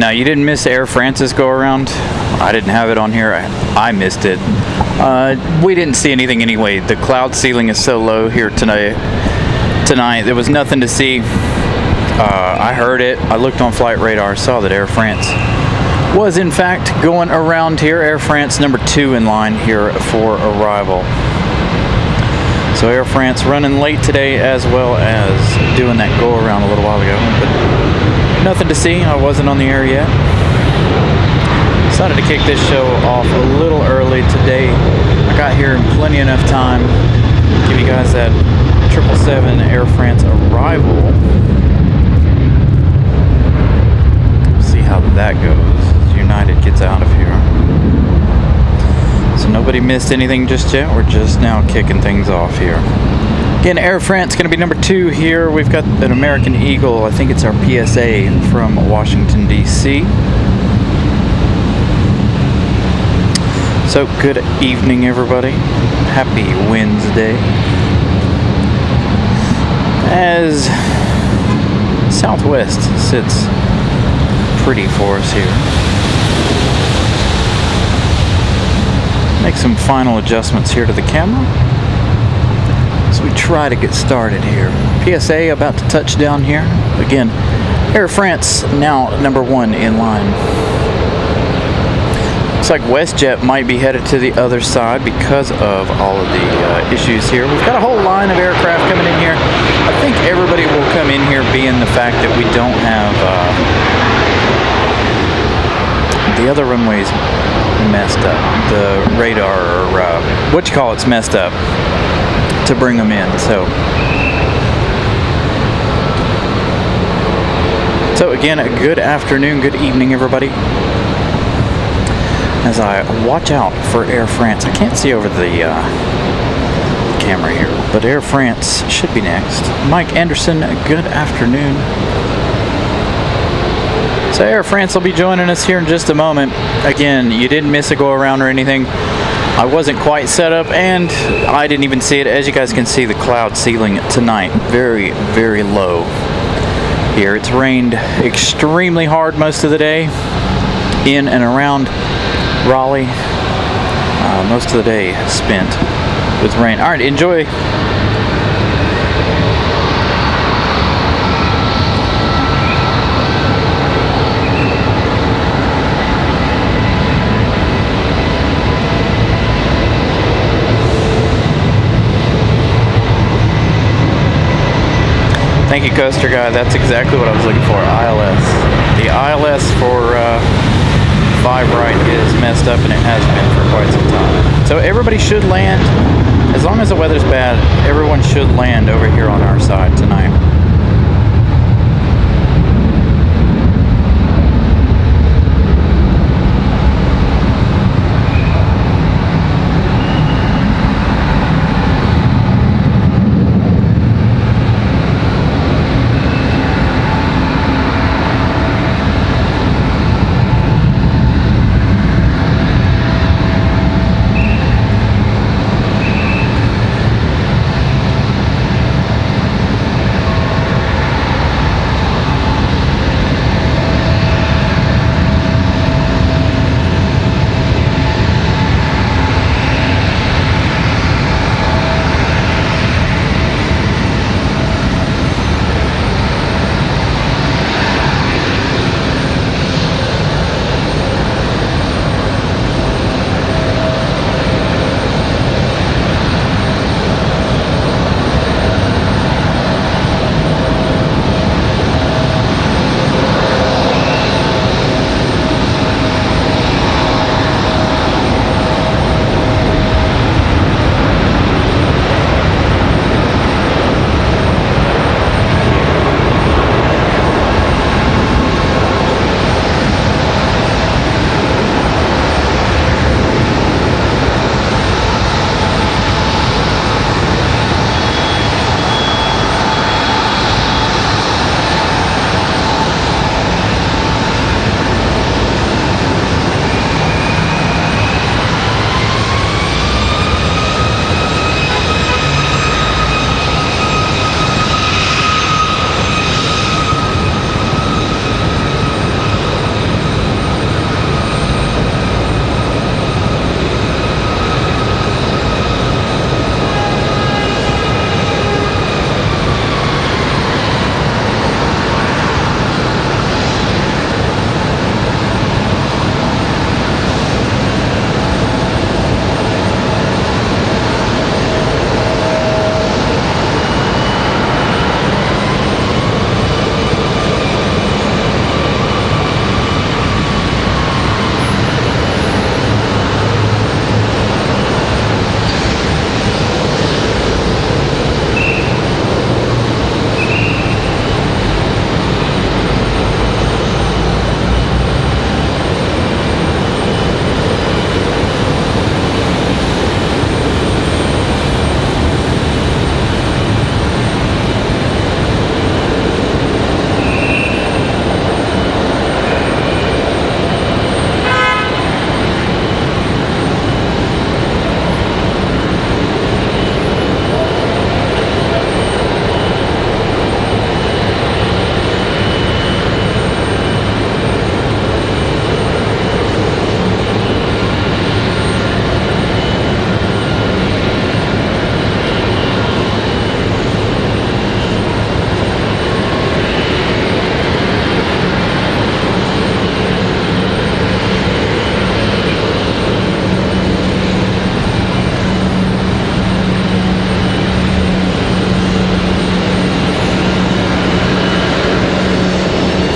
Now, you didn't miss Air France's go around. I didn't have it on here. I missed it. We didn't see anything anyway. The cloud ceiling is so low here tonight. There was nothing to see. I heard it. I looked on flight radar, saw that Air France was in fact going around here. Air France number 2 in line here for arrival. So Air France running late today, as well as doing that go around a little while ago, but nothing to see. I wasn't on the air yet. Decided to kick this show off a little early today. I got here in plenty enough time to give you guys that 777 Air France arrival. See how that goes. United gets out of here. So nobody missed anything just yet. We're just now kicking things off here. Again, Air France going to be number 2 here. We've got an American Eagle. I think it's our PSA from Washington, D.C. So good evening, everybody. Happy Wednesday. As Southwest sits pretty for us here. Make some final adjustments here to the camera as we try to get started here. PSA about to touch down here. Again, Air France now number 1 in line. Looks like WestJet might be headed to the other side because of all of the issues here. We've got a whole line of aircraft coming in here. I think everybody will come in here being the fact that we don't have the other runways messed up. The radar, or what you call it's messed up to bring them in. So again, a good afternoon, good evening, everybody. As I watch out for Air France, I can't see over the camera here, but Air France should be next. Mike Anderson, good afternoon. So Air France will be joining us here in just a moment. Again, you didn't miss a go around or anything. I wasn't quite set up, and I didn't even see it. As you guys can see, the cloud ceiling tonight, very, very low here. It's rained extremely hard most of the day in and around Raleigh. Most of the day spent with rain. All right, enjoy. Thank you, Coaster Guy. That's exactly what I was looking for. ILS. The ILS for 5 right is messed up, and it has been for quite some time. So everybody should land. As long as the weather's bad, everyone should land over here on our side tonight.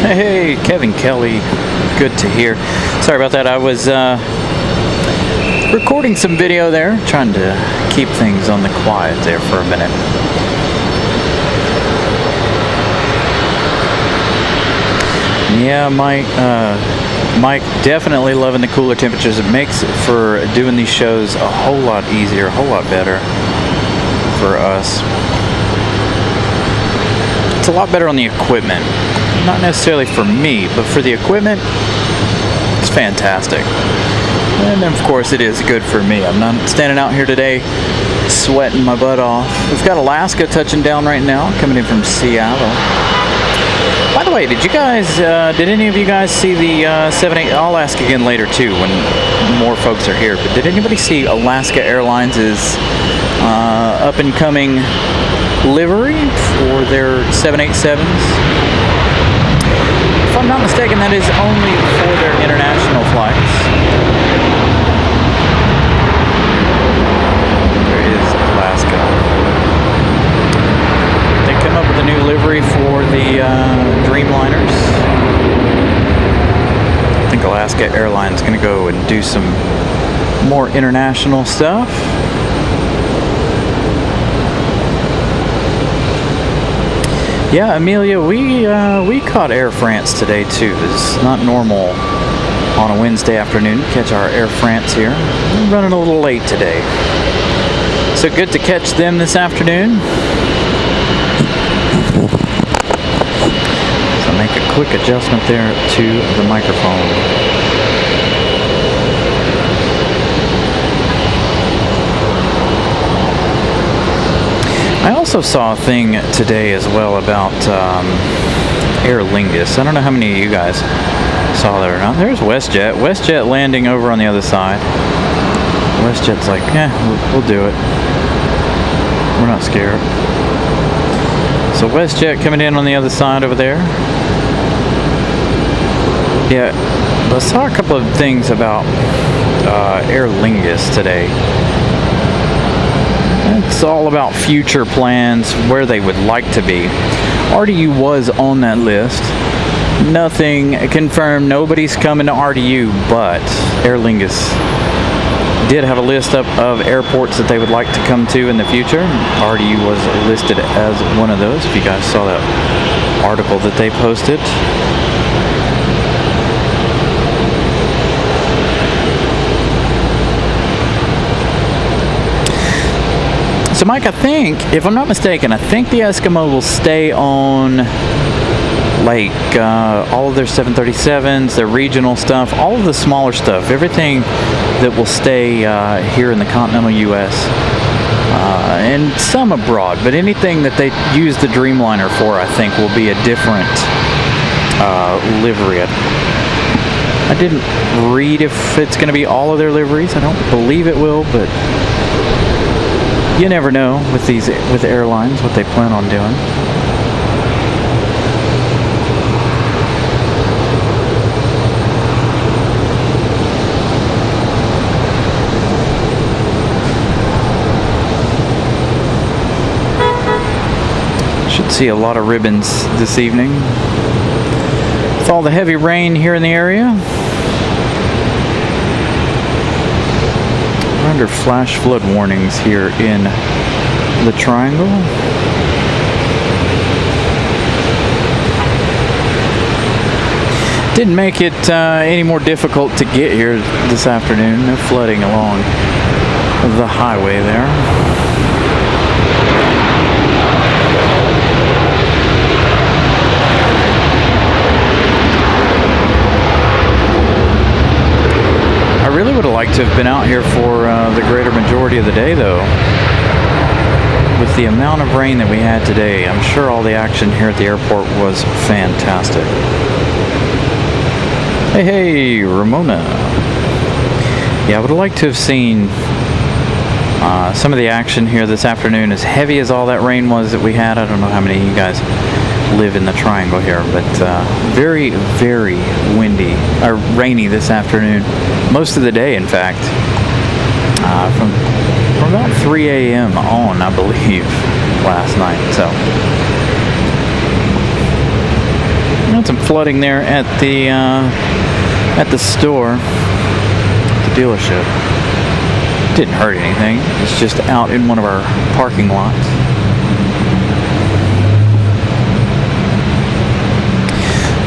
Hey, Kevin Kelly. Good to hear. Sorry about that. I was recording some video there, trying to keep things on the quiet there for a minute. Yeah, Mike, definitely loving the cooler temperatures. It makes it for doing these shows a whole lot easier, a whole lot better for us. It's a lot better on the equipment. Not necessarily for me, but for the equipment, it's fantastic. And of course it is good for me. I'm not standing out here today sweating my butt off. We've got Alaska touching down right now, coming in from Seattle. By the way, did any of you guys see the 7-8? I'll ask again later too when more folks are here, but did anybody see Alaska Airlines' up and coming livery for their 787s? If I'm not mistaken, that is only for their international flights. There is Alaska. They come up with a new livery for the Dreamliners. I think Alaska Airlines is going to go and do some more international stuff. Yeah, Amelia, we caught Air France today too. It's not normal on a Wednesday afternoon to catch our Air France here. We're running a little late today. So good to catch them this afternoon. So make a quick adjustment there to the microphone. I also saw a thing today as well about Aer Lingus. I don't know how many of you guys saw that or not. There's WestJet. WestJet landing over on the other side. WestJet's like, we'll do it. We're not scared. So WestJet coming in on the other side over there. Yeah, I saw a couple of things about Aer Lingus today. It's all about future plans, where they would like to be. RDU was on that list. Nothing confirmed. Nobody's coming to RDU, but Aer Lingus did have a list up of airports that they would like to come to in the future. RDU was listed as one of those, if you guys saw that article that they posted. So Mike, I think, if I'm not mistaken, I think the Eskimo will stay on like all of their 737s, their regional stuff, all of the smaller stuff, everything that will stay here in the continental U.S. And some abroad, but anything that they use the Dreamliner for, I think, will be a different livery. I didn't read if it's going to be all of their liveries. I don't believe it will, but you never know with airlines what they plan on doing. Should see a lot of ribbons this evening. With all the heavy rain here in the area. We're under flash flood warnings here in the Triangle. Didn't make it any more difficult to get here this afternoon. No flooding along the highway there. I really would have liked to have been out here for the greater majority of the day, though. With the amount of rain that we had today, I'm sure all the action here at the airport was fantastic. Hey, Ramona. Yeah, I would have liked to have seen some of the action here this afternoon. As heavy as all that rain was that we had, I don't know how many of you guys live in the Triangle here, but very, very windy, or rainy this afternoon. Most of the day, in fact, from about 3 a.m. on, I believe, last night. So Had some flooding there at the store, the dealership. Didn't hurt anything. It's just out in one of our parking lots.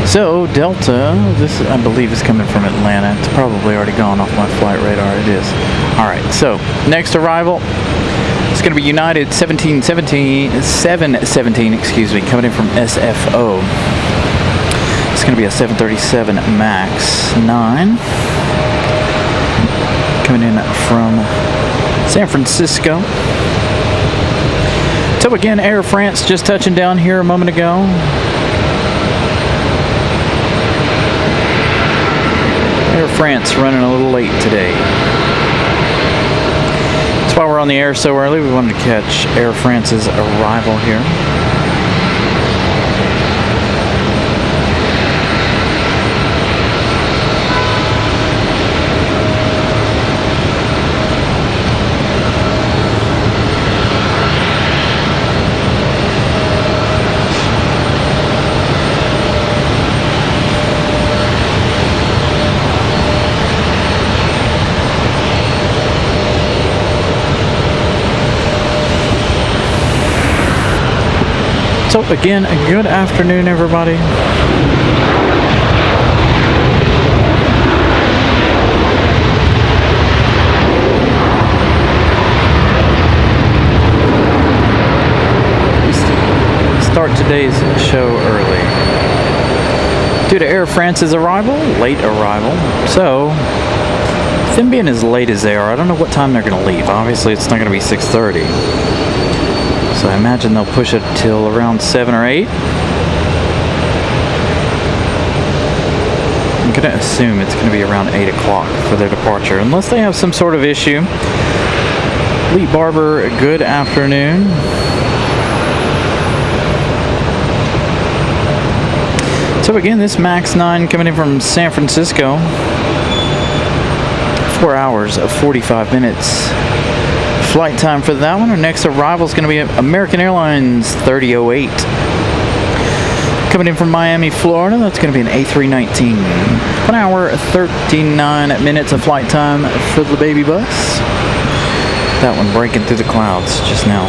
So Delta, this I believe is coming from Atlanta. It's probably already gone off my flight radar. It is. All right. So next arrival, it's going to be United 717, excuse me, coming in from SFO. It's going to be a 737 MAX 9 coming in from San Francisco. So again, Air France just touching down here a moment ago. Air France running a little late today. That's why we're on the air so early. We wanted to catch Air France's arrival here. So again, a good afternoon, everybody. Start today's show early. Due to Air France's arrival, late arrival. So, them being as late as they are, I don't know what time they're going to leave. Obviously, it's not going to be 6:30. So I imagine they'll push it till around 7 or 8. I'm going to assume it's going to be around 8 o'clock for their departure, unless they have some sort of issue. Lee Barber, good afternoon. So again, this MAX 9 coming in from San Francisco. 4 hours of 45 minutes. Flight time for that one. Our next arrival is going to be American Airlines 3008. Coming in from Miami, Florida. That's going to be an A319. 1 hour, 39 minutes of flight time for the baby bus. That one breaking through the clouds just now.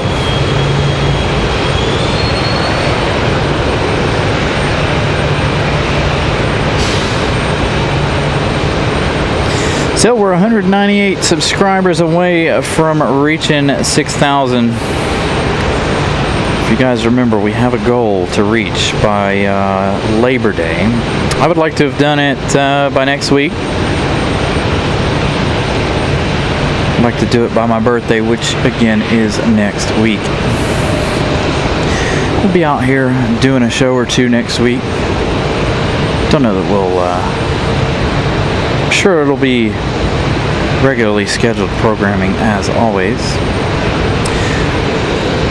So we're 198 subscribers away from reaching 6,000. If you guys remember, we have a goal to reach by Labor Day. I would like to have done it by next week. I'd like to do it by my birthday, which again is next week. We'll be out here doing a show or two next week. Don't know that we'll... I'm sure it'll be regularly scheduled programming as always.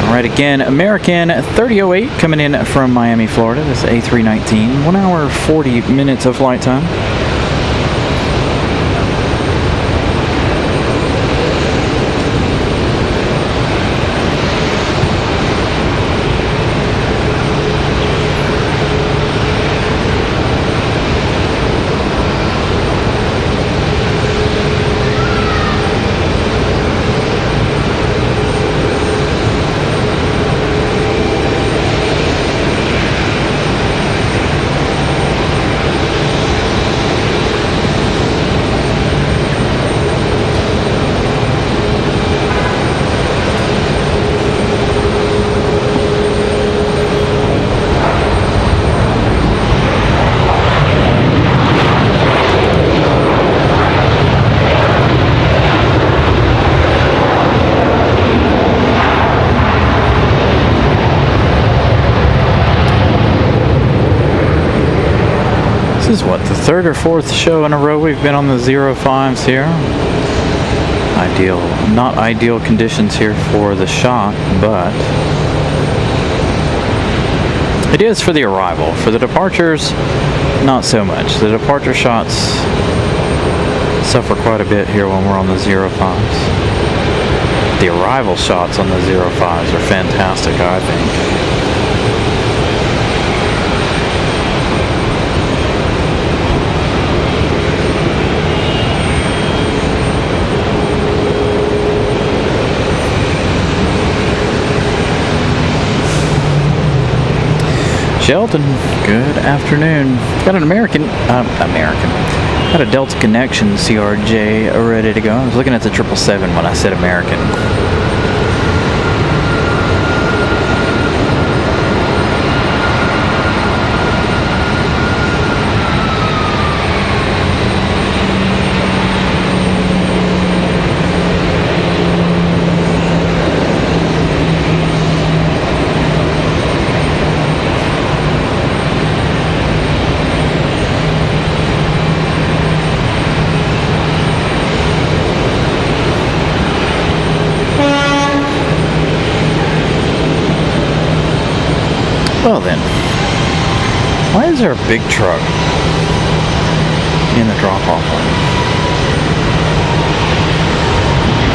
Alright, again, American 3008 coming in from Miami, Florida. This A319. 1 hour, 40 minutes of flight time. This is what, the third or fourth show in a row we've been on the 05s here. Not ideal conditions here for the shot, but it is for the arrival. For the departures, not so much. The departure shots suffer quite a bit here when we're on the 05s. The arrival shots on the 05s are fantastic, I think. Delta, good afternoon. Got an got a Delta Connection CRJ ready to go. I was looking at the 777 when I said American. Well then, why is there a big truck in the drop-off lane?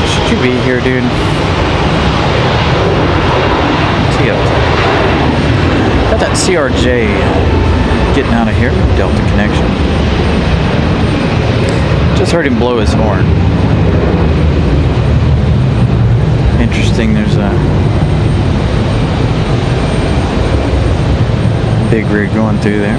Should you be here, dude? Got that CRJ getting out of here, Delta Connection. Just heard him blow his horn. Interesting, there's a big rig going through there.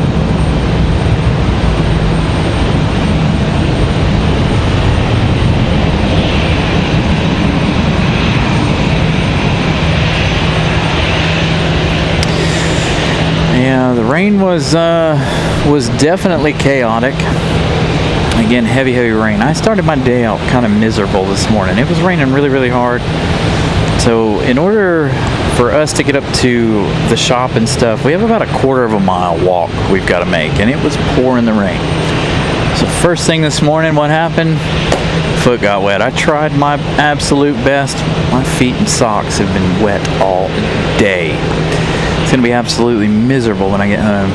Yeah, the rain was definitely chaotic. Again, heavy rain. I started my day out kind of miserable this morning. It was raining really hard. So in order for us to get up to the shop and stuff, we have about a 1/4 mile walk we've got to make, and it was pouring the rain. So first thing this morning, what happened? Foot got wet. I tried my absolute best. My feet and socks have been wet all day. It's gonna be absolutely miserable when I get home.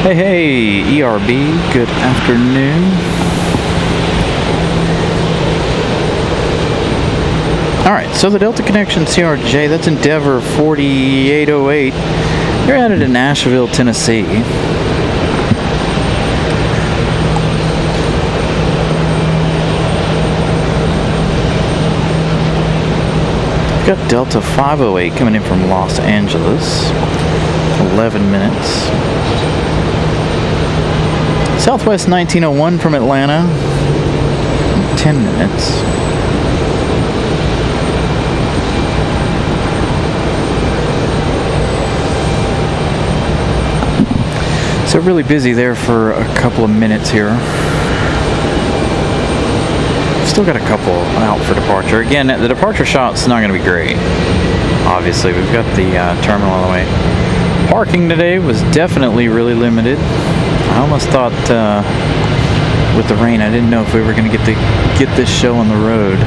Hey, ERB, good afternoon. Alright, so the Delta Connection CRJ, that's Endeavor 4808. They're headed to Nashville, Tennessee. We've got Delta 508 coming in from Los Angeles. 11 minutes. Southwest 1901 from Atlanta, 10 minutes. So really busy there for a couple of minutes here. Still got a couple out for departure. Again, the departure shot's not going to be great. Obviously, we've got the terminal on the way. Parking today was definitely really limited. I almost thought with the rain, I didn't know if we were going to get this show on the road.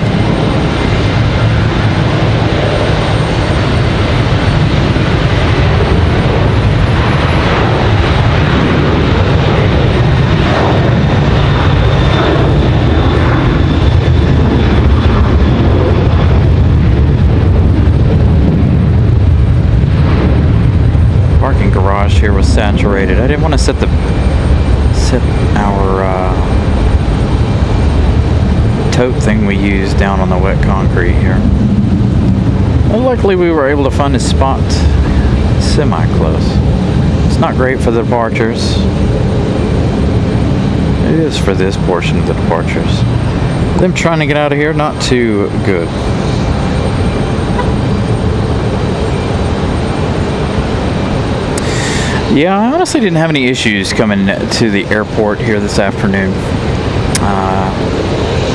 Parking garage here was saturated. I didn't want to set our tote thing we used down on the wet concrete here. Well, luckily we were able to find a spot semi-close. It's not great for the departures. It is for this portion of the departures. Them trying to get out of here, not too good. Yeah, I honestly didn't have any issues coming to the airport here this afternoon.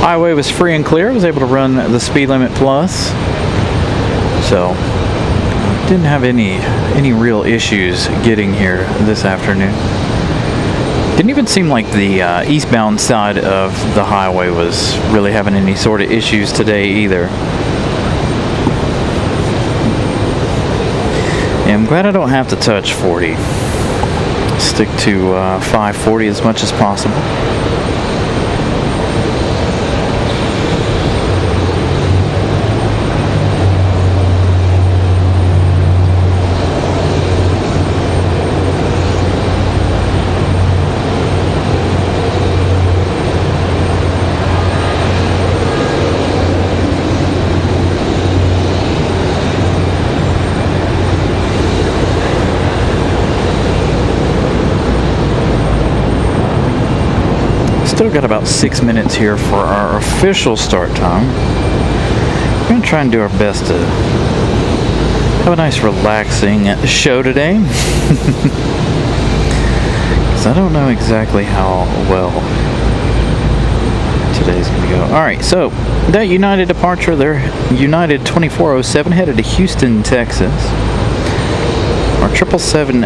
Highway was free and clear. I was able to run the speed limit plus. So, didn't have any real issues getting here this afternoon. Didn't even seem like the eastbound side of the highway was really having any sort of issues today either. Yeah, I'm glad I don't have to touch 40. Stick to 540 as much as possible. Still got about 6 minutes here for our official start time. We're going to try and do our best to have a nice relaxing show today. Because I don't know exactly how well today's going to go. Alright, so that United departure, they're United 2407 headed to Houston, Texas. Our 777,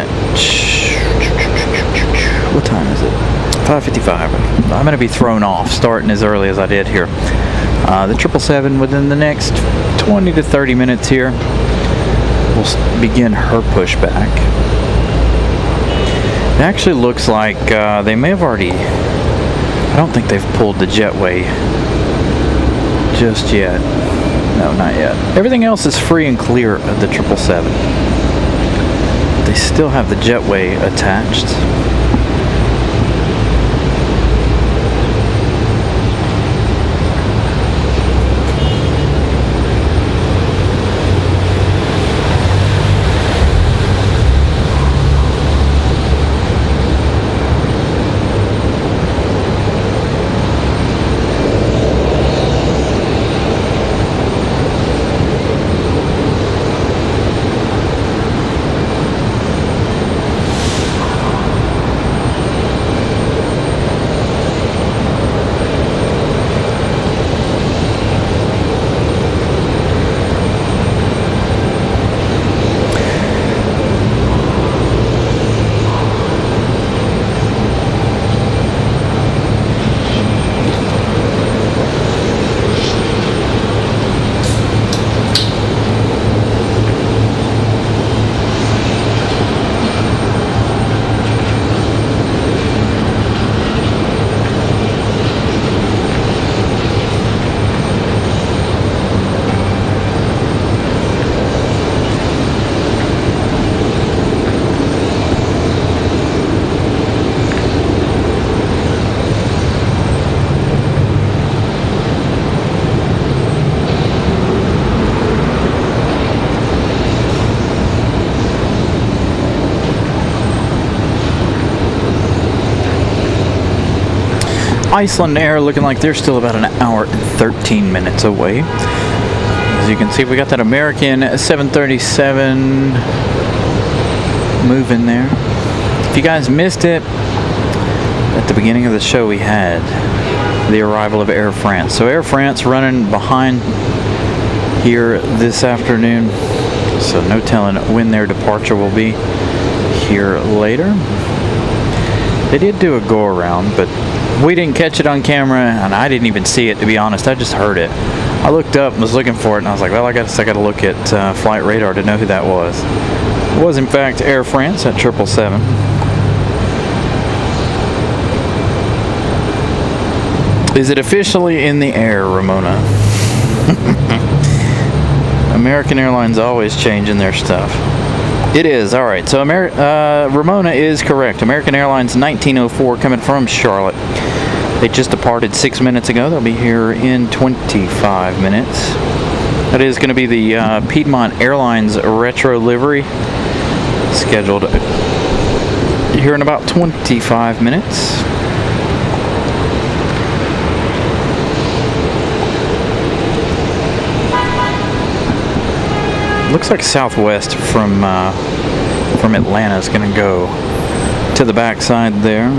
what time is it? 5:55. I'm going to be thrown off starting as early as I did here. The 777 within the next 20 to 30 minutes here will begin her pushback. It actually looks like they may have already, I don't think they've pulled the jetway just yet. No, not yet. Everything else is free and clear of the 777. They still have the jetway attached. Iceland Air looking like they're still about an hour and 13 minutes away. As you can see, we got that American 737 moving there. If you guys missed it, at the beginning of the show we had the arrival of Air France. So Air France running behind here this afternoon. So no telling when their departure will be here later. They did do a go around, but we didn't catch it on camera, and I didn't even see it, to be honest. I just heard it. I looked up and was looking for it, and I was like, well, I guess I got to look at flight radar to know who that was. It was, in fact, Air France at 777. Is it officially in the air, Ramona? American Airlines always changing their stuff. It is. All right. So Ramona is correct. American Airlines 1904 coming from Charlotte. They just departed 6 minutes ago. They'll be here in 25 minutes. That is going to be the Piedmont Airlines retro livery, scheduled here in about 25 minutes. Looks like Southwest from Atlanta is going to go to the backside there,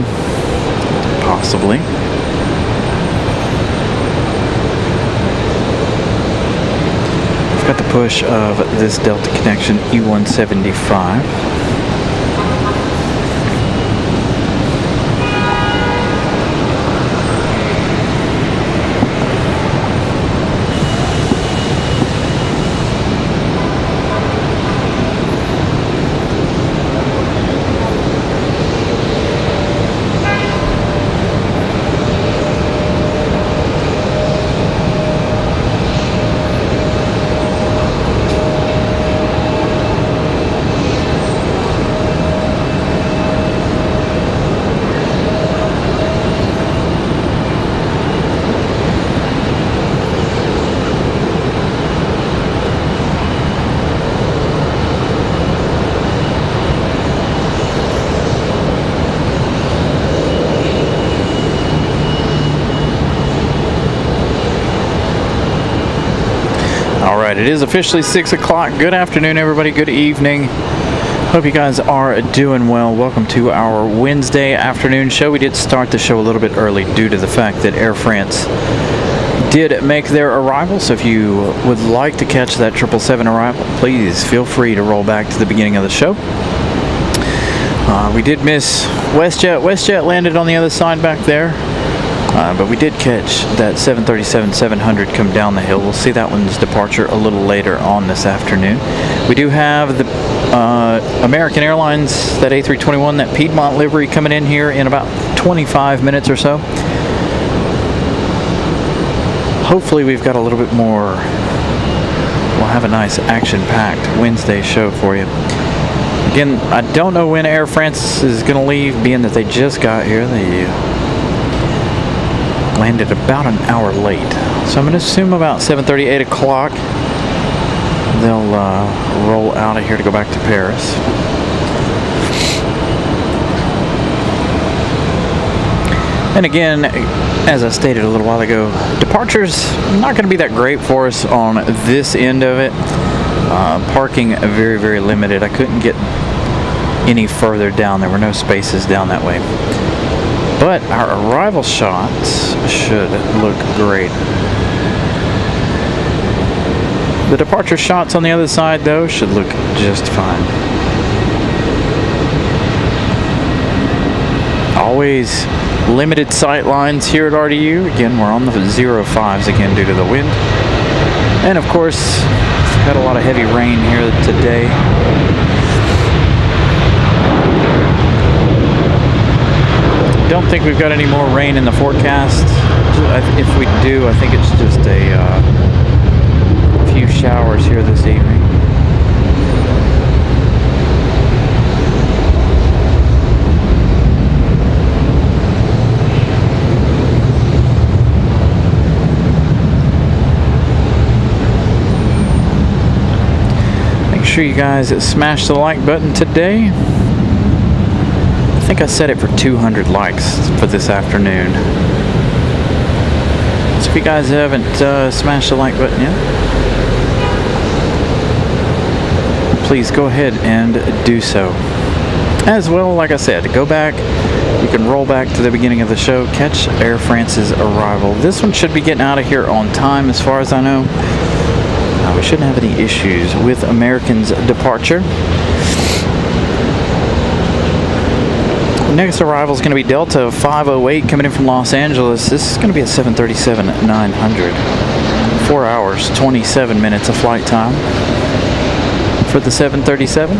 possibly. We've got the push of this Delta connection E175. right, it is officially 6 o'clock. Good afternoon, everybody. Good evening. Hope you guys are doing well. Welcome to our Wednesday afternoon show. We did start the show a little bit early due to the fact that Air France did make their arrival. So if you would like to catch that 777 arrival, please feel free to roll back to the beginning of the show. We did miss WestJet. WestJet landed on the other side back there. But we did catch that 737-700 come down the hill. We'll see that one's departure a little later on this afternoon. We do have the American Airlines, that A321, that Piedmont livery coming in here in about 25 minutes or so. Hopefully we've got a little bit more. We'll have a nice action-packed Wednesday show for you. Again, I don't know when Air France is going to leave, being that they just got here. They landed about an hour late. So I'm going to assume about 7:30, 8 o'clock, they'll roll out of here to go back to Paris. And again, as I stated a little while ago, departures not going to be that great for us on this end of it. Parking very, very limited. I couldn't get any further down. There were no spaces down that way. But our arrival shots should look great. The departure shots on the other side, though, should look just fine. Always limited sight lines here at RDU. Again, we're on the 05s again due to the wind. And of course, had a lot of heavy rain here today. Don't think we've got any more rain in the forecast. If we do, I think it's just a few showers here this evening. Make sure you guys smash the like button today. I think I set it for 200 likes for this afternoon. So if you guys haven't smashed the like button yet, please go ahead and do so. As well, like I said, go back. You can roll back to the beginning of the show, catch Air France's arrival. This one should be getting out of here on time as far as I know. We shouldn't have any issues with American's departure. Next arrival is going to be Delta 508 coming in from Los Angeles. This is going to be a 737-900. 4 hours, 27 minutes of flight time for the 737.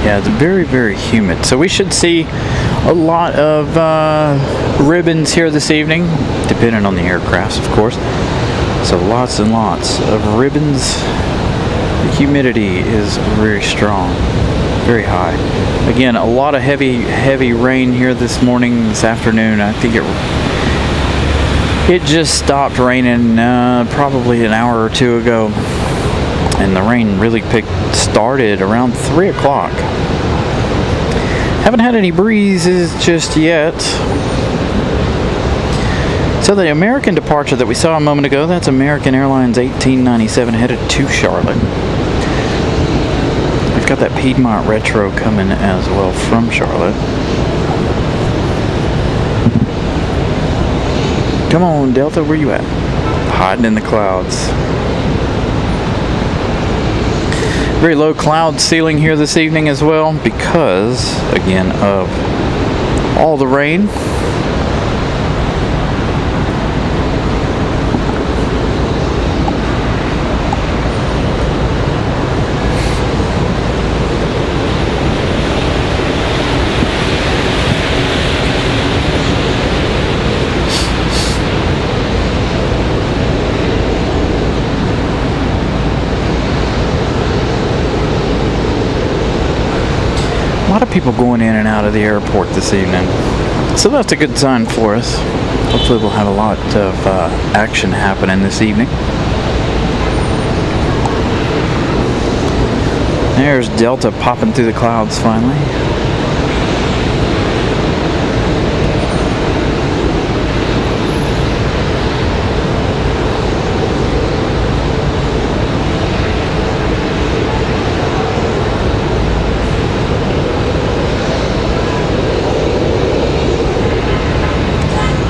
Yeah, it's very, very humid. So we should see a lot of ribbons here this evening, depending on the aircraft, of course. So lots and lots of ribbons. The humidity is very strong, very high. Again, a lot of heavy rain here this morning, this afternoon. I think it just stopped raining probably an hour or two ago. And the rain really started around 3 o'clock. Haven't had any breezes just yet. So the American departure that we saw a moment ago, that's American Airlines 1897 headed to Charlotte. We've got that Piedmont Retro coming as well from Charlotte. Come on, Delta, where you at? Hiding in the clouds. Very low cloud ceiling here this evening as well because, again, of all the rain. A lot of people going in and out of the airport this evening, so that's a good sign for us. Hopefully we'll have a lot of action happening this evening. There's Delta popping through the clouds finally.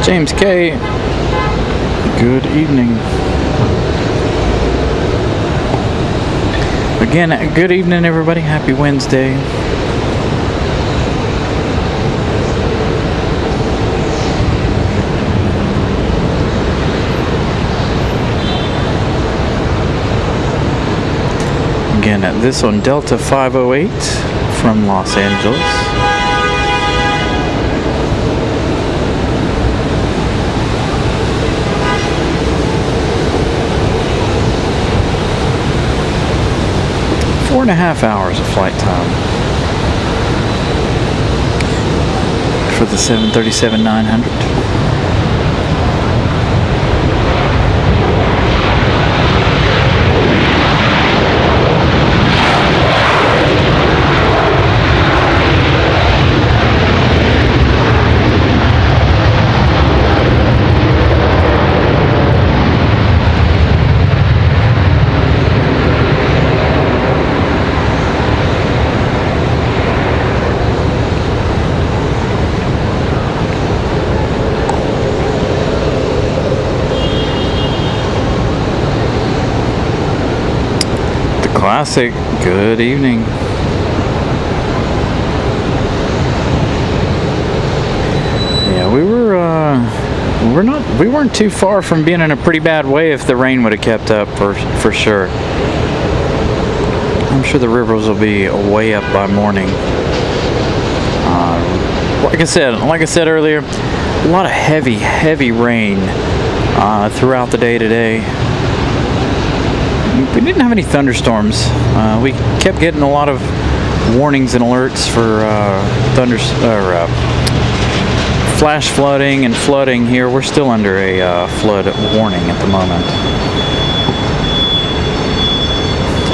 James K. Good evening. Again, good evening, everybody. Happy Wednesday. Again, this on Delta 508 from Los Angeles. Four and a half hours of flight time for the 737-900. Classic, good evening. Yeah, we weren't too far from being in a pretty bad way if the rain would have kept up for sure. I'm sure the rivers will be way up by morning. Like I said earlier, a lot of heavy rain throughout the day today. We didn't have any thunderstorms. We kept getting a lot of warnings and alerts for flash flooding and flooding here. We're still under a flood warning at the moment.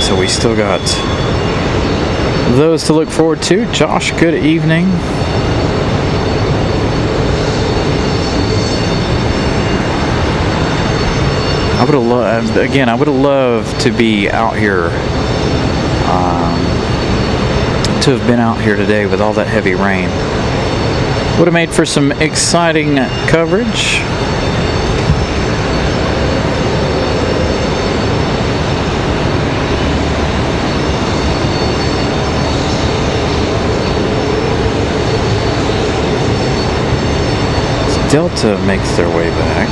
So we still got those to look forward to. Josh, good evening. I would have loved to be out here, to have been out here today with all that heavy rain. Would have made for some exciting coverage. So Delta makes their way back.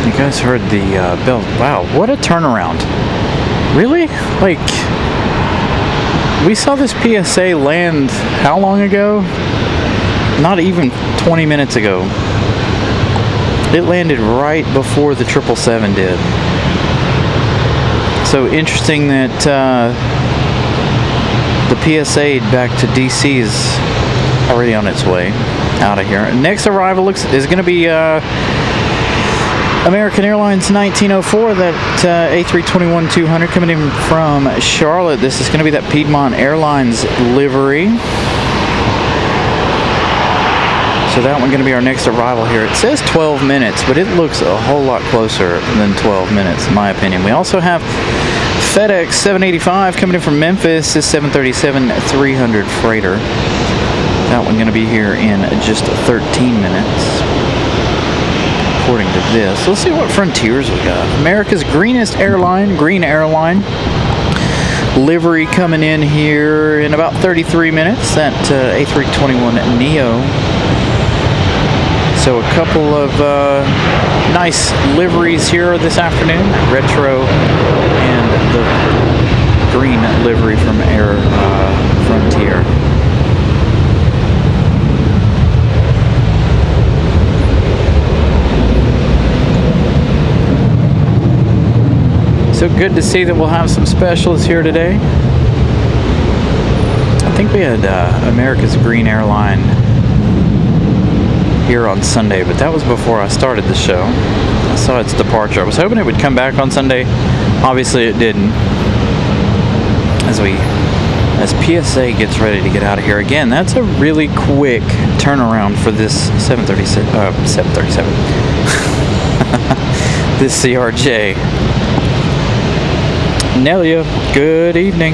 You guys heard the bell. Wow, what a turnaround. Really? Like, we saw this PSA land how long ago? Not even 20 minutes ago. It landed right before the 777 did. So interesting that the PSA back to DC is already on its way out of here. Next arrival is going to be American Airlines 1904, that A321-200 coming in from Charlotte. This is going to be that Piedmont Airlines livery. So that one's going to be our next arrival here. It says 12 minutes, but it looks a whole lot closer than 12 minutes, in my opinion. We also have FedEx 785 coming in from Memphis. This 737-300 freighter. That one's going to be here in just 13 minutes. According to this. Let's see what Frontiers we got. America's greenest airline, Green Airline. livery coming in here in about 33 minutes, that A321neo. So a couple of nice liveries here this afternoon, retro and the green livery from Air Frontier. So good to see that we'll have some specials here today. I think we had America's Green Airline here on Sunday, but that was before I started the show. I saw its departure. I was hoping it would come back on Sunday. Obviously it didn't. As PSA gets ready to get out of here again, that's a really quick turnaround for this 737. This CRJ. Nelia, good evening.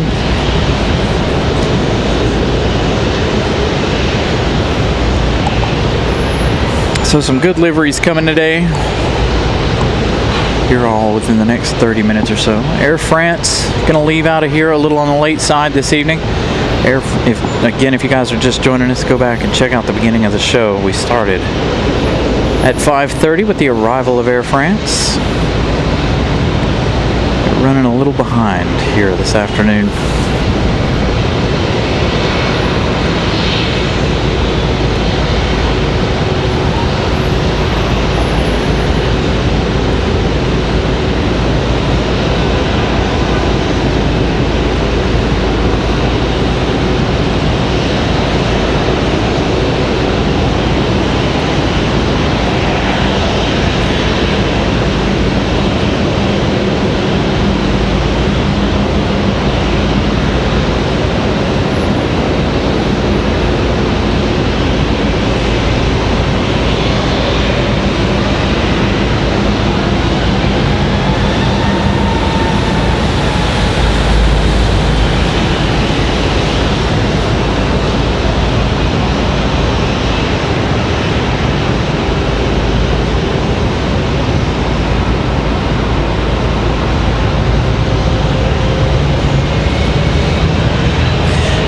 So some good liveries coming today. Here all within the next 30 minutes or so. Air France gonna leave out of here a little on the late side this evening. If you guys are just joining us, go back and check out the beginning of the show. We started at 5:30 with the arrival of Air France. Running a little behind here this afternoon.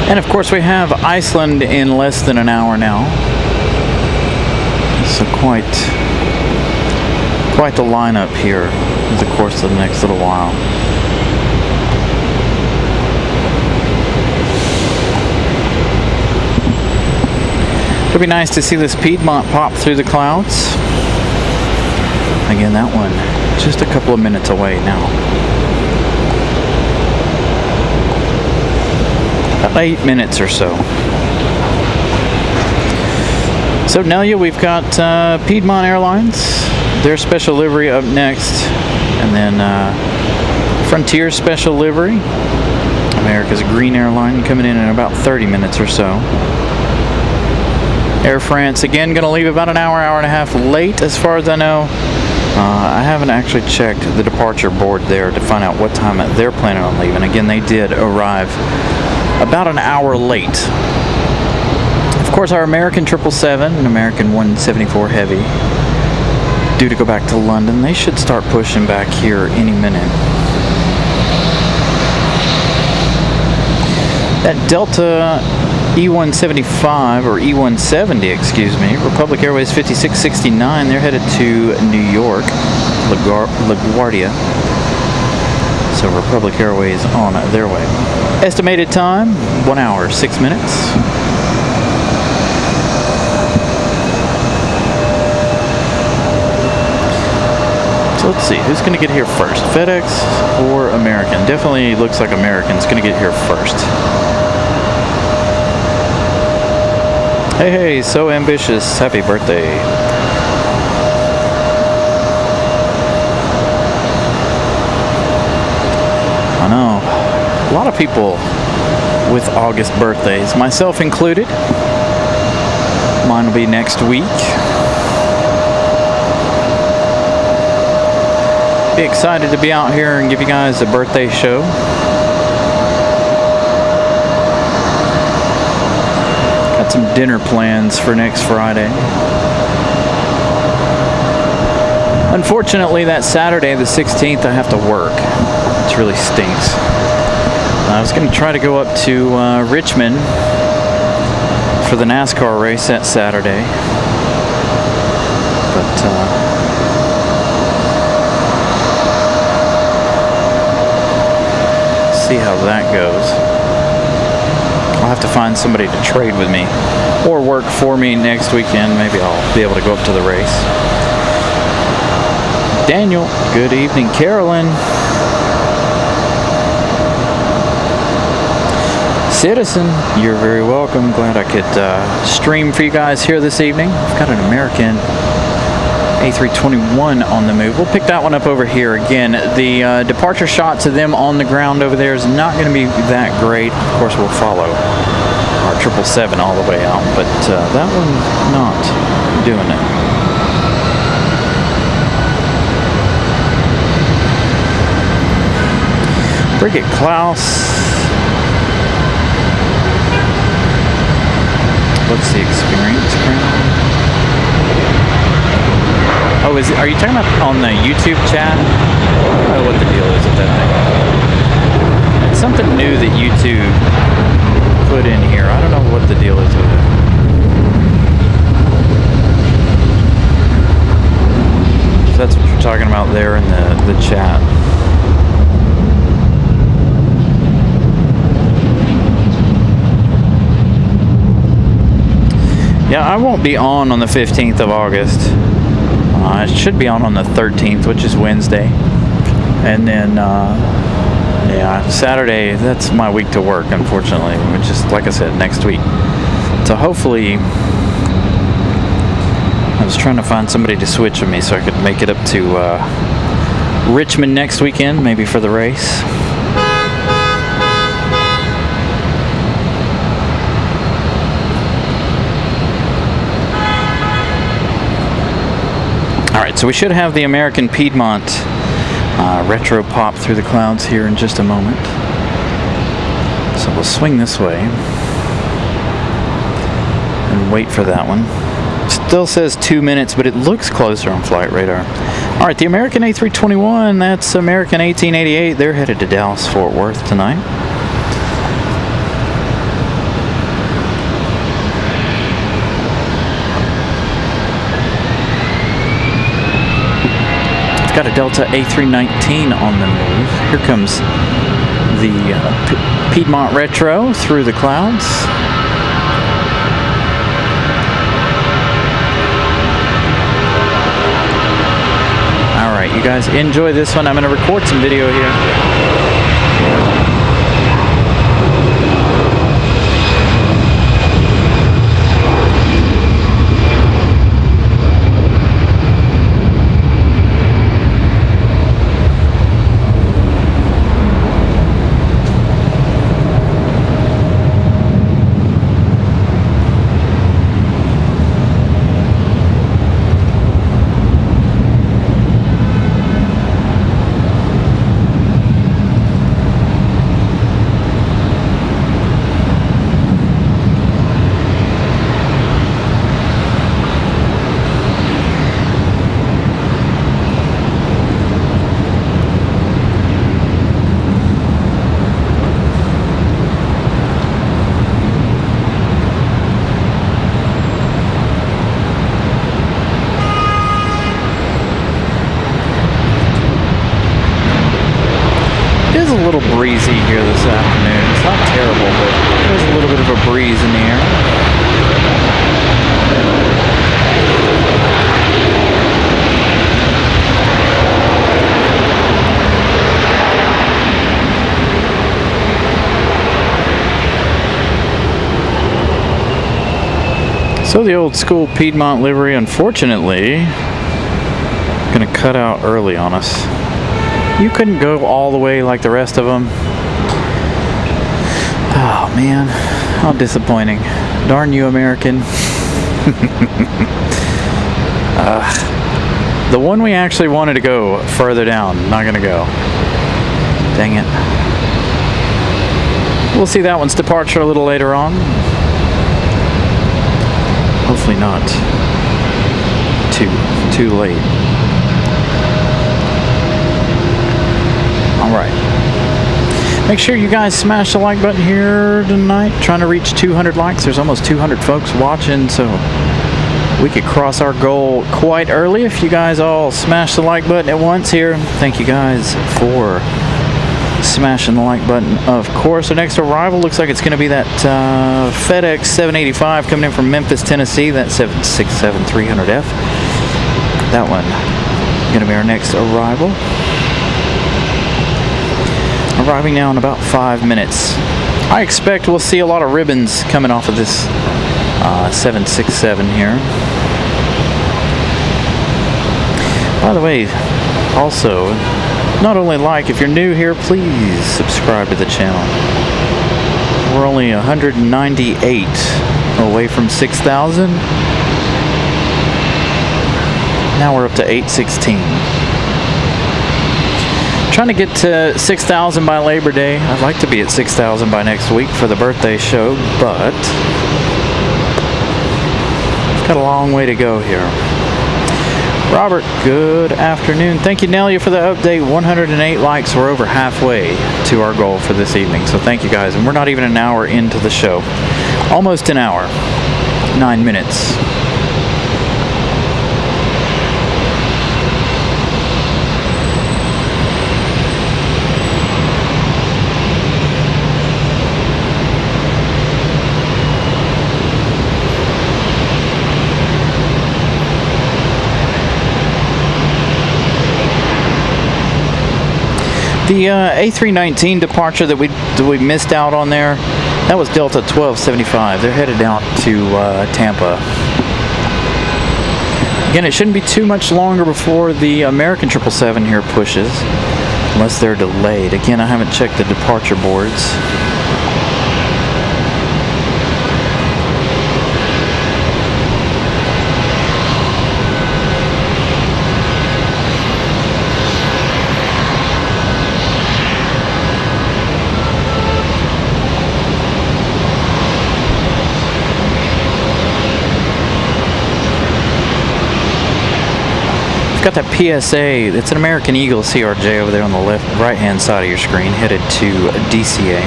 And of course we have Iceland in less than an hour now. So quite the lineup here in the course of the next little while. It'll be nice to see this Piedmont pop through the clouds. Again, that one just a couple of minutes away now. About 8 minutes or so. So Nelia, we've got Piedmont Airlines, their special livery up next, and then Frontier special livery, America's Green Airline, coming in about 30 minutes or so. Air France, again, going to leave about an hour and a half late as far as I know. I haven't actually checked the departure board there to find out what time they're planning on leaving. Again, they did arrive about an hour late. Of course, our American 777 and American 174 Heavy, due to go back to London. They should start pushing back here any minute. That Delta E175, or E170, excuse me, Republic Airways 5669, they're headed to New York, LaGuardia. So Republic Airways on their way. Estimated time, 1 hour, 6 minutes. So let's see, who's going to get here first? FedEx or American? Definitely looks like American's going to get here first. Hey, so ambitious. Happy birthday. I know. A lot of people with August birthdays, myself included. Mine will be next week. Be excited to be out here and give you guys a birthday show. Got some dinner plans for next Friday. Unfortunately, that Saturday, the 16th, I have to work. It really stinks. I was going to try to go up to Richmond for the NASCAR race that Saturday, but see how that goes. I'll have to find somebody to trade with me or work for me next weekend. Maybe I'll be able to go up to the race. Daniel, good evening. Carolyn. Citizen, you're very welcome. Glad I could stream for you guys here this evening. I've got an American A321 on the move. We'll pick that one up over here. Again, the departure shots of them on the ground over there is not going to be that great. Of course, we'll follow our 777 all the way out, but that one's not doing it. Bridget Klaus. What's the experience crown? Oh, are you talking about on the YouTube chat? I don't know what the deal is with that thing. It's something new that YouTube put in here. I don't know what the deal is with it. If that's what you're talking about there in the chat. Yeah, I won't be on the 15th of August. It should be on the 13th, which is Wednesday. And then, yeah, Saturday, that's my week to work, unfortunately, which is, like I said, next week. So hopefully, I was trying to find somebody to switch with me so I could make it up to Richmond next weekend, maybe for the race. So we should have the American Piedmont retro pop through the clouds here in just a moment. So we'll swing this way and wait for that one. Still says 2 minutes, but it looks closer on flight radar. All right, the American A321, that's American 1888. They're headed to Dallas-Fort Worth tonight. Got a Delta A319 on the move. Here comes the Piedmont Retro through the clouds. All right, you guys enjoy this one. I'm going to record some video here. A little breezy here this afternoon. It's not terrible, but there's a little bit of a breeze in the air. So the old school Piedmont livery, unfortunately, gonna cut out early on us. You couldn't go all the way like the rest of them. Oh man, how disappointing. Darn you, American. The one we actually wanted to go further down, not gonna go. Dang it. We'll see that one's departure a little later on. Hopefully not too late. All right. Make sure you guys smash the like button here tonight. Trying to reach 200 likes. There's almost 200 folks watching, so we could cross our goal quite early if you guys all smash the like button at once here. Thank you guys for smashing the like button. Of course, our next arrival looks like it's going to be that FedEx 785 coming in from Memphis, Tennessee. That 767-300F. That one going to be our next arrival. Arriving now in about 5 minutes. I expect we'll see a lot of ribbons coming off of this 767 here. By the way, also, not only like, if you're new here, please subscribe to the channel. We're only 198 away from 6,000. Now we're up to 816. Trying to get to 6,000 by Labor Day. I'd like to be at 6,000 by next week for the birthday show, but got a long way to go here. Robert, good afternoon. Thank you, Nelia, for the update. 108 likes. We're over halfway to our goal for this evening, so thank you guys. And we're not even an hour into the show. Almost an hour. 9 minutes. The A319 departure that we missed out on there, that was Delta 1275. They're headed out to Tampa. Again, it shouldn't be too much longer before the American 777 here pushes, unless they're delayed. Again, I haven't checked the departure boards. Got that PSA. It's an American Eagle CRJ over there on the right hand side of your screen, headed to DCA.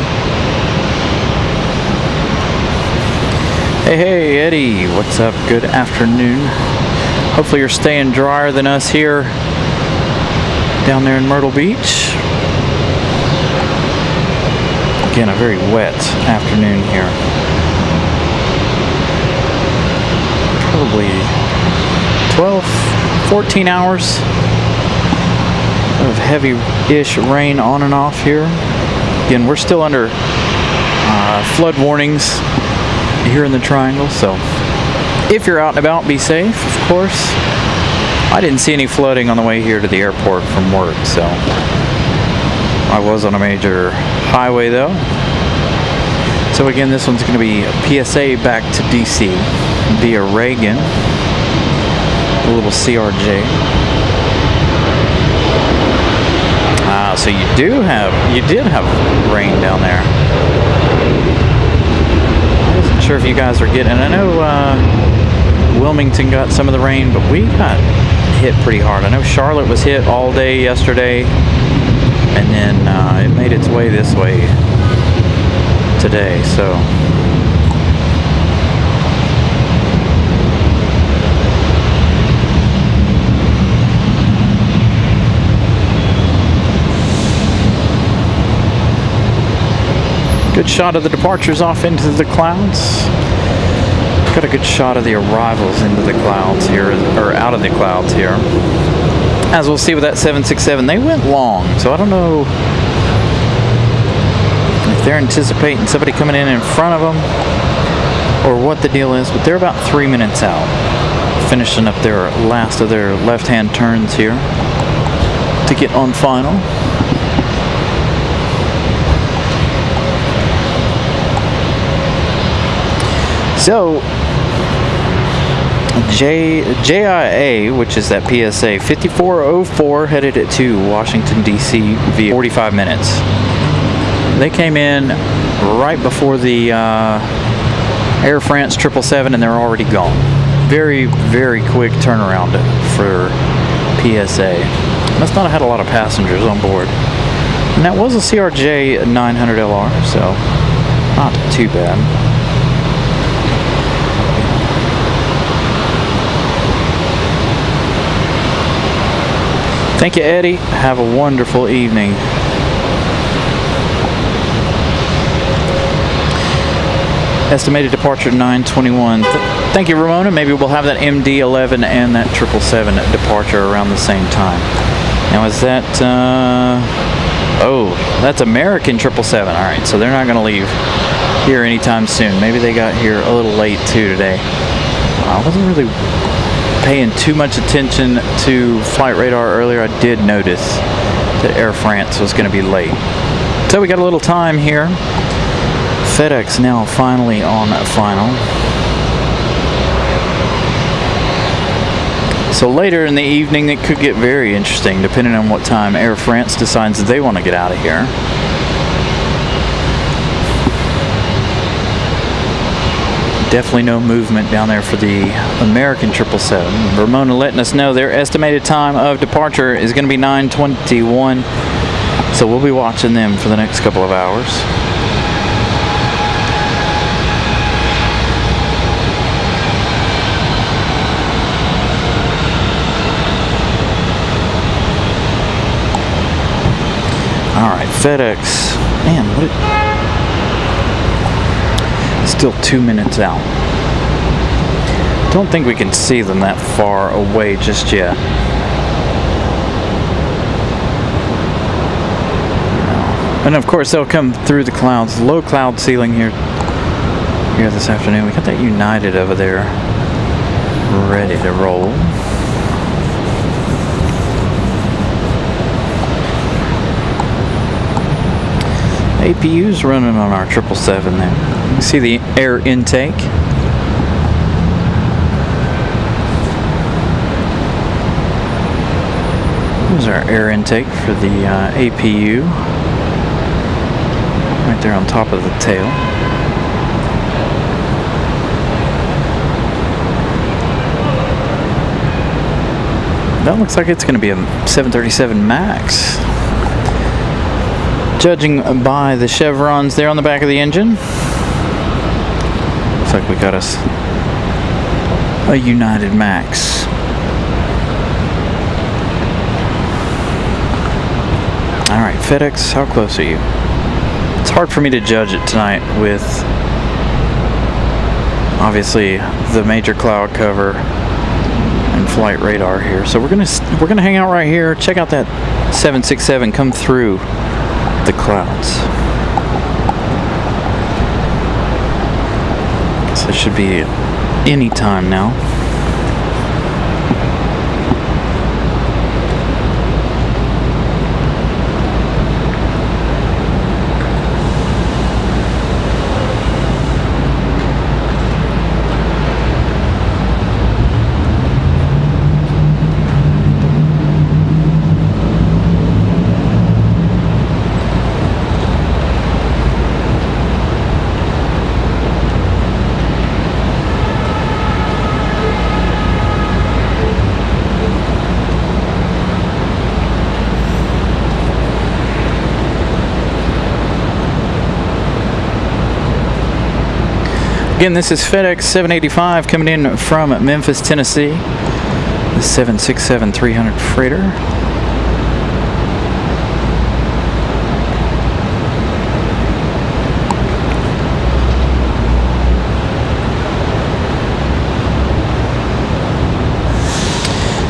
Hey Eddie, what's up? Good afternoon. Hopefully you're staying drier than us here down there in Myrtle Beach. Again, a very wet afternoon here. Probably 14 hours of heavy-ish rain on and off here. Again, we're still under flood warnings here in the Triangle, so if you're out and about, be safe, of course. I didn't see any flooding on the way here to the airport from work, so I was on a major highway though. So again, this one's going to be a PSA back to DC via Reagan. A little CRJ. So you did have rain down there. I wasn't sure if you guys were getting, I know Wilmington got some of the rain, but we got hit pretty hard. I know Charlotte was hit all day yesterday, and then it made its way this way today, so. Good shot of the departures off into the clouds. Got a good shot of the arrivals into the clouds here, or out of the clouds here. As we'll see with that 767, they went long, so I don't know if they're anticipating somebody coming in front of them or what the deal is, but they're about 3 minutes out, finishing up their last of their left-hand turns here to get on final. So, JIA, which is that PSA, 5404 headed to Washington, D.C. via 45 minutes. They came in right before the Air France 777 and they're already gone. Very, very quick turnaround for PSA. Must not have had a lot of passengers on board. And that was a CRJ 900 LR, so not too bad. Thank you, Eddie. Have a wonderful evening. Estimated departure 9:21. Thank you, Ramona. Maybe we'll have that MD-11 and that 777 departure around the same time. Now, is that... oh, that's American 777. All right, so they're not going to leave here anytime soon. Maybe they got here a little late, too, today. I wasn't really paying too much attention to flight radar earlier. I did notice that Air France was going to be late. So we got a little time here. FedEx now finally on final. So later in the evening it could get very interesting depending on what time Air France decides that they want to get out of here. Definitely no movement down there for the American 777. Ramona letting us know their estimated time of departure is going to be 9:21. So we'll be watching them for the next couple of hours. Alright, FedEx. Man, still 2 minutes out. Don't think we can see them that far away just yet. No. And of course they'll come through the clouds. Low cloud ceiling here this afternoon. We got that United over there ready to roll. APU's running on our 777 there. You can see the air intake. There's our air intake for the APU. Right there on top of the tail. That looks like it's going to be a 737 MAX. Judging by the chevrons there on the back of the engine, looks like we got us a United MAX. Alright, FedEx, how close are you? It's hard for me to judge it tonight with obviously the major cloud cover and flight radar here. So we're gonna hang out right here, check out that 767 come through the clouds. So it should be any time now. Again, this is FedEx 785 coming in from Memphis, Tennessee. The 767-300 freighter.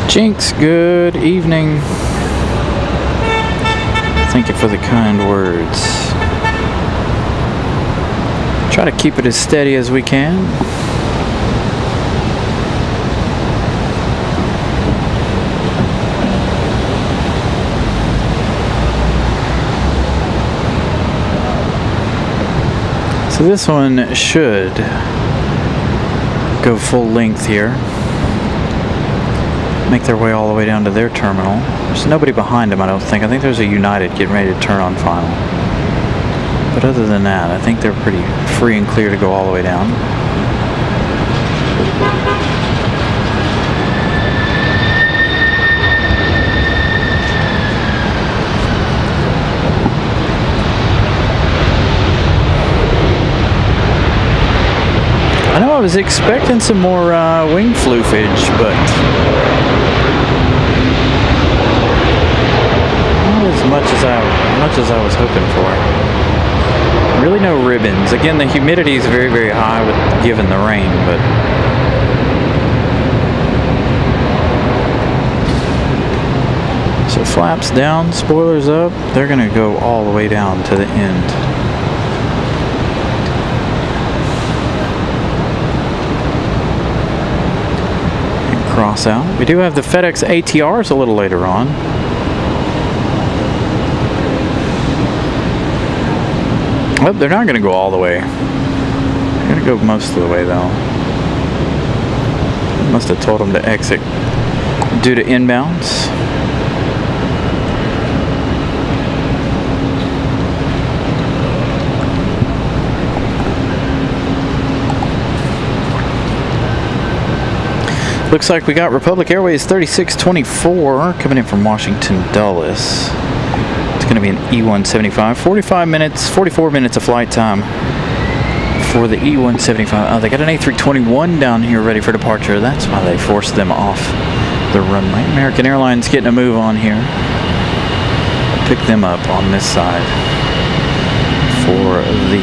Jinx, good evening. Thank you for the kind words. Try to keep it as steady as we can. So this one should go full length here. Make their way all the way down to their terminal. There's nobody behind them, I don't think. I think there's a United getting ready to turn on final. But other than that, I think they're pretty free and clear to go all the way down. was expecting some more wing floofage, but not as much as I was hoping for. Really no ribbons. Again, the humidity is very, very high with given the rain, but so flaps down, spoilers up. They're going to go all the way down to the end. And cross out. We do have the FedEx ATRs a little later on. Oh, they're not going to go all the way. They're going to go most of the way, though. Must have told them to exit due to inbounds. Looks like we got Republic Airways 3624 coming in from Washington Dulles. It's going to be an E175. 44 minutes of flight time for the E175. Oh, they got an A321 down here ready for departure. That's why they forced them off the runway. American Airlines getting a move on here. Pick them up on this side for the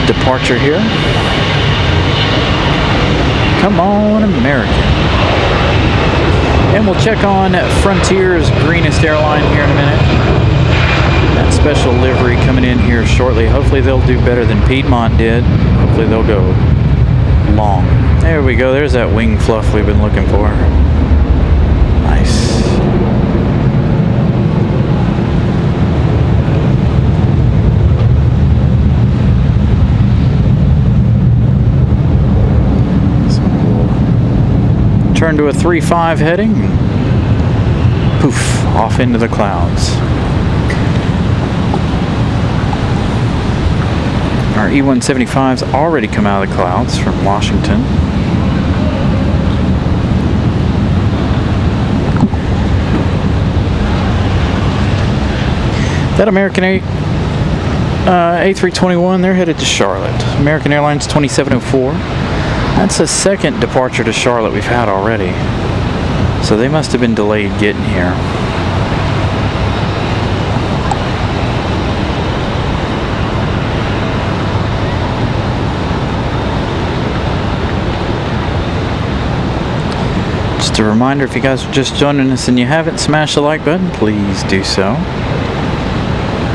departure here. Come on, American. And we'll check on Frontier's greenest airline here in a minute. That special livery coming in here shortly. Hopefully they'll do better than Piedmont did. Hopefully they'll go long. There we go. There's that wing fluff we've been looking for. Nice. Turn to a 3-5 heading. Poof, off into the clouds. Our E175's already come out of the clouds from Washington. That American A321, they're headed to Charlotte. American Airlines 2704. That's the second departure to Charlotte we've had already. So they must have been delayed getting here. Just a reminder, if you guys are just joining us and you haven't smashed the like button, please do so.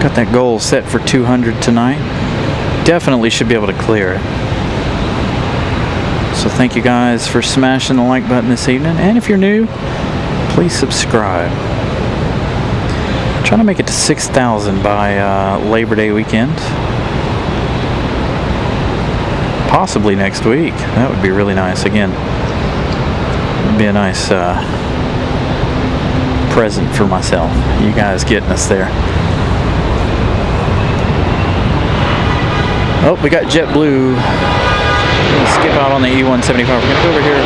Got that goal set for 200 tonight. Definitely should be able to clear it. So thank you guys for smashing the like button this evening. And if you're new, please subscribe. I'm trying to make it to 6,000 by Labor Day weekend. Possibly next week. That would be really nice. Again, it would be a nice present for myself. You guys getting us there. Oh, we got JetBlue. Skip out on the E175. We're going to go over here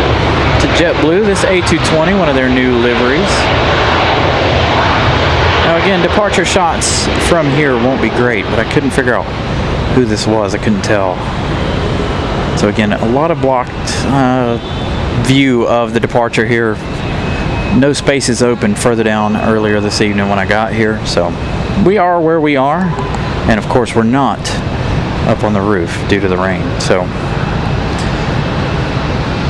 to JetBlue. This A220, one of their new liveries. Now again, departure shots from here won't be great, but I couldn't figure out who this was. I couldn't tell. So again, a lot of blocked view of the departure here. No spaces open further down earlier this evening when I got here. So we are where we are. And of course, we're not up on the roof due to the rain. So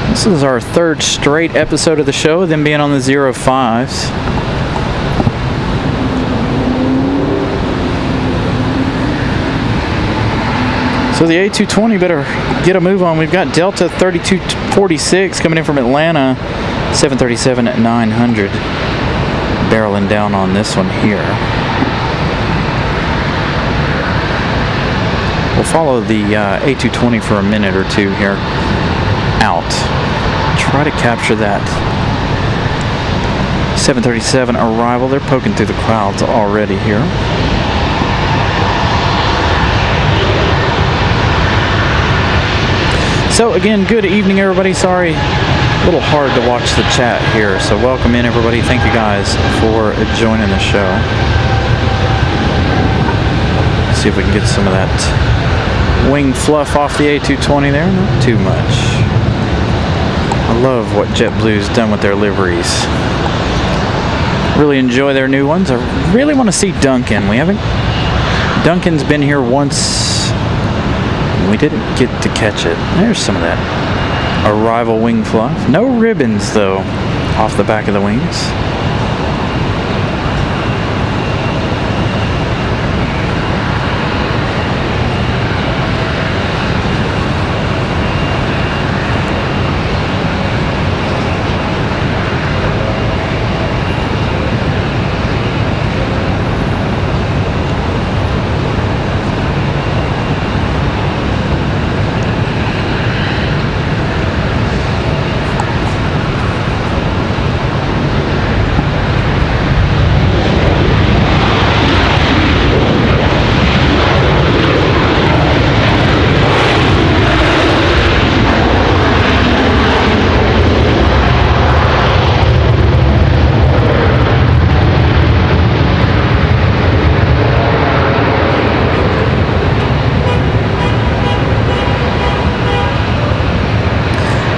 this is our third straight episode of the show, them being on the 05s. So the A220 better get a move on. We've got Delta 3246 coming in from Atlanta, 737 at 900. Barreling down on this one here. We'll follow the A220 for a minute or two here. Out. Try to capture that 737 arrival. They're poking through the clouds already here. So again, good evening everybody. Sorry, a little hard to watch the chat here. So welcome in everybody. Thank you guys for joining the show. See if we can get some of that wing fluff off the A220 there, not too much. I love what JetBlue's done with their liveries. Really enjoy their new ones. I really want to see Duncan. Duncan's been here once. We didn't get to catch it. There's some of that arrival wing fluff. No ribbons though off the back of the wings.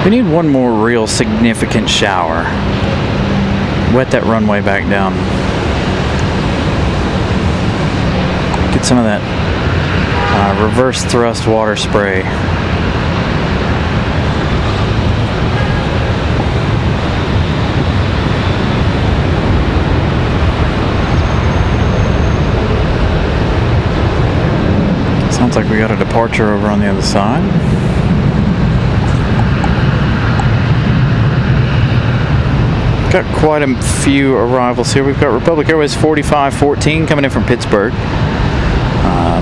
We need one more real significant shower. Wet that runway back down. Get some of that reverse thrust water spray. Sounds like we got a departure over on the other side. Got quite a few arrivals here. We've got Republic Airways 4514 coming in from Pittsburgh.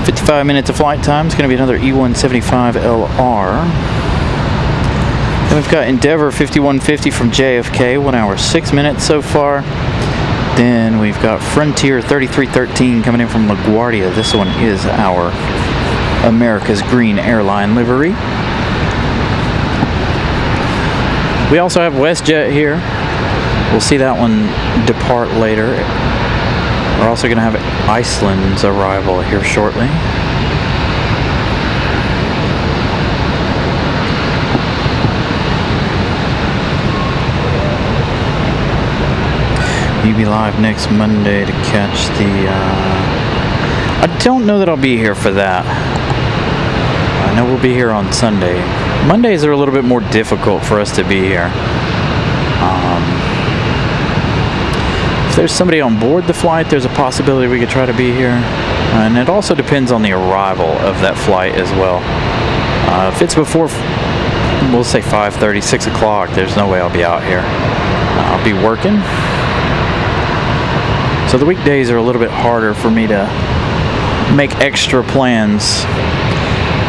55 minutes of flight time. It's going to be another E175LR. Then we've got Endeavor 5150 from JFK, 1 hour 6 minutes so far. Then we've got Frontier 3313 coming in from LaGuardia. This one is our America's Green Airline livery. We also have WestJet here. We'll see that one depart later. We're also going to have Iceland's arrival here shortly. You'll be live next Monday to catch the... I don't know that I'll be here for that. I know we'll be here on Sunday. Mondays are a little bit more difficult for us to be here. If there's somebody on board the flight, there's a possibility we could try to be here. And it also depends on the arrival of that flight as well. If it's before, we'll say 5:30, 6 o'clock, there's no way I'll be out here. I'll be working. So the weekdays are a little bit harder for me to make extra plans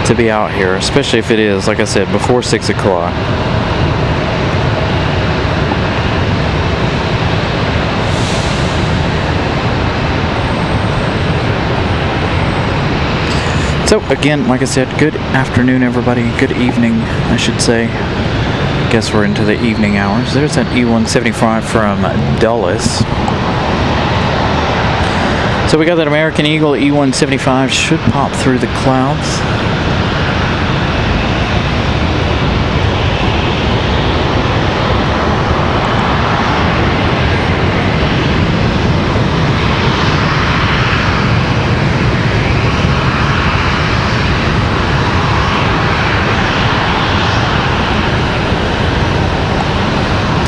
to be out here, especially if it is, like I said, before 6 o'clock. So again, like I said, good afternoon everybody, good evening I should say. Guess we're into the evening hours. There's that E175 from Dulles. So we got that American Eagle E175, should pop through the clouds.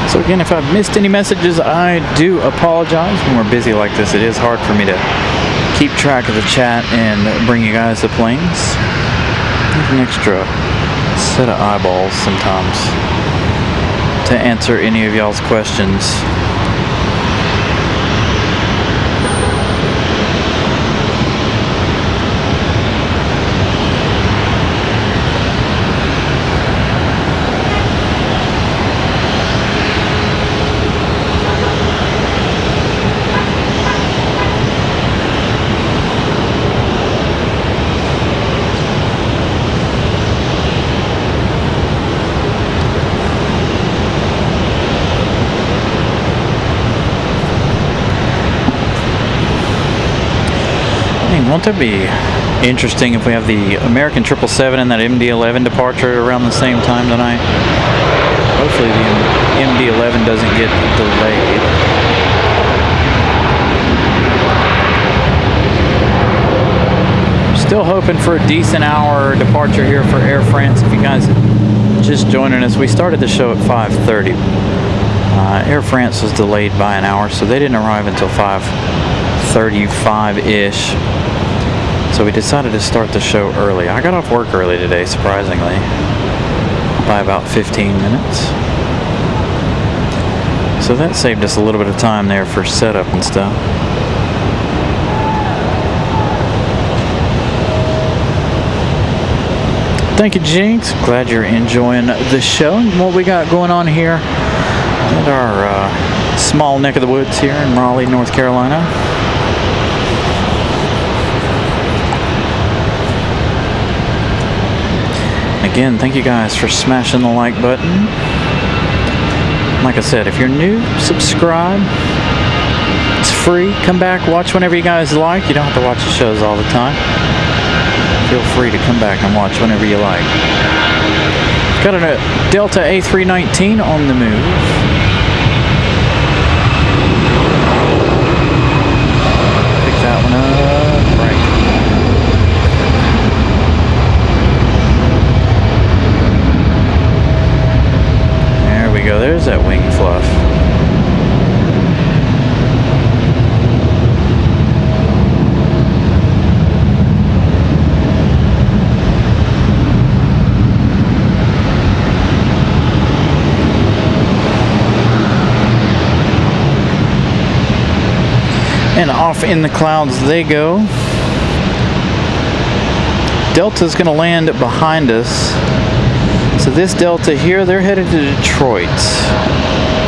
So again, if I've missed any messages, I do apologize. When we're busy like this, it is hard for me to keep track of the chat and bring you guys the planes. Need an extra set of eyeballs sometimes to answer any of y'all's questions. Won't there be interesting if we have the American 777 and that MD-11 departure around the same time tonight. Hopefully the MD-11 doesn't get delayed. Still hoping for a decent hour departure here for Air France. If you guys just joining us, we started the show at 5:30. Air France was delayed by an hour, so they didn't arrive until 5:35-ish. So we decided to start the show early. I got off work early today, surprisingly, by about 15 minutes. So that saved us a little bit of time there for setup and stuff. Thank you, Jinx. Glad you're enjoying the show and what we got going on here at our small neck of the woods here in Raleigh, North Carolina. Again, thank you guys for smashing the like button. Like I said, if you're new, subscribe. It's free. Come back, watch whenever you guys like. You don't have to watch the shows all the time. Feel free to come back and watch whenever you like. Got a Delta A319 on the move. Pick that one up. Right. There we go. There's that wing fluff. And off in the clouds they go. Delta's going to land behind us. So this Delta here, they're headed to Detroit.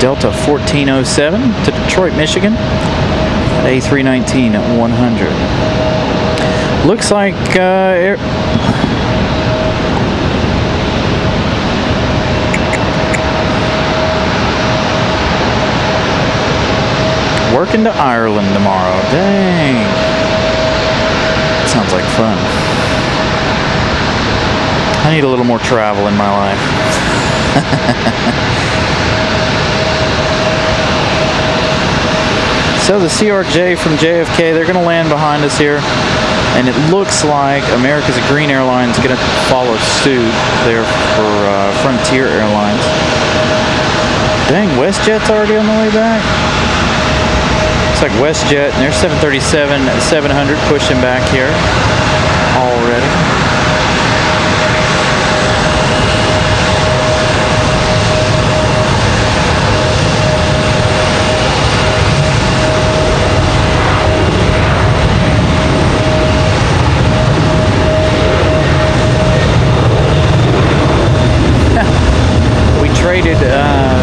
Delta 1407 to Detroit, Michigan. A319-100. Looks like working to Ireland tomorrow. Dang. Sounds like fun. I need a little more travel in my life. So the CRJ from JFK, they're going to land behind us here. And it looks like America's Green Airlines is going to follow suit there for Frontier Airlines. Dang, WestJet's already on the way back. Looks like WestJet and their 737-700 pushing back here already.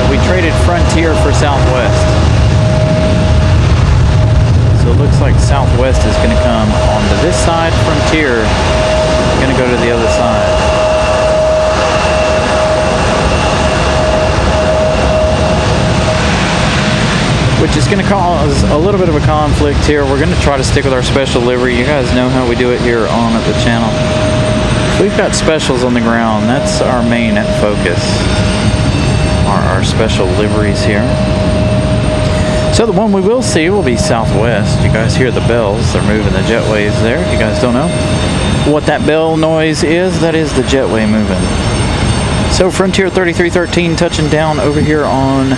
We traded Frontier for Southwest. So it looks like Southwest is going to come onto this side. Frontier is going to go to the other side. Which is going to cause a little bit of a conflict here. We're going to try to stick with our special livery. You guys know how we do it here on the channel. We've got specials on the ground. That's our main focus. Our special liveries here. So the one we will see will be Southwest. You guys hear the bells. They're moving the jetways there. If you guys don't know what that bell noise is, that is the jetway moving. So Frontier 3313 touching down over here on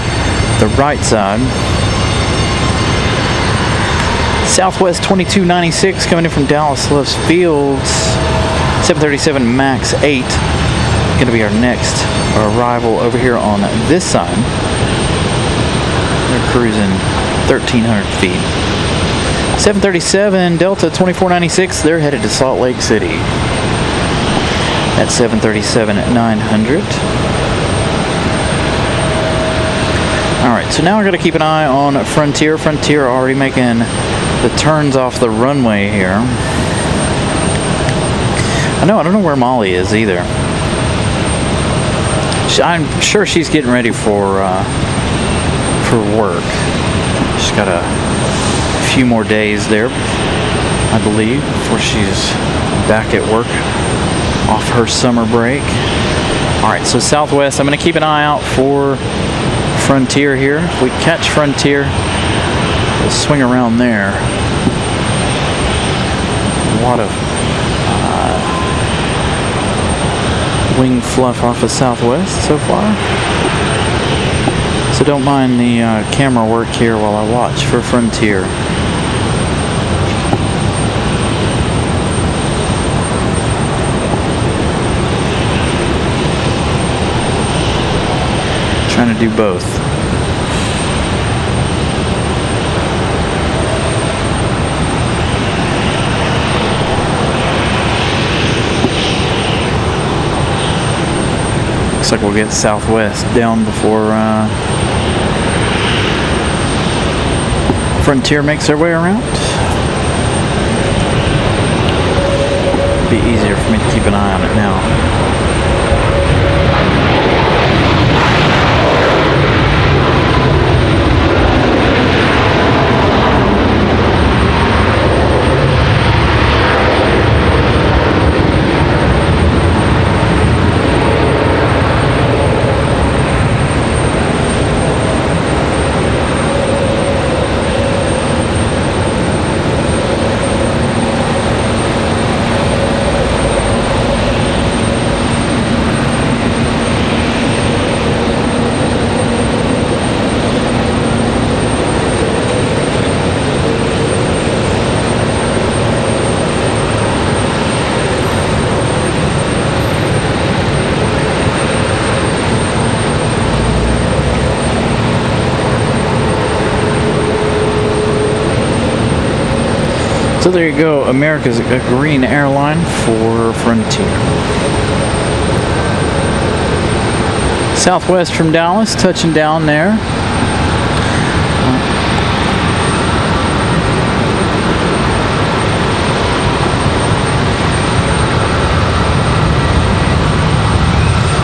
the right side. Southwest 2296 coming in from Dallas Love Fields. 737 MAX 8 going to be our next arrival over here on this side. They're cruising 1,300 feet. 737 Delta 2496, they're headed to Salt Lake City. At 737-900. Alright, so now we're going to keep an eye on Frontier. Frontier already making the turns off the runway here. I don't know where Molly is either. I'm sure she's getting ready for work. She's got a few more days there, I believe, before she's back at work off her summer break. Alright, so southwest, I'm going to keep an eye out for Frontier here. If we catch Frontier, we'll swing around there. A lot of wing fluff off of southwest so far. So don't mind the camera work here while I watch for Frontier. Trying to do both. Looks like we'll get southwest down before Frontier makes their way around. Be easier for me to keep an eye on it now. So there you go, America's a green airline for Frontier. Southwest from Dallas, touching down there.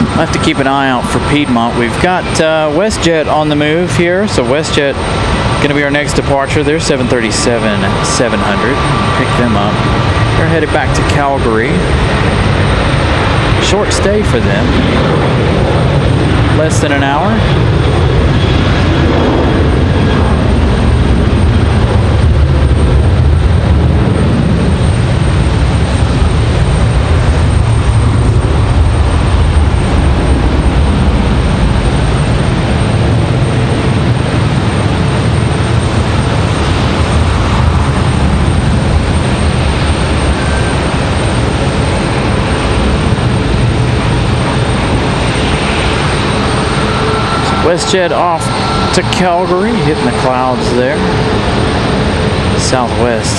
I have to keep an eye out for Piedmont. We've got WestJet on the move here, so WestJet going to be our next departure. They're 737-700. Pick them up. They're headed back to Calgary. Short stay for them. Less than an hour. WestJet off to Calgary, hitting the clouds there. Southwest,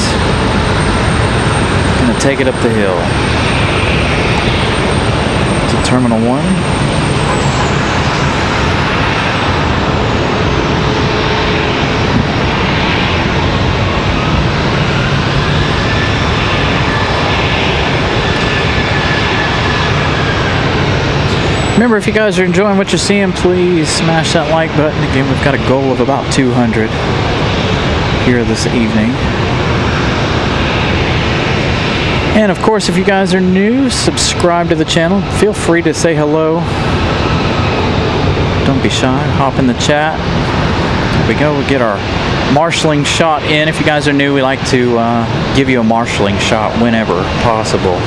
gonna take it up the hill to Terminal 1. Remember, if you guys are enjoying what you're seeing, please smash that like button. Again, we've got a goal of about 200 here this evening. And of course, if you guys are new, subscribe to the channel. Feel free to say hello. Don't be shy. Hop in the chat. There we go. We'll get our marshalling shot in. If you guys are new, we like to give you a marshalling shot whenever possible.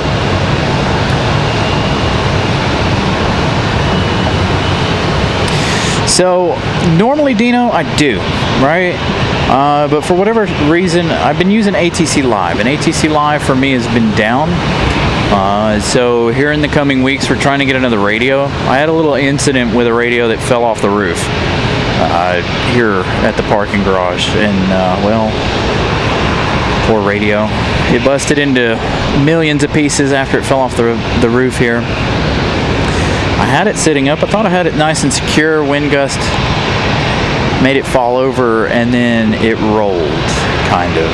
So normally, Dino, I do, right? But for whatever reason, I've been using ATC Live, and ATC Live for me has been down. So here in the coming weeks, we're trying to get another radio. I had a little incident with a radio that fell off the roof here at the parking garage, and well, poor radio. It busted into millions of pieces after it fell off the roof here. I had it sitting up. I thought I had it nice and secure. Wind gust made it fall over, and then it rolled, kind of,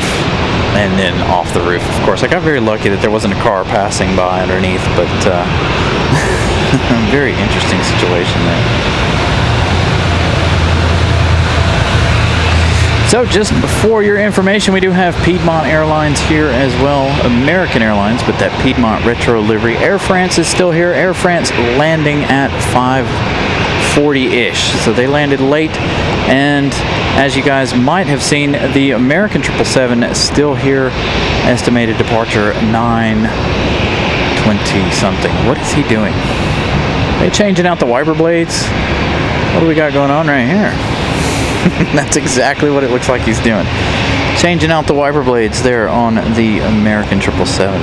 and then off the roof. Of course, I got very lucky that there wasn't a car passing by underneath, but very interesting situation there. So just before your information, we do have Piedmont Airlines here as well, American Airlines, but that Piedmont retro livery. Air France is still here. Air France landing at 5:40-ish, so they landed late. And as you guys might have seen, the American 777 still here, estimated departure 9:20 something. What is he doing? Are they changing out the wiper blades? What do we got going on right here? That's exactly what it looks like he's doing. Changing out the wiper blades there on the American 777.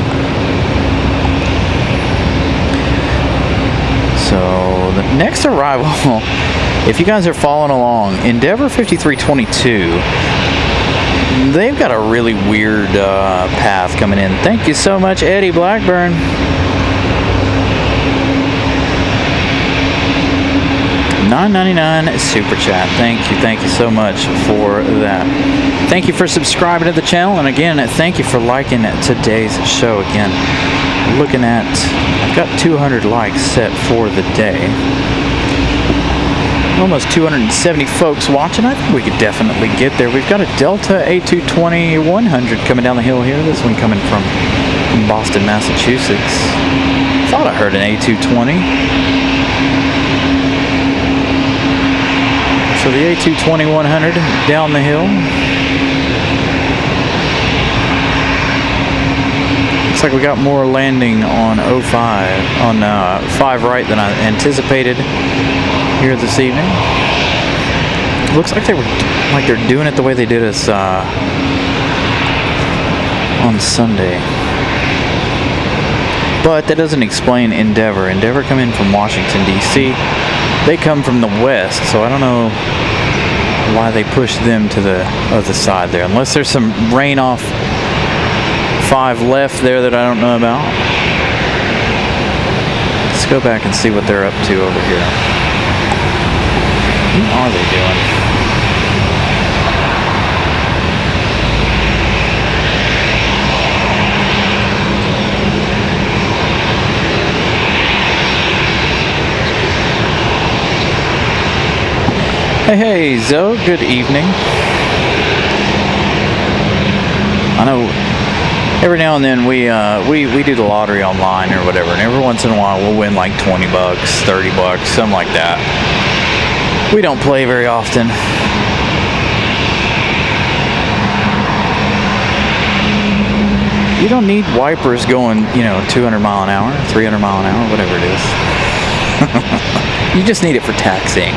So the next arrival, if you guys are following along, Endeavor 5322, they've got a really weird path coming in. Thank you so much, Eddie Blackburn. $9.99 super chat. Thank you so much for that. Thank you for subscribing to the channel, and again, thank you for liking today's show. Again, looking at, I've got 200 likes set for the day. Almost 270 folks watching. I think we could definitely get there. We've got a Delta A220-100 coming down the hill here. This one coming from Boston, Massachusetts. Thought I heard an A220. So the A220-100 down the hill. Looks like we got more landing on 05, on 5 right than I anticipated here this evening. Looks like they're doing it the way they did us on Sunday. But that doesn't explain Endeavor. Endeavor come in from Washington, D.C. They come from the west, so I don't know why they pushed them to the other side there. Unless there's some rain off 5 left there that I don't know about. Let's go back and see what they're up to over here. What are they doing? Hey, Zoe, good evening. I know every now and then we do the lottery online or whatever, and every once in a while we'll win like 20 bucks, 30 bucks, something like that. We don't play very often. You don't need wipers going, 200 mile an hour, 300 mile an hour, whatever it is. You just need it for taxiing.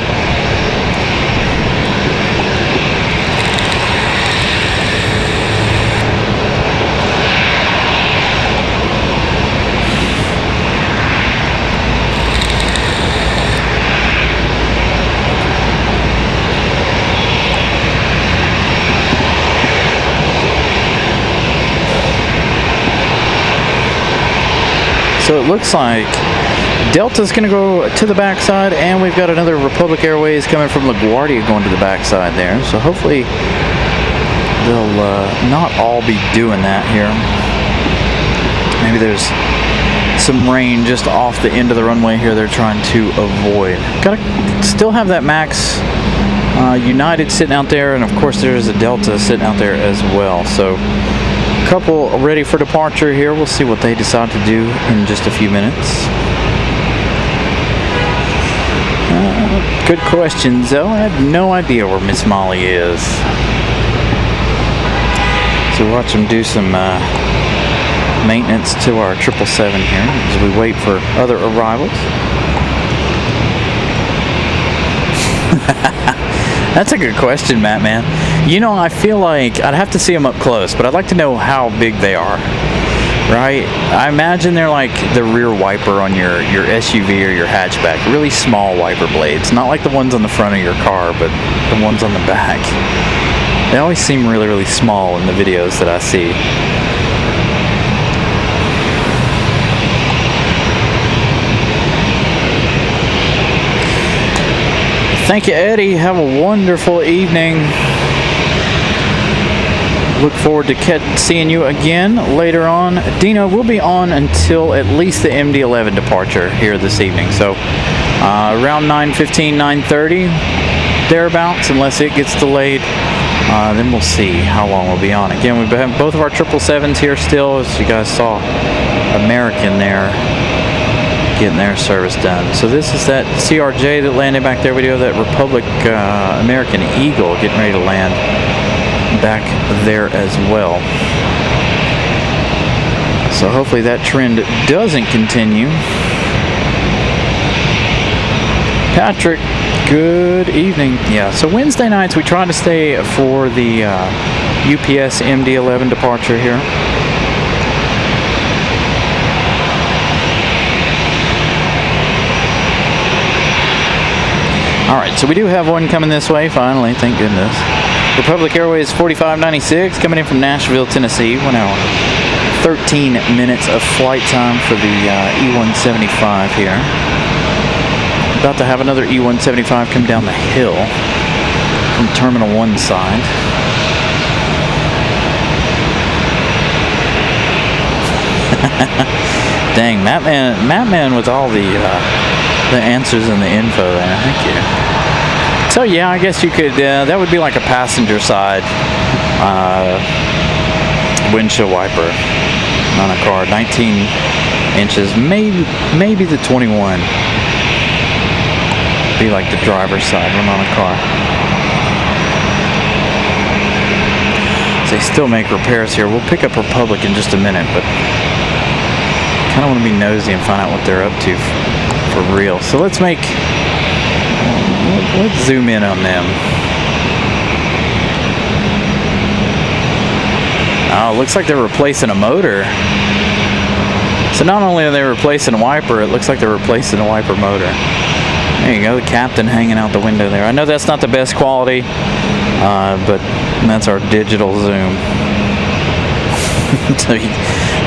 So it looks like Delta's going to go to the backside, and we've got another Republic Airways coming from LaGuardia going to the backside there. So hopefully they'll not all be doing that here. Maybe there's some rain just off the end of the runway here they're trying to avoid. Gotta still have that Max United sitting out there, and of course there's a Delta sitting out there as well. So couple ready for departure here. We'll see what they decide to do in just a few minutes. Good question, Zoe. I have no idea where Miss Molly is. So watch them do some maintenance to our 777 here as we wait for other arrivals. That's a good question, Matt, man. I feel like I'd have to see them up close, but I'd like to know how big they are, right? I imagine they're like the rear wiper on your SUV or your hatchback. Really small wiper blades. Not like the ones on the front of your car, but the ones on the back. They always seem really, really small in the videos that I see. Thank you, Eddie. Have a wonderful evening. Look forward to seeing you again later on. Dino, we'll be on until at least the MD-11 departure here this evening. So around 9:15, 9:30, thereabouts, unless it gets delayed. Then we'll see how long we'll be on. Again, we have both of our 777s here still, as you guys saw. American there getting their service done. So this is that CRJ that landed back there. We do have that Republic American Eagle getting ready to land back there as well. So hopefully that trend doesn't continue. Patrick, good evening. Yeah, so Wednesday nights we try to stay for the UPS MD-11 departure here. Alright, so we do have one coming this way, finally, thank goodness. Republic Airways 4596 coming in from Nashville, Tennessee. 1 hour, 13 minutes of flight time for the E-175 here. About to have another E-175 come down the hill from Terminal 1 side. Dang, Matt Man with all the answers and the info there. Thank you. So yeah, I guess you could. That would be like a passenger side windshield wiper on a car. 19 inches, maybe the 21. Be like the driver's side one on a car. They still make repairs here. We'll pick up Republic in just a minute, but kind of want to be nosy and find out what they're up to for real. So let's zoom in on them. Oh, looks like they're replacing a motor. So not only are they replacing a wiper, it looks like they're replacing a wiper motor. There you go, the captain hanging out the window there. I know that's not the best quality, but that's our digital zoom. So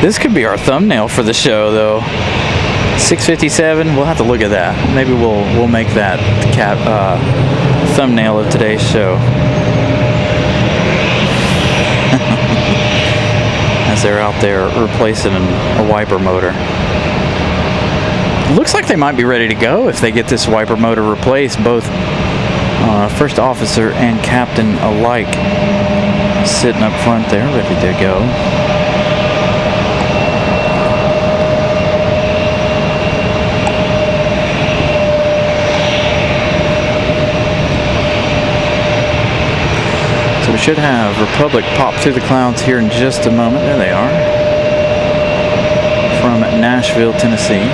this could be our thumbnail for the show, though. 657. We'll have to look at that. Maybe we'll make that the thumbnail of today's show. As they're out there replacing a wiper motor. Looks like they might be ready to go if they get this wiper motor replaced. Both first officer and captain alike sitting up front there, ready to go. So we should have Republic pop through the clouds here in just a moment. There they are. From Nashville, Tennessee.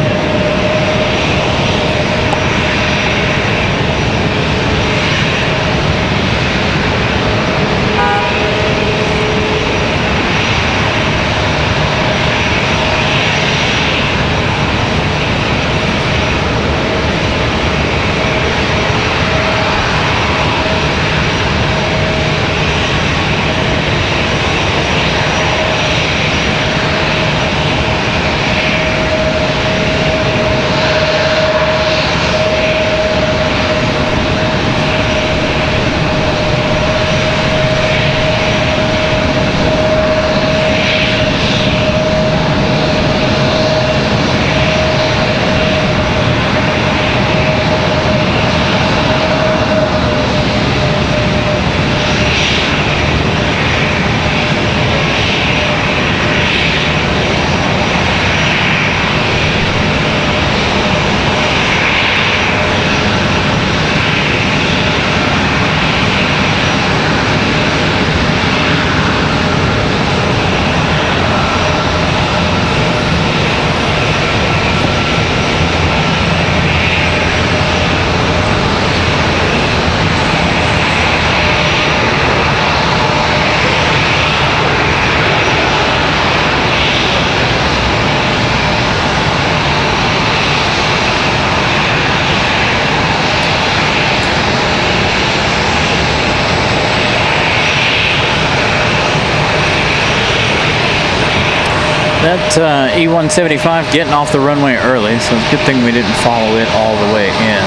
That E-175 getting off the runway early, so it's a good thing we didn't follow it all the way in.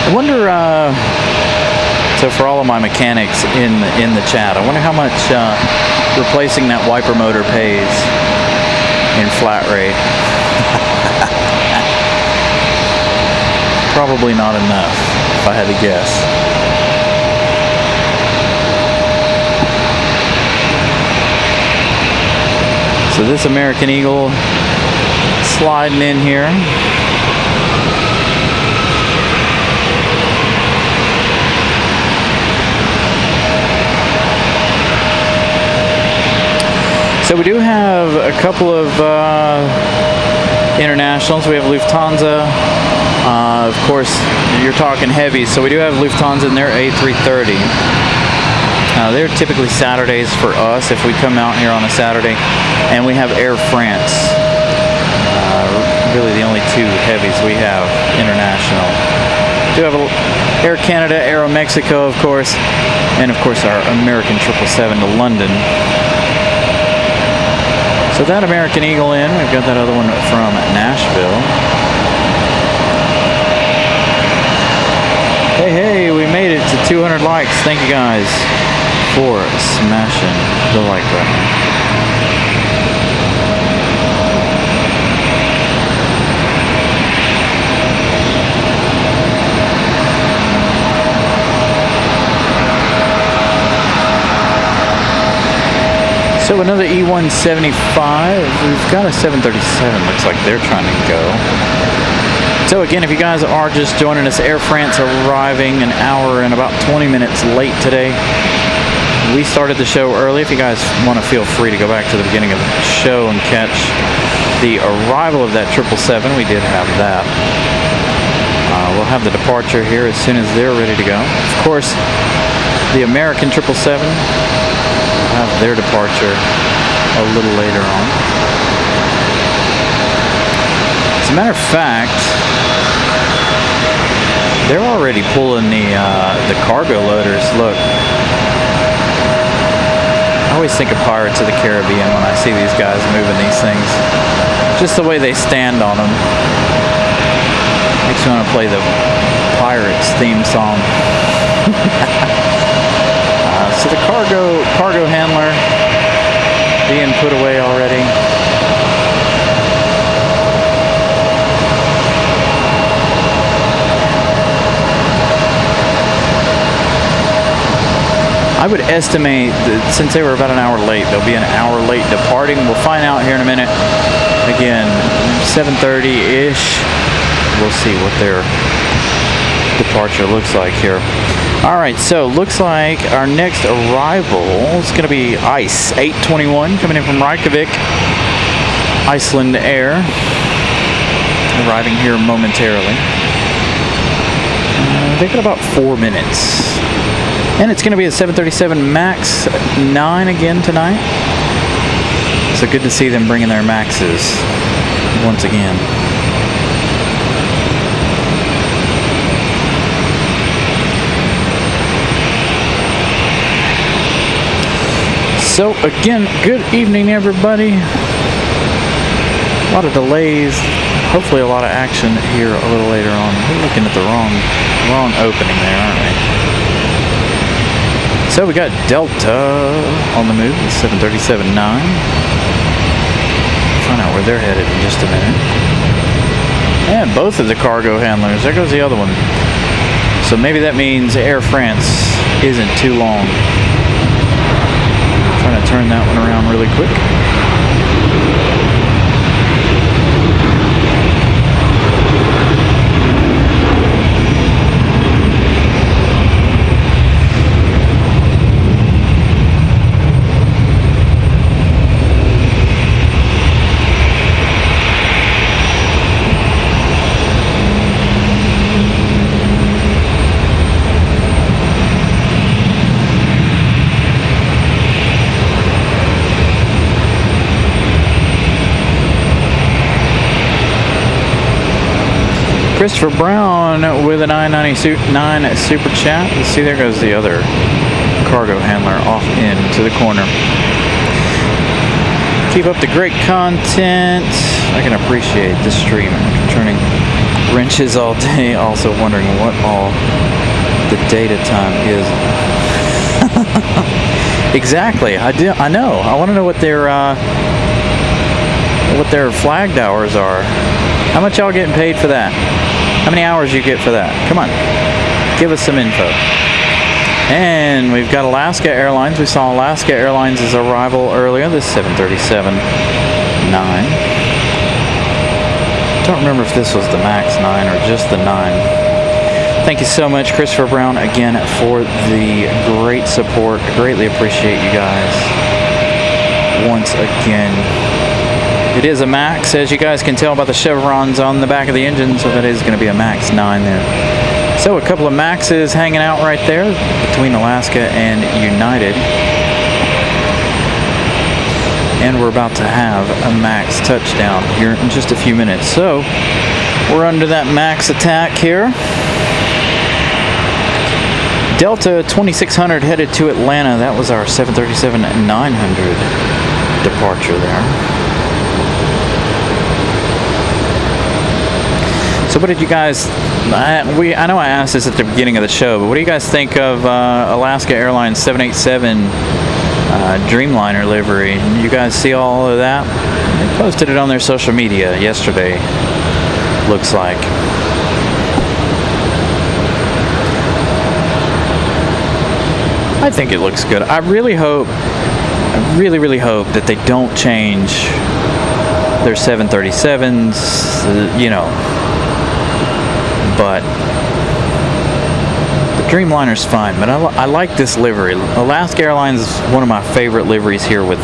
I wonder, so for all of my mechanics in the chat, I wonder how much replacing that wiper motor pays in flat rate. probably not enough, if I had to guess. So this American Eagle sliding in here. So we do have a couple of internationals. We have Lufthansa. Of course, you're talking heavy, so we do have Lufthansa in their A330. They're typically Saturdays for us if we come out here on a Saturday. And we have Air France. Really the only two heavies we have international. We do have Air Canada, Aero Mexico, of course, and of course our American 777 to London. So that American Eagle in, we've got that other one from Nashville. Hey, we made it to 200 likes. Thank you guys for smashing the like button. So another E175, we've got a 737, looks like they're trying to go. So again, if you guys are just joining us, Air France arriving an hour and about 20 minutes late today. We started the show early. If you guys want to, feel free to go back to the beginning of the show and catch the arrival of that 777. We did have that. We'll have the departure here as soon as they're ready to go. Of course, the American 777 will have their departure a little later on. As a matter of fact, they're already pulling the cargo loaders. Look, I always think of Pirates of the Caribbean when I see these guys moving these things. Just the way they stand on them. Makes me want to play the Pirates theme song. So the cargo handler being put away already. I would estimate that since they were about an hour late, they'll be an hour late departing. We'll find out here in a minute. Again, 7:30-ish. We'll see what their departure looks like here. All right, so looks like our next arrival is going to be ICE 821 coming in from Reykjavik, Iceland Air, arriving here momentarily. They've got about 4 minutes. And it's going to be a 737 MAX 9 again tonight. So good to see them bringing their MAXes once again. So again, good evening everybody. A lot of delays, hopefully a lot of action here a little later on. We're looking at the wrong opening there, aren't we? So we got Delta on the move, the 737-9. Find out where they're headed in just a minute. And both of the cargo handlers, there goes the other one. So maybe that means Air France isn't too long. Trying to turn that one around really quick. Christopher Brown with an I-99 super chat. Let's see, there goes the other cargo handler off into the corner. Keep up the great content. I can appreciate this stream. I'm turning wrenches all day, also wondering what all the data time is. Exactly. I know. I want to know what their flagged hours are. How much y'all getting paid for that? How many hours you get for that? Come on, give us some info. And we've got Alaska Airlines. We saw Alaska Airlines' arrival earlier, this 737-9. Don't remember if this was the MAX 9 or just the 9. Thank you so much, Christopher Brown, again, for the great support. I greatly appreciate you guys. Once again, it is a MAX, as you guys can tell by the chevrons on the back of the engine, so that is going to be a MAX 9 there. So a couple of MAXes hanging out right there between Alaska and United. And we're about to have a MAX touchdown here in just a few minutes. So we're under that MAX attack here. Delta 2600 headed to Atlanta. That was our 737-900 departure there. So what did you guys, I know I asked this at the beginning of the show, but what do you guys think of Alaska Airlines 787 Dreamliner livery? You guys see all of that? They posted it on their social media yesterday, looks like. I think it looks good. I really hope that they don't change their 737s, you know. But the Dreamliner's fine. But I like this livery. Alaska Airlines is one of my favorite liveries here with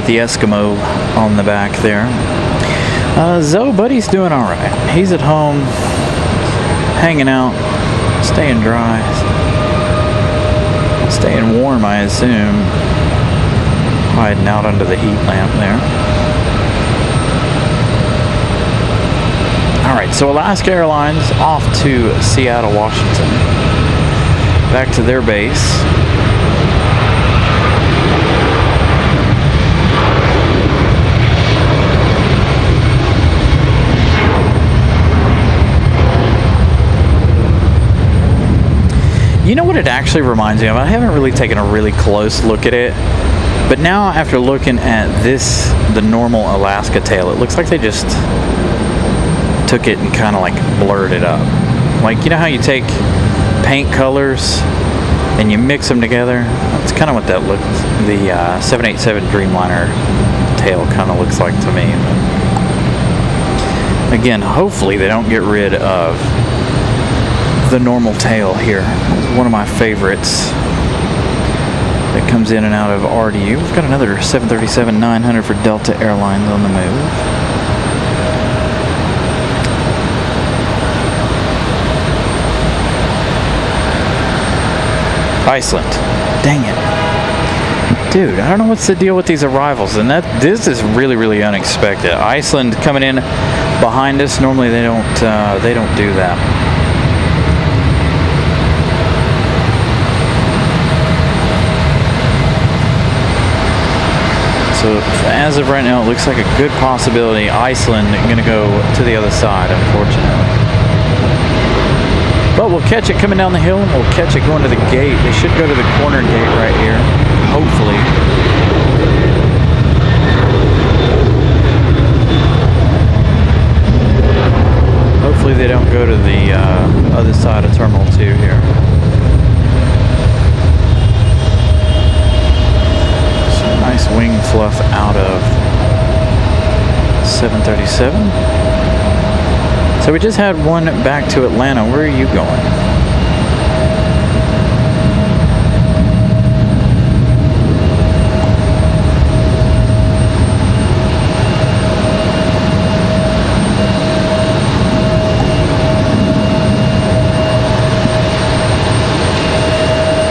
the Eskimo on the back there. Zoe Buddy's doing all right. He's at home, hanging out, staying dry, staying warm, I assume, hiding out under the heat lamp there. Alright, so Alaska Airlines off to Seattle, Washington. Back to their base. You know what it actually reminds me of? I haven't really taken a really close look at it, but now after looking at this, the normal Alaska tail, it looks like they just took it and kind of like blurred it up. Like, you know how you take paint colors and you mix them together? That's kind of what that looks, the 787 Dreamliner tail kind of looks like to me. But again, hopefully they don't get rid of the normal tail here. It's one of my favorites that comes in and out of RDU. We've got another 737-900 for Delta Airlines on the move. Iceland. Dang it. Dude, I don't know what's the deal with these arrivals, and this is really unexpected. Iceland coming in behind us. Normally they don't do that. So as of right now, it looks like a good possibility Iceland going to go to the other side, unfortunately. But we'll catch it coming down the hill, and we'll catch it going to the gate. They should go to the corner gate right here, hopefully. Hopefully they don't go to the other side of Terminal 2 here. Some nice wing fluff out of 737. So we just had one back to Atlanta. Where are you going?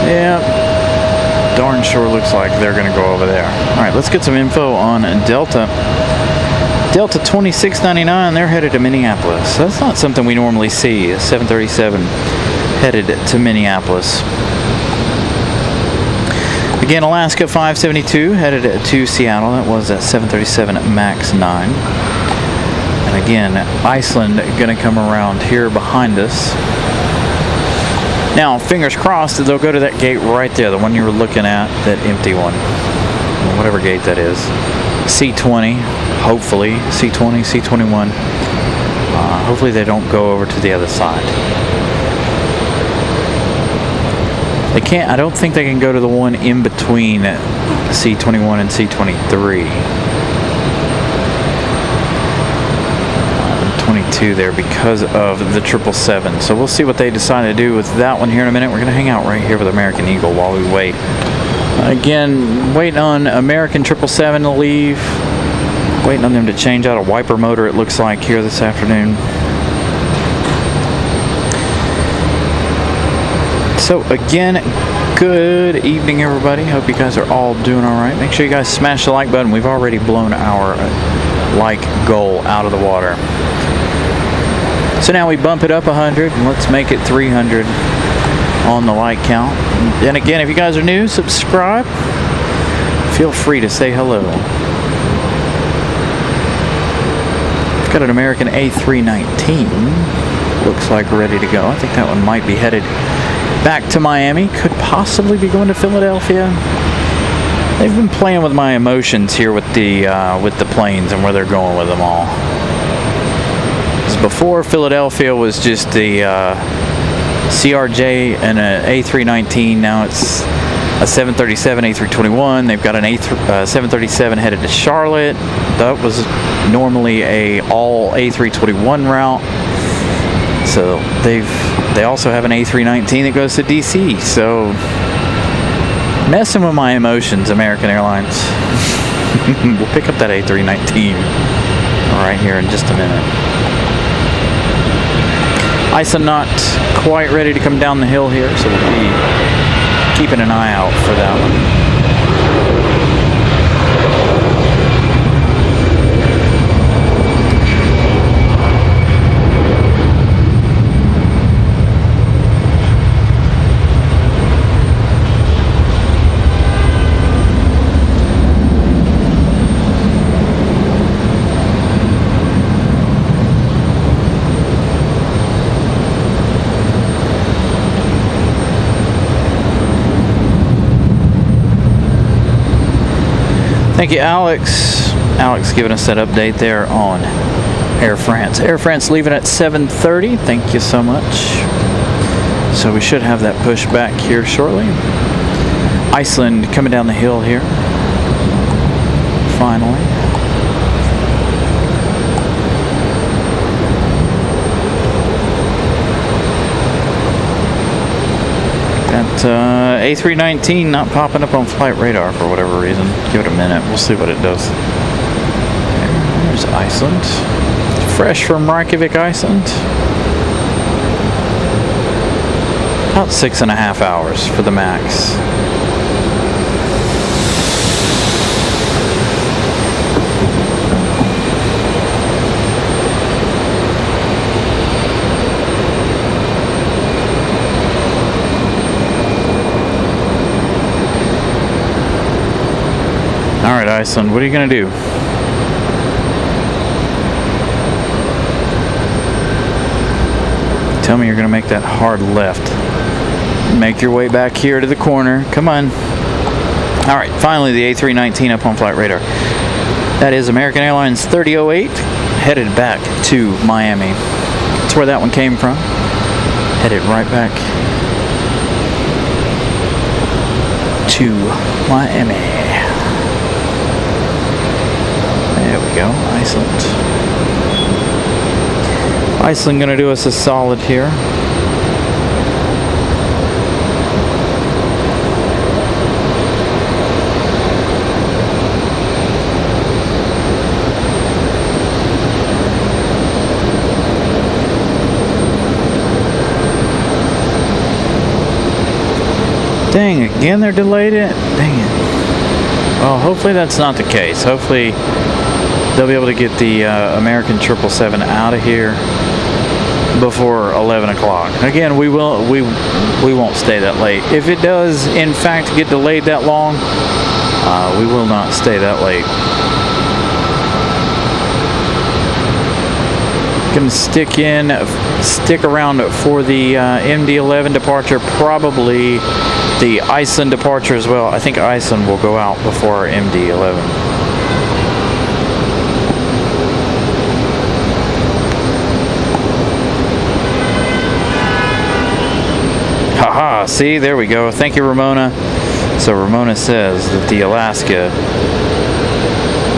Yeah, darn sure looks like they're going to go over there. All right, let's get some info on Delta. Delta 2699, they're headed to Minneapolis. That's not something we normally see, a 737 headed to Minneapolis. Again, Alaska 572 headed to Seattle. That was a 737 MAX 9. And again, Iceland going to come around here behind us. Now, fingers crossed that they'll go to that gate right there, the one you were looking at, that empty one. Whatever gate that is. C20, hopefully. C20, C21. Hopefully they don't go over to the other side. They can't, I don't think they can go to the one in between C-21 and C-23. 22 there because of the 777. So we'll see what they decide to do with that one here in a minute. We're going to hang out right here with American Eagle while we wait. Again, waiting on American 777 to leave. Waiting on them to change out a wiper motor, it looks like, here this afternoon. So again, good evening, everybody. Hope you guys are all doing all right. Make sure you guys smash the like button. We've already blown our like goal out of the water. So now we bump it up 100, and let's make it 300 on the like count. And again, if you guys are new, subscribe. Feel free to say hello. Got an American A319. Looks like ready to go. I think that one might be headed back to Miami. Could possibly be going to Philadelphia. They've been playing with my emotions here with the planes and where they're going with them all. Before, Philadelphia was just the CRJ and an A319. Now it's a 737 A321. They've got an 737 headed to Charlotte. That was normally a all A321 route. So they also have an A319 that goes to DC. So messing with my emotions, American Airlines. We'll pick up that A319 right here in just a minute. Iceland not quite ready to come down the hill here, so we'll be keeping an eye out for that one. Thank you, Alex. Alex giving us that update there on Air France. Air France leaving at 7:30. Thank you so much. So we should have that push back here shortly. Iceland coming down the hill here. Finally. That A319 not popping up on flight radar for whatever reason. Give it a minute. We'll see what it does. There's Iceland. Fresh from Reykjavik, Iceland. About 6.5 hours for the max. All right, Iceland, what are you going to do? Tell me you're going to make that hard left. Make your way back here to the corner. Come on. All right, finally the A319 up on flight radar. That is American Airlines 3008 headed back to Miami. That's where that one came from. Headed right back to Miami. There we go, Iceland. Iceland gonna do us a solid here. Dang, again they're delayed it? Dang it. Well, hopefully that's not the case. Hopefully they'll be able to get the American 777 out of here before 11 o'clock. Again, we won't stay that late. If it does, in fact, get delayed that long, we will not stay that late. Gonna stick around for the MD-11 departure, probably the Iceland departure as well. I think Iceland will go out before our MD-11. Aha, see, there we go. Thank you, Ramona. So Ramona says that the Alaska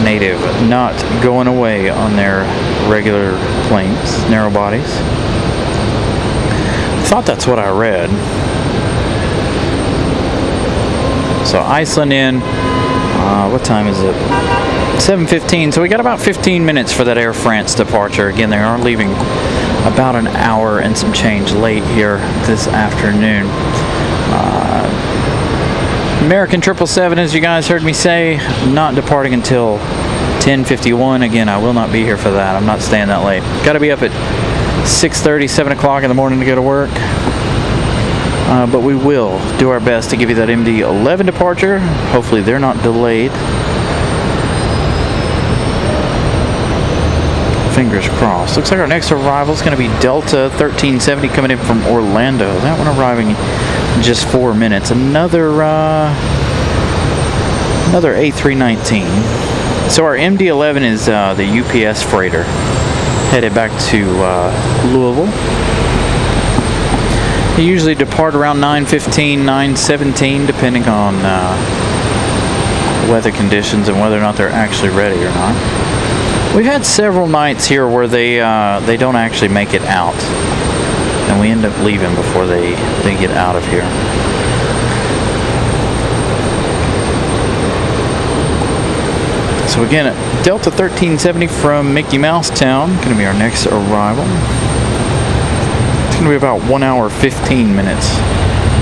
native not going away on their regular planes, narrow bodies. I thought that's what I read. So Iceland in, what time is it? 7:15. So we got about 15 minutes for that Air France departure. Again, they are leaving about an hour and some change late here this afternoon. American 777, as you guys heard me say, not departing until 10:51. Again, I will not be here for that. I'm not staying that late. Got to be up at 6:30, 7 o'clock in the morning to go to work. But we will do our best to give you that MD-11 departure. Hopefully they're not delayed. Fingers crossed. Looks like our next arrival is going to be Delta 1370 coming in from Orlando. That one arriving in just 4 minutes. Another A319. So our MD-11 is the UPS freighter headed back to Louisville. They usually depart around 9:15, 9:17, depending on weather conditions and whether or not they're actually ready or not. We've had several nights here where they don't actually make it out, and we end up leaving before they get out of here. So again, Delta 1370 from Mickey Mouse Town, going to be our next arrival. It's going to be about 1 hour 15 minutes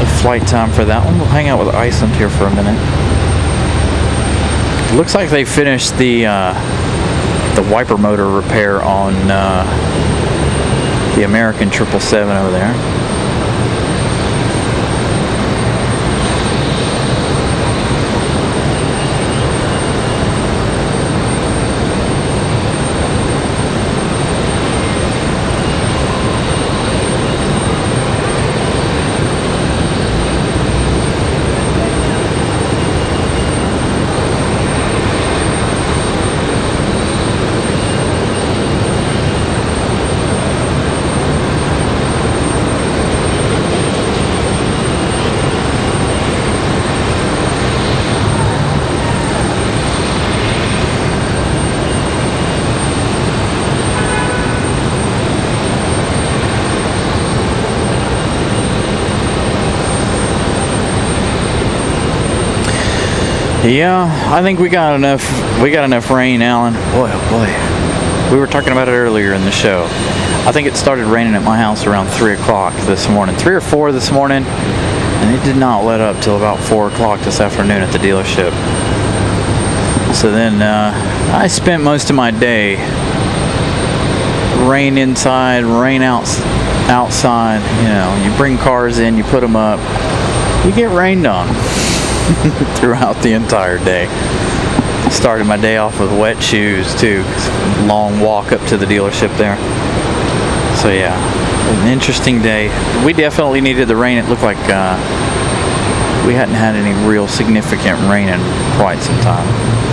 of flight time for that one. We'll hang out with Iceland here for a minute. It looks like they finished the wiper motor repair on the American 777 over there. Yeah, I think we got enough rain, Alan. Boy, oh boy. We were talking about it earlier in the show. I think it started raining at my house around 3 o'clock this morning. 3 or 4 this morning, and it did not let up till about 4 o'clock this afternoon at the dealership. So then I spent most of my day rain inside, rain outside. You know, you bring cars in, you put them up, you get rained on. Throughout the entire day. Started my day off with wet shoes too. Long walk up to the dealership there. So yeah, an interesting day. We definitely needed the rain. It looked like we hadn't had any real significant rain in quite some time.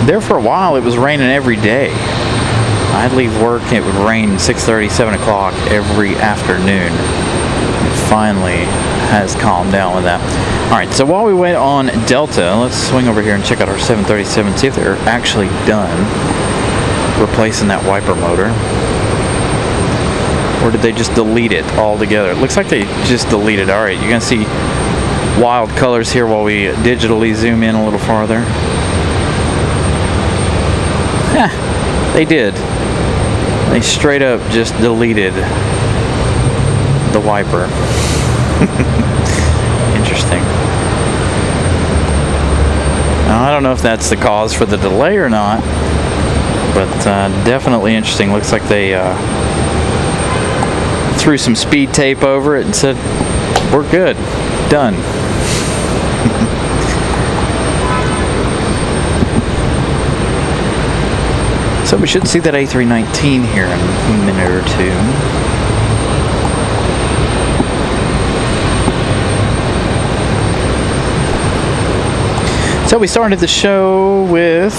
There for a while it was raining every day. I'd leave work, it would rain 6:30, 7 o'clock every afternoon. It finally has calmed down with that. Alright, so while we wait on Delta, let's swing over here and check out our 737, see if they're actually done replacing that wiper motor. Or did they just delete it altogether? It looks like they just deleted it. Alright, you're going to see wild colors here while we digitally zoom in a little farther. They did. They straight up just deleted the wiper. Interesting. Now, I don't know if that's the cause for the delay or not, but definitely interesting. Looks like they threw some speed tape over it and said, we're good, done. So we should see that A319 here in a minute or two. So we started the show with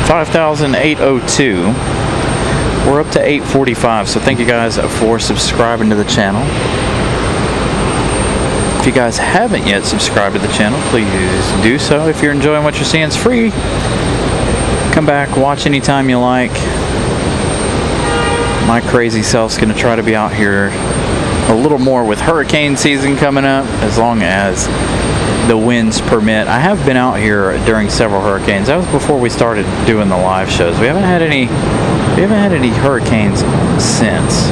5,802. We're up to 845, so thank you guys for subscribing to the channel. If you guys haven't yet subscribed to the channel, please do so. If you're enjoying what you're seeing, it's free. Come back, watch anytime you like. My crazy self's going to try to be out here a little more with hurricane season coming up, as long as the winds permit. I have been out here during several hurricanes. That was before we started doing the live shows. We haven't had any hurricanes since.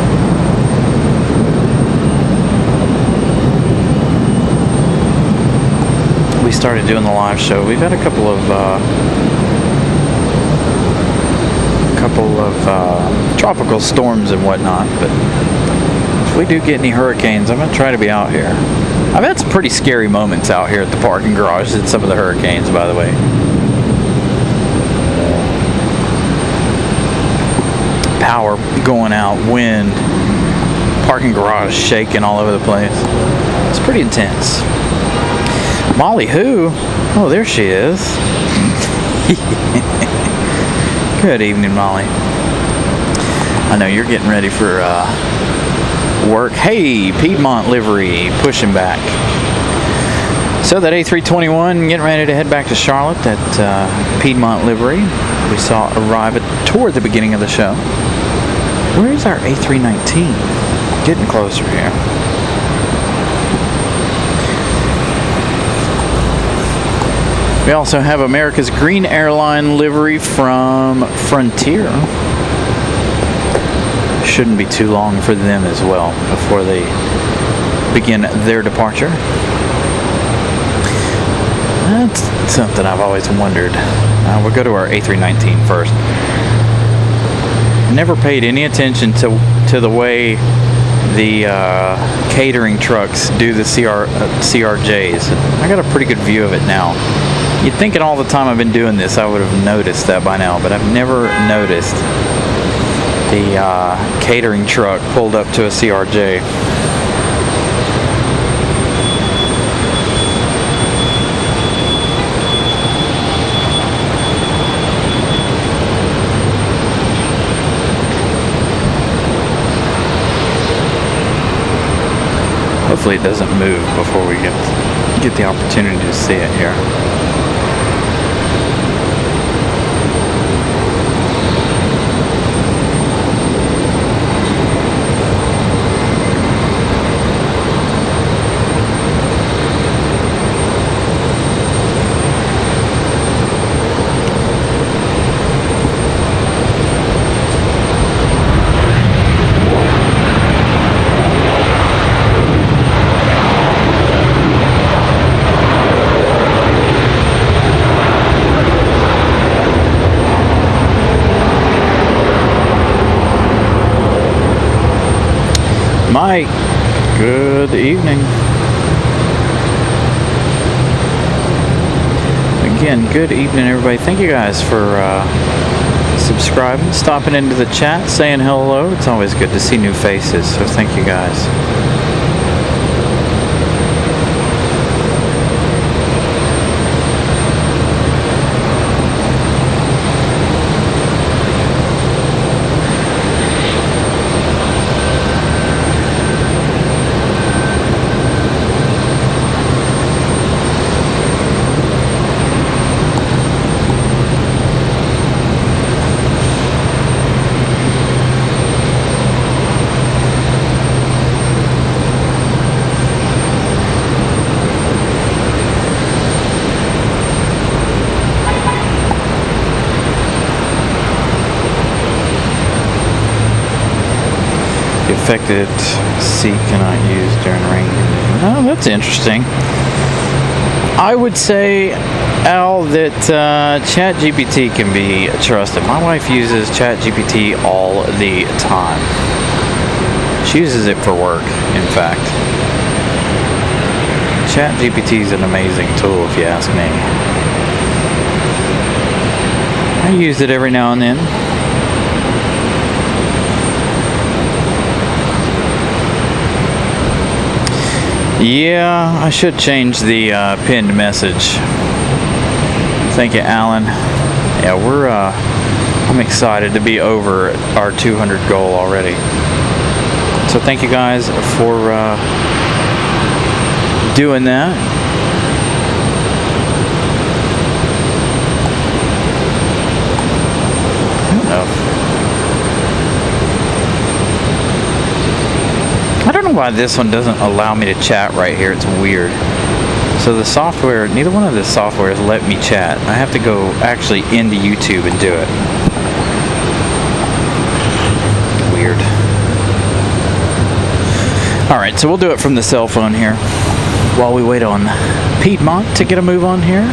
We started doing the live show. We've had a couple of tropical storms and whatnot, but if we do get any hurricanes, I'm gonna try to be out here. I've had some pretty scary moments out here at the parking garage at some of the hurricanes, by the way. Power going out, wind, parking garage shaking all over the place. It's pretty intense. Molly who? Oh, there she is. Good evening, Molly. I know you're getting ready for work. Hey, Piedmont livery, pushing back. So that A321 getting ready to head back to Charlotte. That Piedmont livery we saw arrive toward the beginning of the show. Where is our A319? Getting closer here. We also have America's Green Airline livery from Frontier. Shouldn't be too long for them as well before they begin their departure. That's something I've always wondered. We'll go to our A319 first. Never paid any attention to the way the catering trucks do the CRJs. I got a pretty good view of it now. You'd think in all the time I've been doing this I would have noticed that by now, but I've never noticed the catering truck pulled up to a CRJ. Hopefully it doesn't move before we get the opportunity to see it here. Mike, good evening. Again, good evening, everybody. Thank you guys for subscribing, stopping into the chat, saying hello. It's always good to see new faces, so thank you guys. Affected seat cannot use during rain. Oh, that's interesting. I would say, Al, that ChatGPT can be trusted. My wife uses ChatGPT all the time. She uses it for work, in fact. ChatGPT is an amazing tool, if you ask me. I use it every now and then. Yeah, I should change the pinned message. Thank you, Alan. Yeah, I'm excited to be over our 200 goal already. So thank you guys for doing that. I don't know why this one doesn't allow me to chat right here. It's weird. So the software, neither one of the softwares let me chat. I have to go actually into YouTube and do it. Weird. Alright, so we'll do it from the cell phone here while we wait on Piedmont to get a move on here.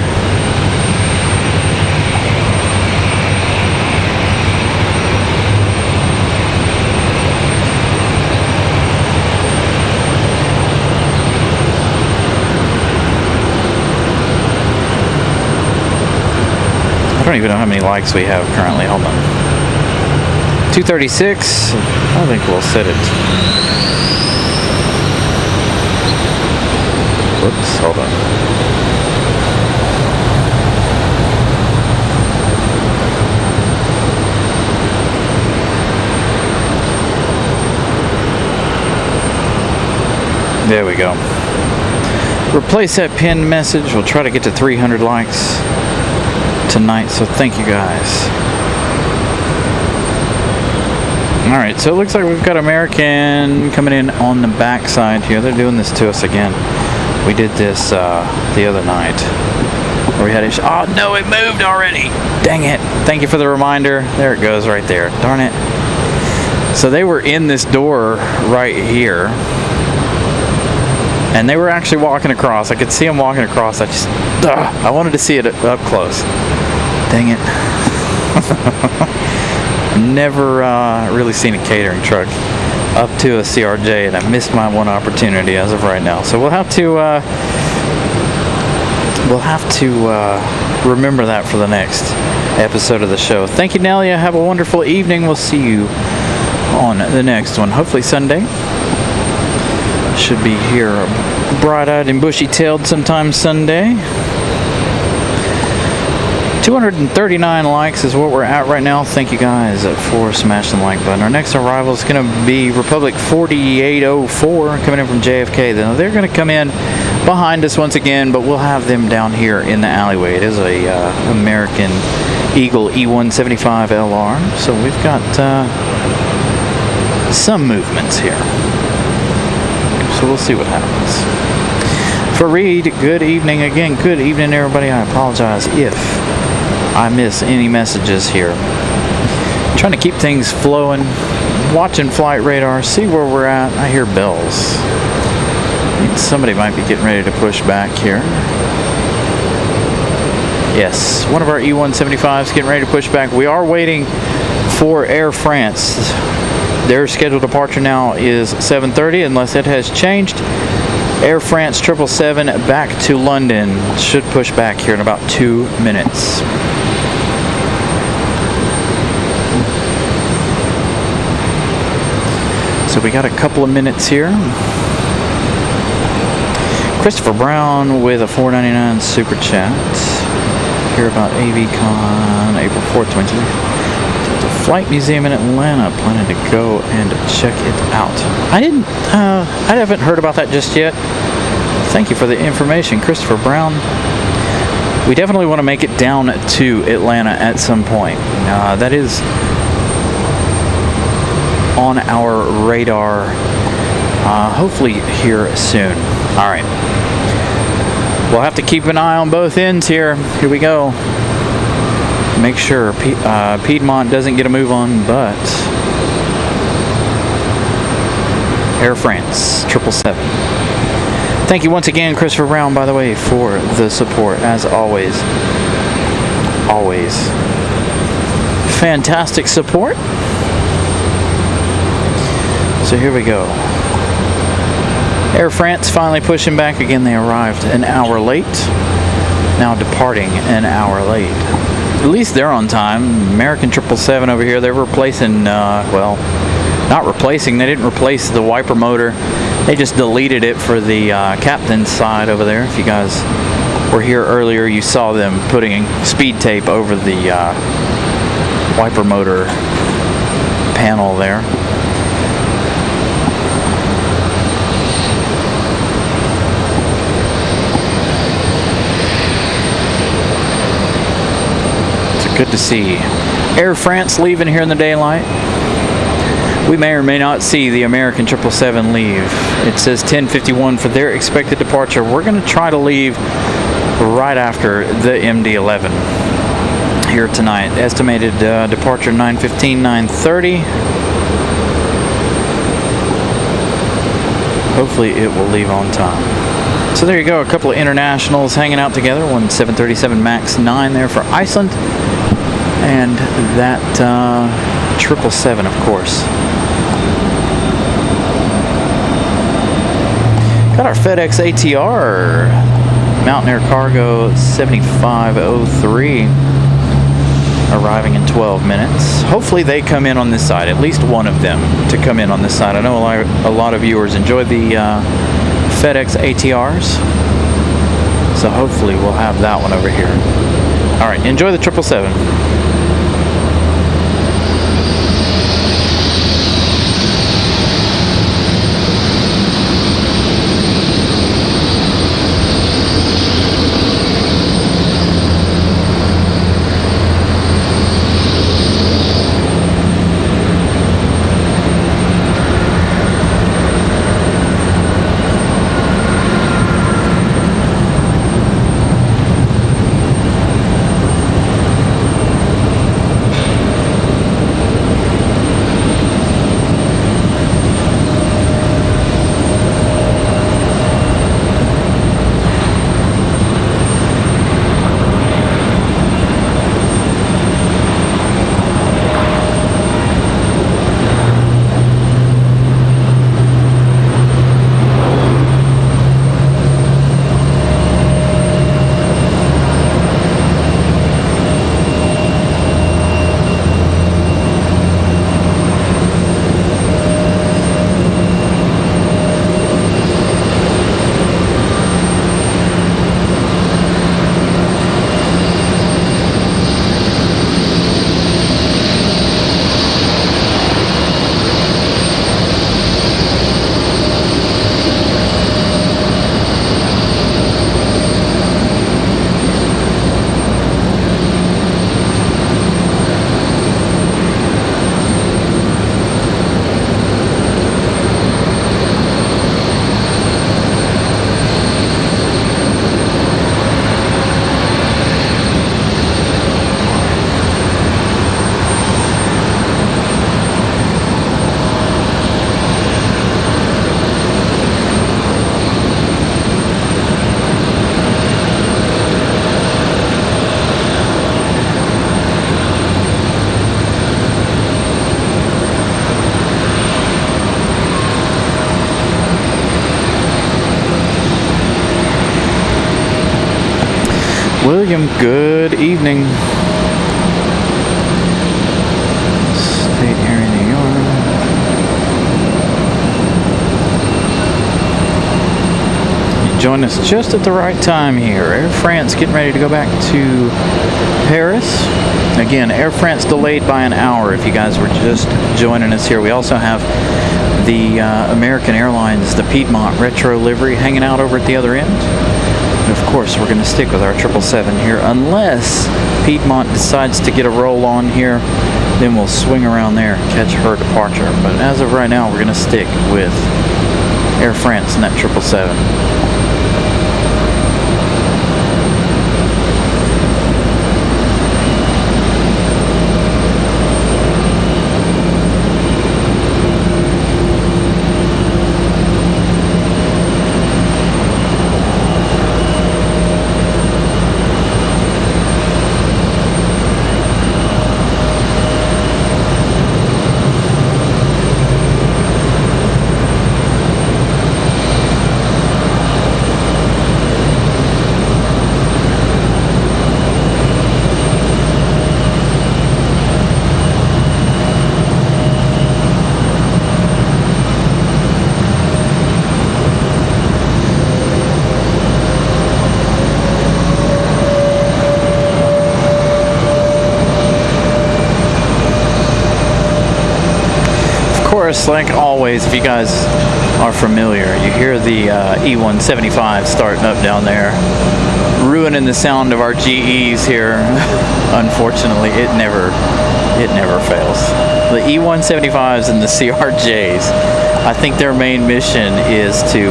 I don't even know how many likes we have currently. Hold on. 236. I think we'll set it. Whoops, hold on. There we go. Replace that pinned message. We'll try to get to 300 likes tonight, so thank you guys. Alright, so it looks like we've got American coming in on the back side here. They're doing this to us again. We did this the other night where we had a oh no, it moved already. Dang it. Thank you for the reminder. There it goes right there. Darn it. So they were in this door right here, and they were actually walking across. I could see them walking across. I wanted to see it up close. Dang it. Never really seen a catering truck up to a CRJ, and I missed my one opportunity as of right now. So we'll have to remember that for the next episode of the show. Thank you, Nelia. Have a wonderful evening. We'll see you on the next one. Hopefully Sunday. Should be here bright-eyed and bushy-tailed sometime Sunday. 239 likes is what we're at right now. Thank you guys for smashing the like button. Our next arrival is going to be Republic 4804 coming in from JFK. They're going to come in behind us once again, but we'll have them down here in the alleyway. It is a American Eagle E175 LR, so we've got some movements here. So we'll see what happens. For Reed, good evening again. Good evening, everybody. I apologize if I miss any messages here. I'm trying to keep things flowing, watching flight radar, see where we're at. I hear bells. I think somebody might be getting ready to push back here. Yes, one of our E175s getting ready to push back. We are waiting for Air France. Their scheduled departure now is 7:30, unless it has changed. Air France 777 back to London should push back here in about 2 minutes. So we got a couple of minutes here. Christopher Brown with a $4.99 super chat. Hear about AVCon April 4th, 2020. The Flight Museum in Atlanta, planning to go and check it out. I haven't heard about that just yet. Thank you for the information, Christopher Brown. We definitely want to make it down to Atlanta at some point. That is on our radar, hopefully here soon. All right. We'll have to keep an eye on both ends here. Here we go. Make sure Piedmont doesn't get a move on, but Air France 777. Thank you once again, Christopher Brown, by the way, for the support, as always. Always. Fantastic support. So here we go. Air France finally pushing back again. They arrived an hour late. Now departing an hour late. At least they're on time. American 777 over here, they're replacing, well, not replacing, they didn't replace the wiper motor. They just deleted it for the captain's side over there. If you guys were here earlier, you saw them putting speed tape over the wiper motor panel there. Good to see Air France leaving here in the daylight. We may or may not see the American 777 leave. It says 10:51 for their expected departure. We're going to try to leave right after the MD-11 here tonight. Estimated departure 9:15, 9:30. Hopefully it will leave on time. So there you go, a couple of internationals hanging out together. One 737 MAX 9 there for Iceland, and that 777, of course. Got our FedEx ATR Mountain Air Cargo 7503 arriving in 12 minutes. Hopefully they come in on this side, at least one of them to come in on this side. I know a lot of viewers enjoy the FedEx ATRs, so hopefully we'll have that one over here. All right, enjoy the 777. William, good evening. State area, New York. You joined us just at the right time here. Air France getting ready to go back to Paris. Again, Air France delayed by an hour if you guys were just joining us here. We also have the American Airlines, the Piedmont retro livery hanging out over at the other end. And of course, we're going to stick with our 777 here, unless Piedmont decides to get a roll on here. Then we'll swing around there and catch her departure. But as of right now, we're going to stick with Air France and that 777. Like always, if you guys are familiar, you hear the E175 starting up down there. ruining the sound of our GEs here. Unfortunately, it never fails. The E175s and the CRJs, I think their main mission is to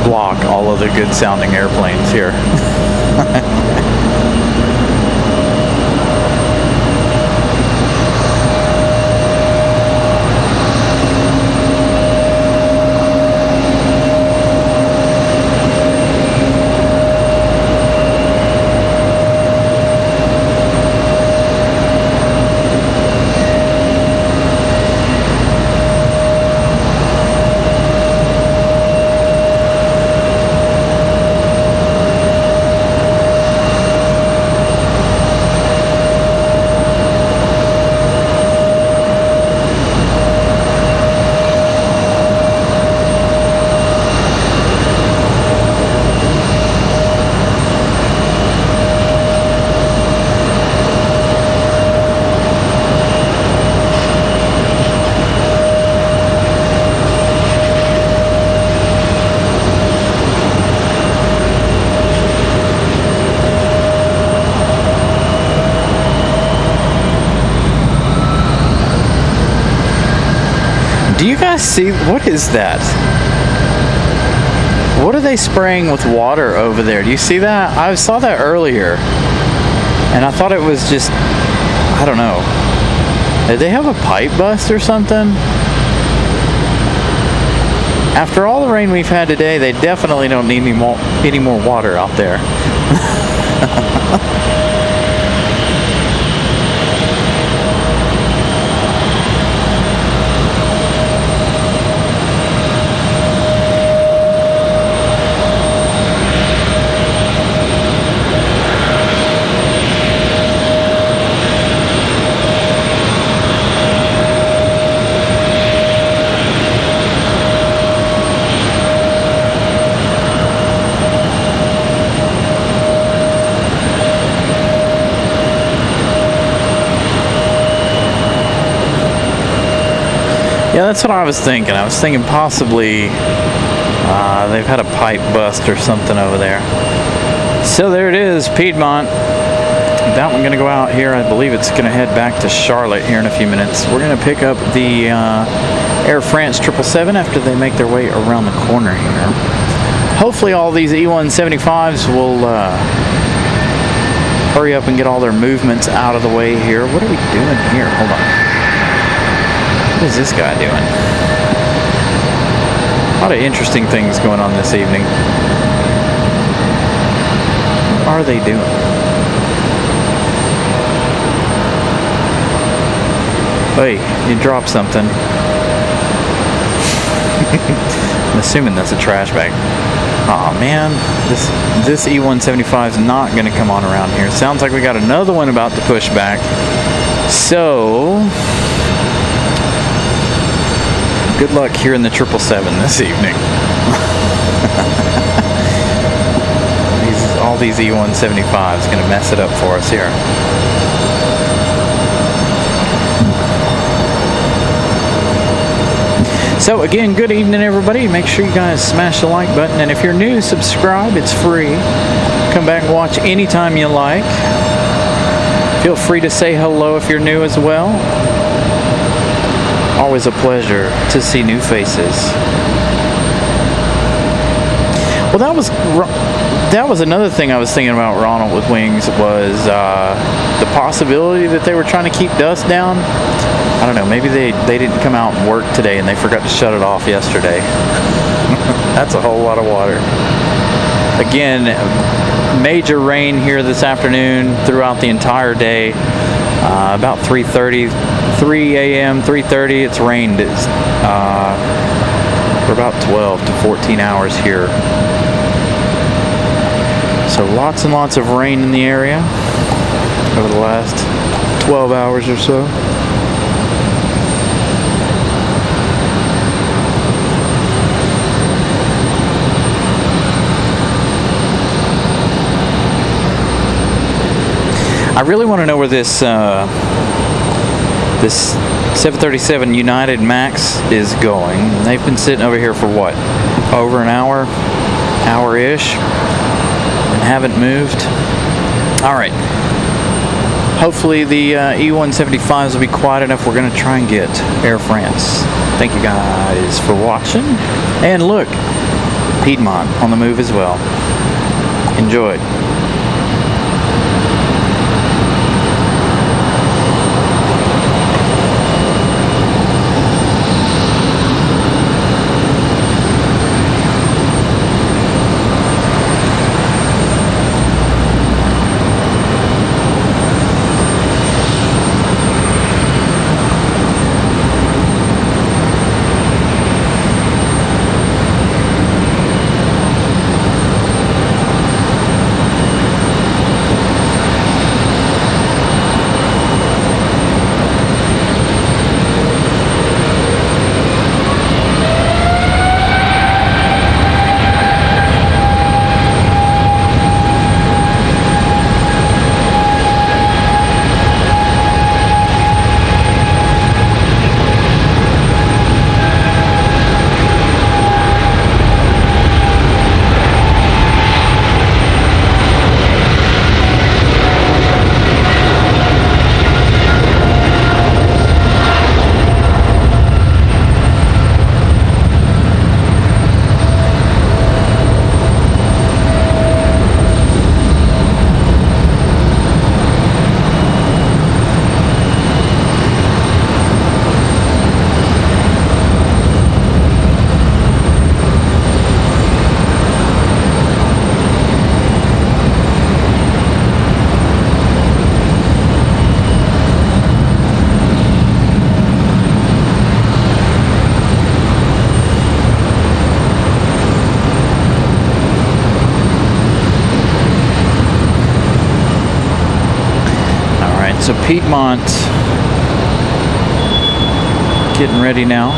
block all of the good sounding airplanes here. Do you guys see, what is that? What are they spraying with water over there? Do you see that? I saw that earlier, and I thought it was just, I don't know. Did they have a pipe bust or something? After all the rain we've had today, they definitely don't need any more water out there. Yeah, that's what I was thinking. I was thinking possibly they've had a pipe bust or something over there. So there it is, Piedmont. That one going to go out here. I believe it's going to head back to Charlotte here in a few minutes. We're going to pick up the Air France 777 after they make their way around the corner here. Hopefully all these E175s will hurry up and get all their movements out of the way here. What are we doing here? Hold on. What is this guy doing? A lot of interesting things going on this evening. What are they doing? Hey, you dropped something. I'm assuming that's a trash bag. Aw, man, this E175 is not going to come on around here. Sounds like we got another one about to push back. So, good luck here in the 777 this evening. All these E175s going to mess it up for us here. So again, good evening everybody. Make sure you guys smash the like button, and if you're new, subscribe. It's free. Come back and watch anytime you like. Feel free to say hello if you're new as well. Always a pleasure to see new faces. Well, that was another thing I was thinking about, Ronald, with Wings, was the possibility that they were trying to keep dust down. I don't know, maybe they didn't come out and work today and they forgot to shut it off yesterday. That's a whole lot of water. Again, major rain here this afternoon throughout the entire day. About 3 a.m., 3:30, it's rained for about 12 to 14 hours here. So lots and lots of rain in the area over the last 12 hours or so. I really want to know where this 737 United Max is going. They've been sitting over here for what? Over an hour? hour-ish and haven't moved. All right. Hopefully the E-175s will be quiet enough. We're going to try and get Air France. Thank you guys for watching. And look, Piedmont on the move as well. Enjoy. So Piedmont getting ready now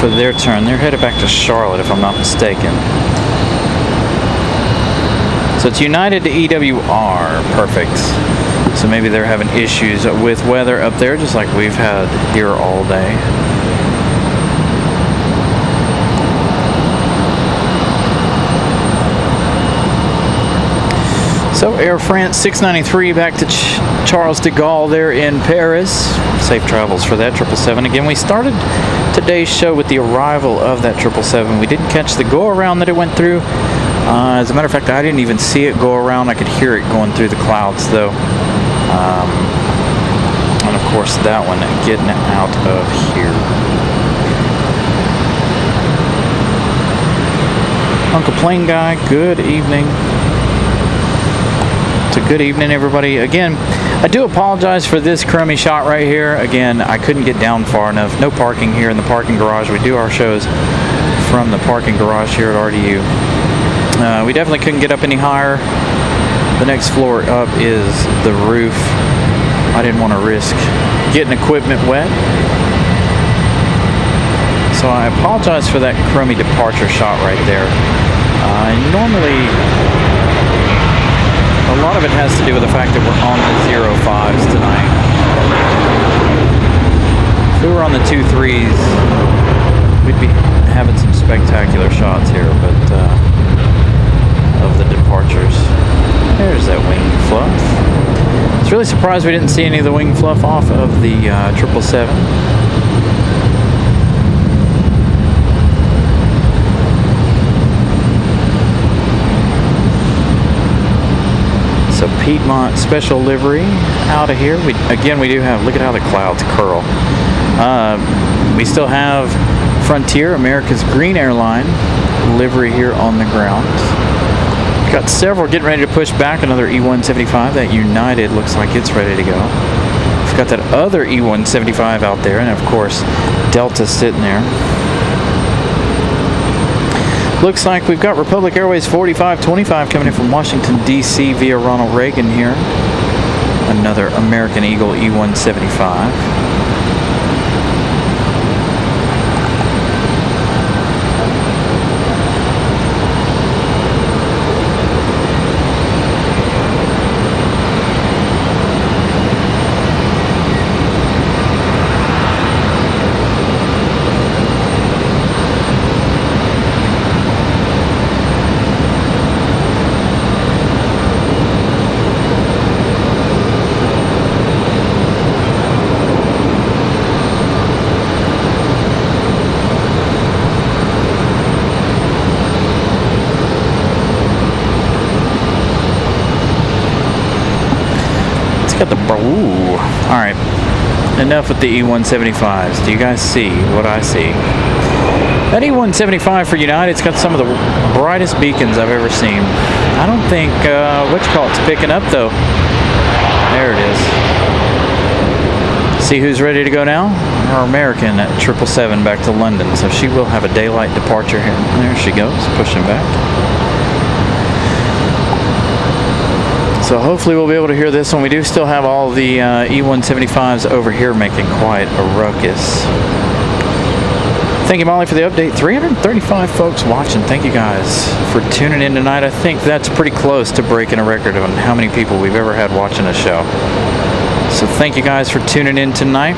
for their turn. They're headed back to Charlotte, if I'm not mistaken. So it's United to EWR. Perfect. So maybe they're having issues with weather up there, just like we've had here all day. So Air France 693 back to Charles de Gaulle there in Paris. Safe travels for that 777. Again, we started today's show with the arrival of that 777. We didn't catch the go-around that it went through. As a matter of fact, I didn't even see it go around. I could hear it going through the clouds, though. And of course, that one getting out of here. Uncle Plane Guy, good evening. So good evening, everybody. Again, I do apologize for this crummy shot right here. Again, I couldn't get down far enough. No parking here in the parking garage. We do our shows from the parking garage here at RDU. We definitely couldn't get up any higher. The next floor up is the roof. I didn't want to risk getting equipment wet. So I apologize for that crummy departure shot right there. Normally, a lot of it has to do with the fact that we're on the 05s tonight. If we were on the 23s, we'd be having some spectacular shots here, but of the departures. There's that wing fluff. I was really surprised we didn't see any of the wing fluff off of the 777. So Piedmont special livery out of here. We do have, look at how the clouds curl. We still have Frontier, America's Green Airline livery here on the ground. Got several getting ready to push back. Another E-175. That United looks like it's ready to go. We've got that other E-175 out there, and of course Delta sitting there. Looks like we've got Republic Airways 4525 coming in from Washington, D.C. via Ronald Reagan here. Another American Eagle E-175. Got the ooh. All right. Enough with the E175s. Do you guys see what I see? That E175 for United's got some of the brightest beacons I've ever seen. I don't think it's picking up though. There it is. See who's ready to go now? Our American at 777 back to London. So she will have a daylight departure here. There she goes, pushing back. So hopefully we'll be able to hear this one. We do still have all the E175s over here making quite a ruckus. Thank you, Molly, for the update. 335 folks watching. Thank you guys for tuning in tonight. I think that's pretty close to breaking a record on how many people we've ever had watching a show. So thank you guys for tuning in tonight.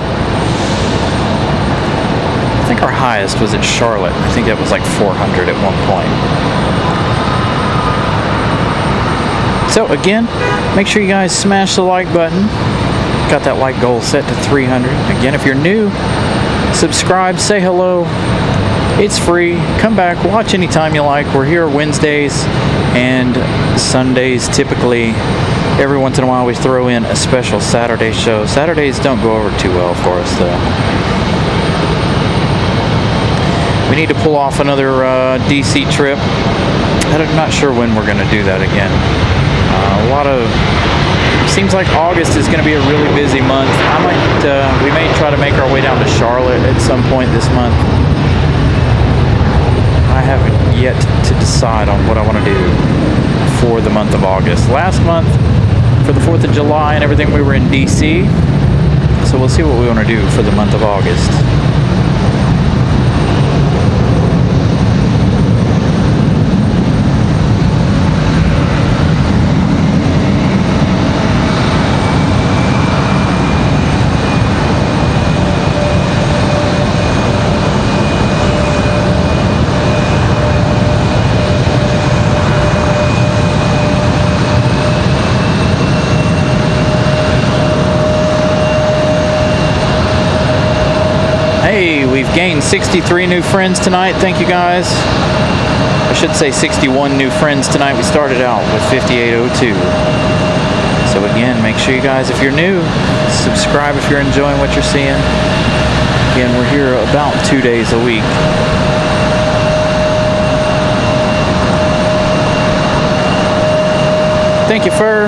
I think our highest was in Charlotte. I think that was like 400 at one point. So again, make sure you guys smash the like button. Got that like goal set to 300. Again, if you're new, subscribe, say hello. It's free. Come back, watch anytime you like. We're here Wednesdays and Sundays typically. Every once in a while we throw in a special Saturday show. Saturdays don't go over too well for us though. We need to pull off another DC trip. I'm not sure when we're going to do that again. Seems like August is going to be a really busy month. We may try to make our way down to Charlotte at some point this month. I haven't yet to decide on what I want to do for the month of August. Last month, for the 4th of July and everything, we were in DC. So we'll see what we want to do for the month of August. We've gained 63 new friends tonight. Thank you guys. I should say 61 new friends tonight. We started out with 5802. So again, make sure you guys, if you're new, subscribe if you're enjoying what you're seeing. Again, we're here about 2 days a week. Thank you, Fur.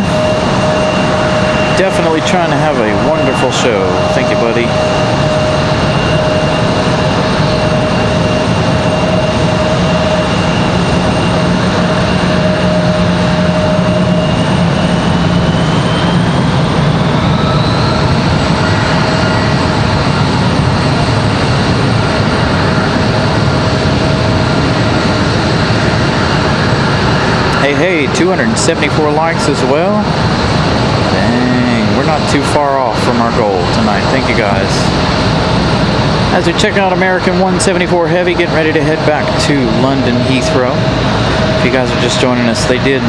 Definitely trying to have a wonderful show. Thank you, buddy. Hey, 274 likes as well. Dang, we're not too far off from our goal tonight. Thank you guys. As we check out American 174 Heavy, getting ready to head back to London Heathrow. If you guys are just joining us, they did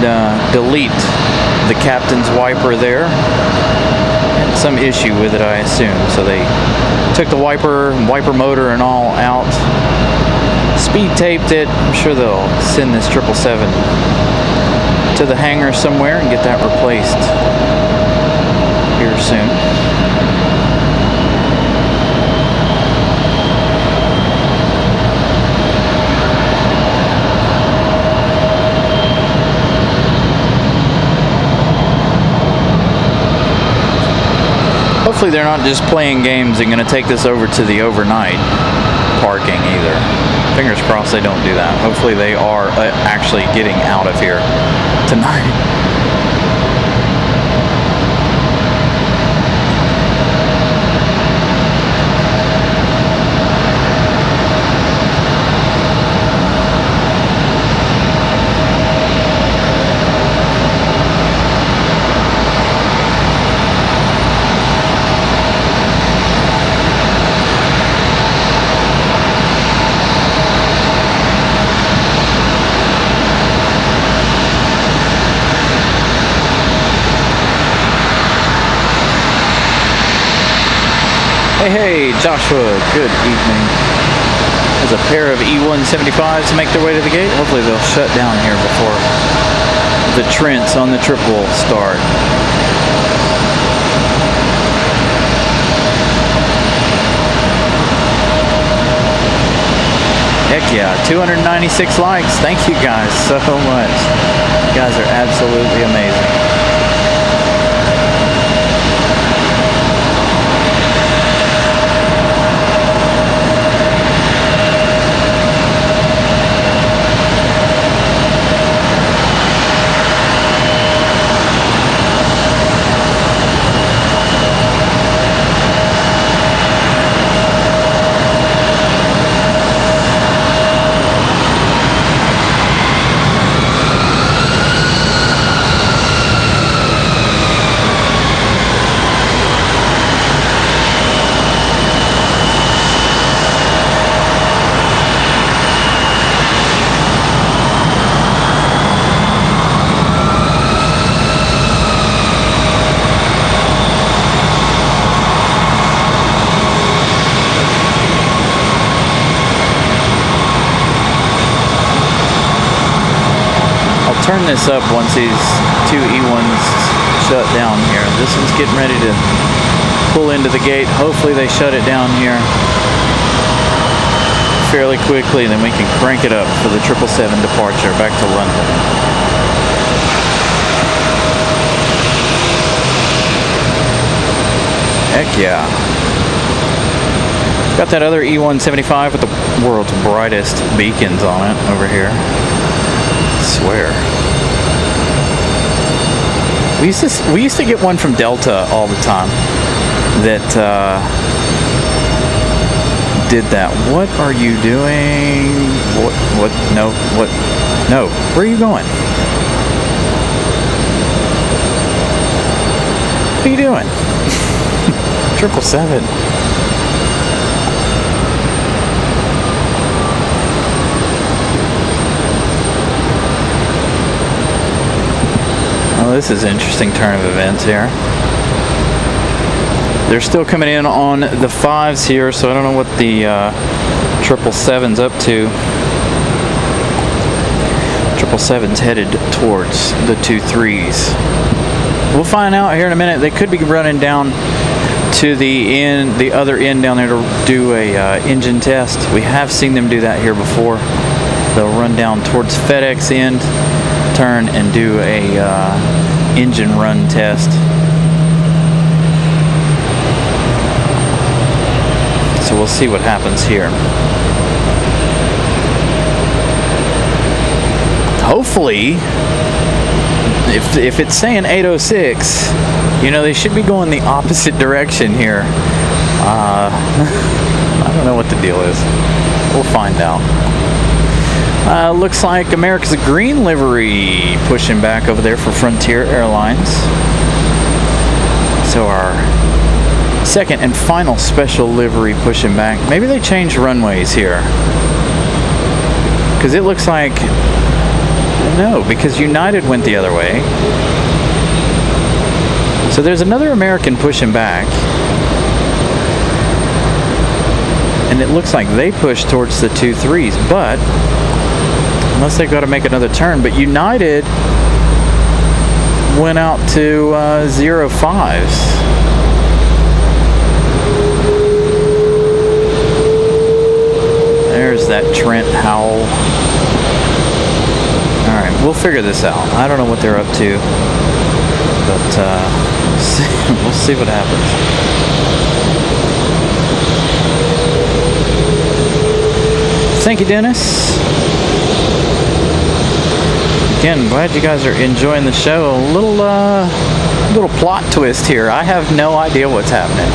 delete the captain's wiper there. Had some issue with it, I assume. So they took the wiper motor and all out. Speed taped it. I'm sure they'll send this 777 to the hangar somewhere and get that replaced here soon. Hopefully they're not just playing games and going to take this over to the overnight parking either. Fingers crossed they don't do that. Hopefully they are actually getting out of here tonight. Hey, Joshua, good evening. There's a pair of E175s to make their way to the gate. Hopefully they'll shut down here before the Trents on the triple start. Heck yeah, 296 likes. Thank you guys so much. You guys are absolutely amazing. Turn this up once these two E1s shut down here. This one's getting ready to pull into the gate. Hopefully they shut it down here fairly quickly, and then we can crank it up for the 777 departure back to London. Heck yeah. Got that other E175 with the world's brightest beacons on it over here. I swear. We used to get one from Delta all the time that did that. What are you doing? What? No. What? No. Where are you going? What are you doing? 777. This is an interesting turn of events here. They're still coming in on the 5s here, so I don't know what the 777's up to. 777's headed towards the 2-3s. We'll find out here in a minute. They could be running down to the other end down there to do a engine test. We have seen them do that here before. They'll run down towards FedEx end, turn and do a engine run test. So we'll see what happens here. Hopefully, if it's saying 806, you know, they should be going the opposite direction here. I don't know what the deal is. We'll find out. Looks like America's green livery pushing back over there for Frontier Airlines. So our second and final special livery pushing back. Maybe they changed runways here. Because it looks like... No, because United went the other way. So there's another American pushing back. And it looks like they push towards the 2-3s, but... Unless they've got to make another turn. But United went out to 0-5s. There's that Trent Howell. Alright, we'll figure this out. I don't know what they're up to. But we'll see what happens. Thank you, Dennis. Again, glad you guys are enjoying the show. A little plot twist here. I have no idea what's happening.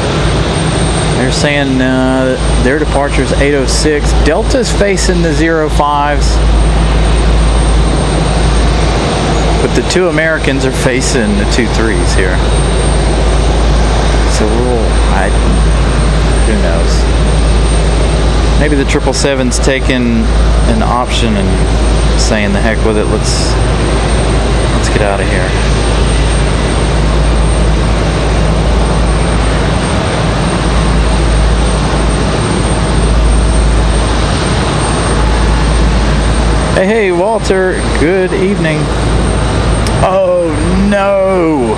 They're saying their departure is 806. Delta's facing the 05s, but the two Americans are facing the 23s here. So who knows? Maybe the 777's taking an option and saying the heck with it. Let's get out of here. Hey, Walter, good evening. Oh, no.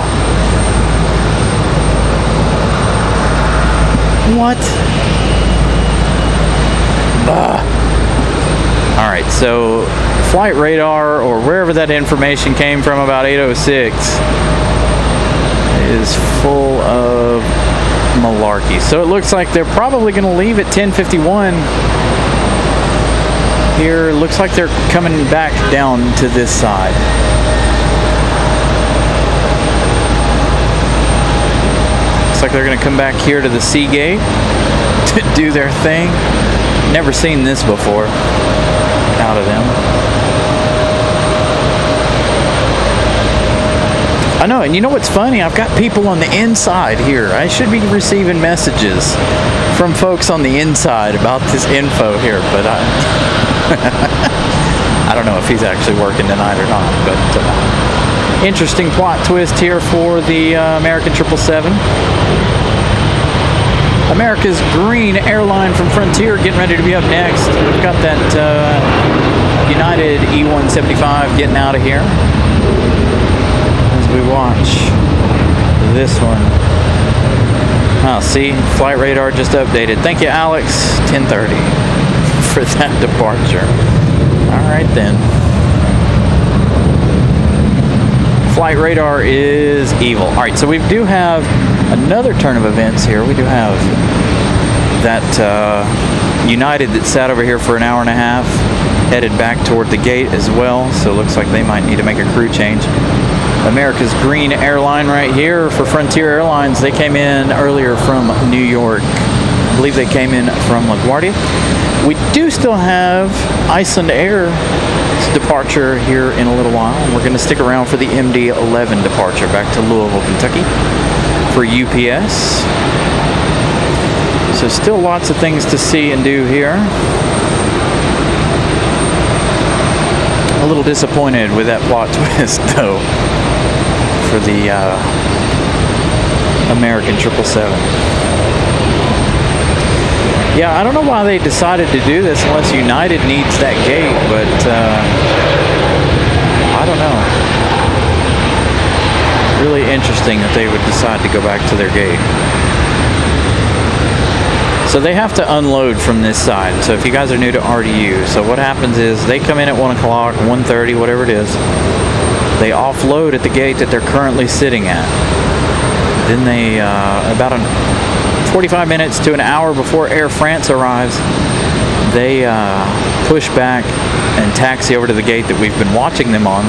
What? All right, so flight radar, or wherever that information came from about 806, is full of malarkey. So it looks like they're probably going to leave at 10:51. Here, looks like they're coming back down to this side. Looks like they're going to come back here to the sea gate to do their thing. Never seen this before out of them. I know, and you know what's funny? I've got people on the inside here. I should be receiving messages from folks on the inside about this info here, but I don't know if he's actually working tonight or not. But interesting plot twist here for the American 777. America's green airline from Frontier getting ready to be up next. We've got that United E-175 getting out of here as we watch this one. Oh, see, flight radar just updated. Thank you, Alex. 10:30 for that departure. All right then. Flight radar is evil. All right, so we do have another turn of events here. We do have that United that sat over here for an hour and a half headed back toward the gate as well, so it looks like they might need to make a crew change. America's green airline right here for Frontier Airlines. They came in earlier from New York. I believe they came in from LaGuardia. We do still have Iceland Air's departure here in a little while. We're going to stick around for the MD-11 departure back to Louisville, Kentucky for UPS. So still lots of things to see and do here. A little disappointed with that plot twist though for the American 777. Yeah, I don't know why they decided to do this unless United needs that gate, but I don't know. Really interesting that they would decide to go back to their gate. So they have to unload from this side. So if you guys are new to RDU, so what happens is they come in at 1 o'clock, 1:30, whatever it is. They offload at the gate that they're currently sitting at. Then they, about 45 minutes to an hour before Air France arrives, they push back and taxi over to the gate that we've been watching them on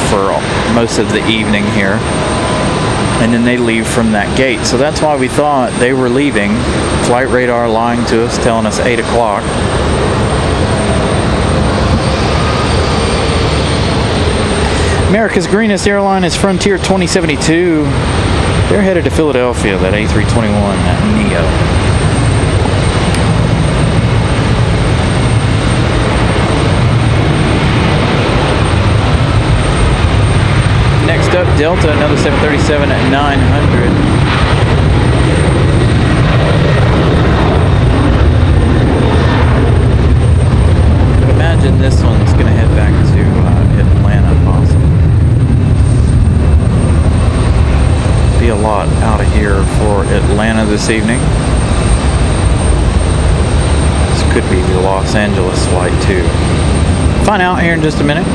for most of the evening here. And then they leave from that gate. So that's why we thought they were leaving. Flight radar lying to us, telling us 8 o'clock. America's greenest airline is Frontier 2072. They're headed to Philadelphia, that A321, that NEO. Next up, Delta, another 737 at 900. I would imagine this one's going to head back to Atlanta, possibly. Be a lot out of here for Atlanta this evening. This could be the Los Angeles flight too. Find out here in just a minute.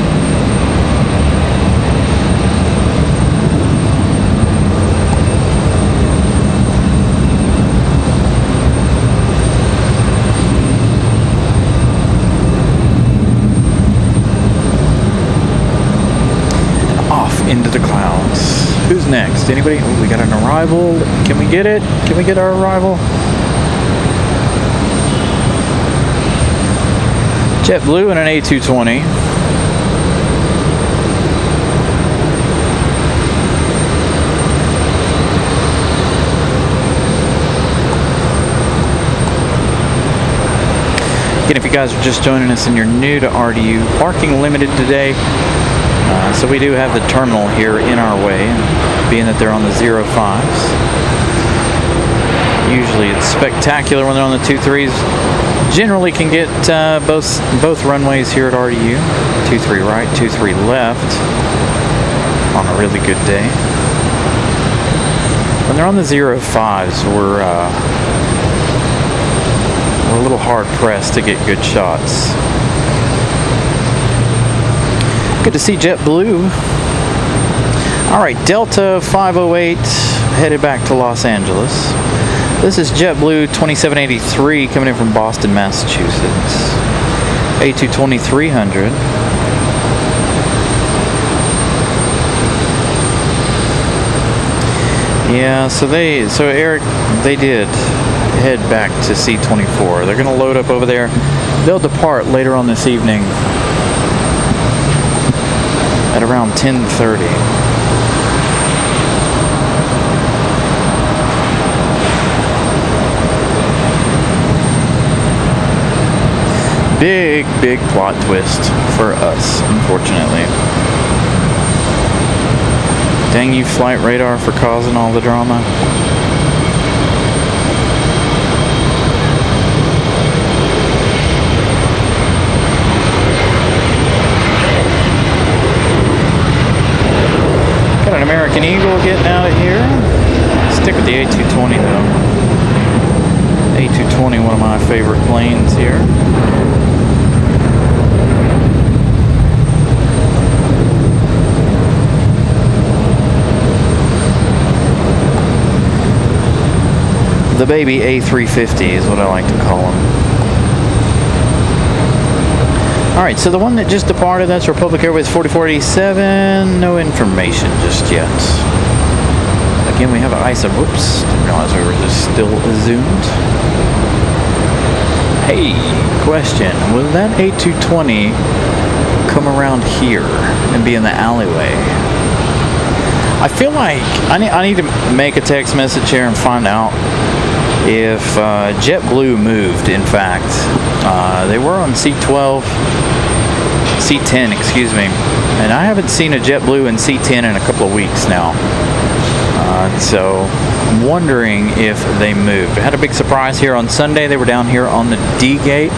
Into the clouds. Who's next? Anybody? Oh, we got an arrival. Can we get it? Can we get our arrival? JetBlue and an A220. Again, if you guys are just joining us and you're new to RDU, parking limited today. So we do have the terminal here in our way, being that they're on the 05s. Usually it's spectacular when they're on the 23s. Generally can get both runways here at RDU. 23 right, 23 left on a really good day. When they're on the 05s, we're a little hard pressed to get good shots. Good to see JetBlue. All right, Delta 508 headed back to Los Angeles. This is JetBlue 2783 coming in from Boston, Massachusetts. A220-300. Yeah, so Eric, they did head back to C-24. They're going to load up over there. They'll depart later on this evening at around 10:30. Big plot twist for us, unfortunately. Dang you, flight radar, for causing all the drama. Got an American Eagle getting out of here. Stick with the A220 though. A220, one of my favorite planes here. The baby A350 is what I like to call them. Alright, so the one that just departed, that's Republic Airways 4487. No information just yet. Again, we have an ISO. Whoops, didn't realize we were just still zoomed. Hey, question. Will that A220 come around here and be in the alleyway? I feel like I need to make a text message here and find out if JetBlue moved, in fact. They were on C10, excuse me, and I haven't seen a JetBlue in C10 in a couple of weeks now. So I'm wondering if they moved. I had a big surprise here on Sunday. They were down here on the D gate.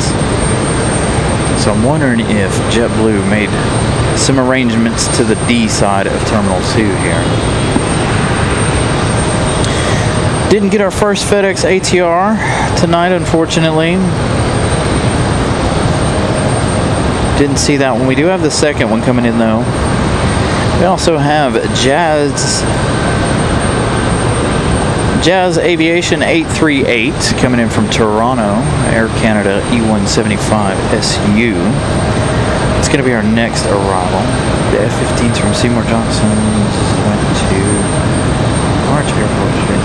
So I'm wondering if JetBlue made some arrangements to the D side of Terminal 2 here. Didn't get our first FedEx ATR tonight, unfortunately. Didn't see that one. We do have the second one coming in, though. We also have Jazz Aviation 838 coming in from Toronto, Air Canada E175 SU. It's going to be our next arrival. The F-15s from Seymour Johnson went to March Air Force Base.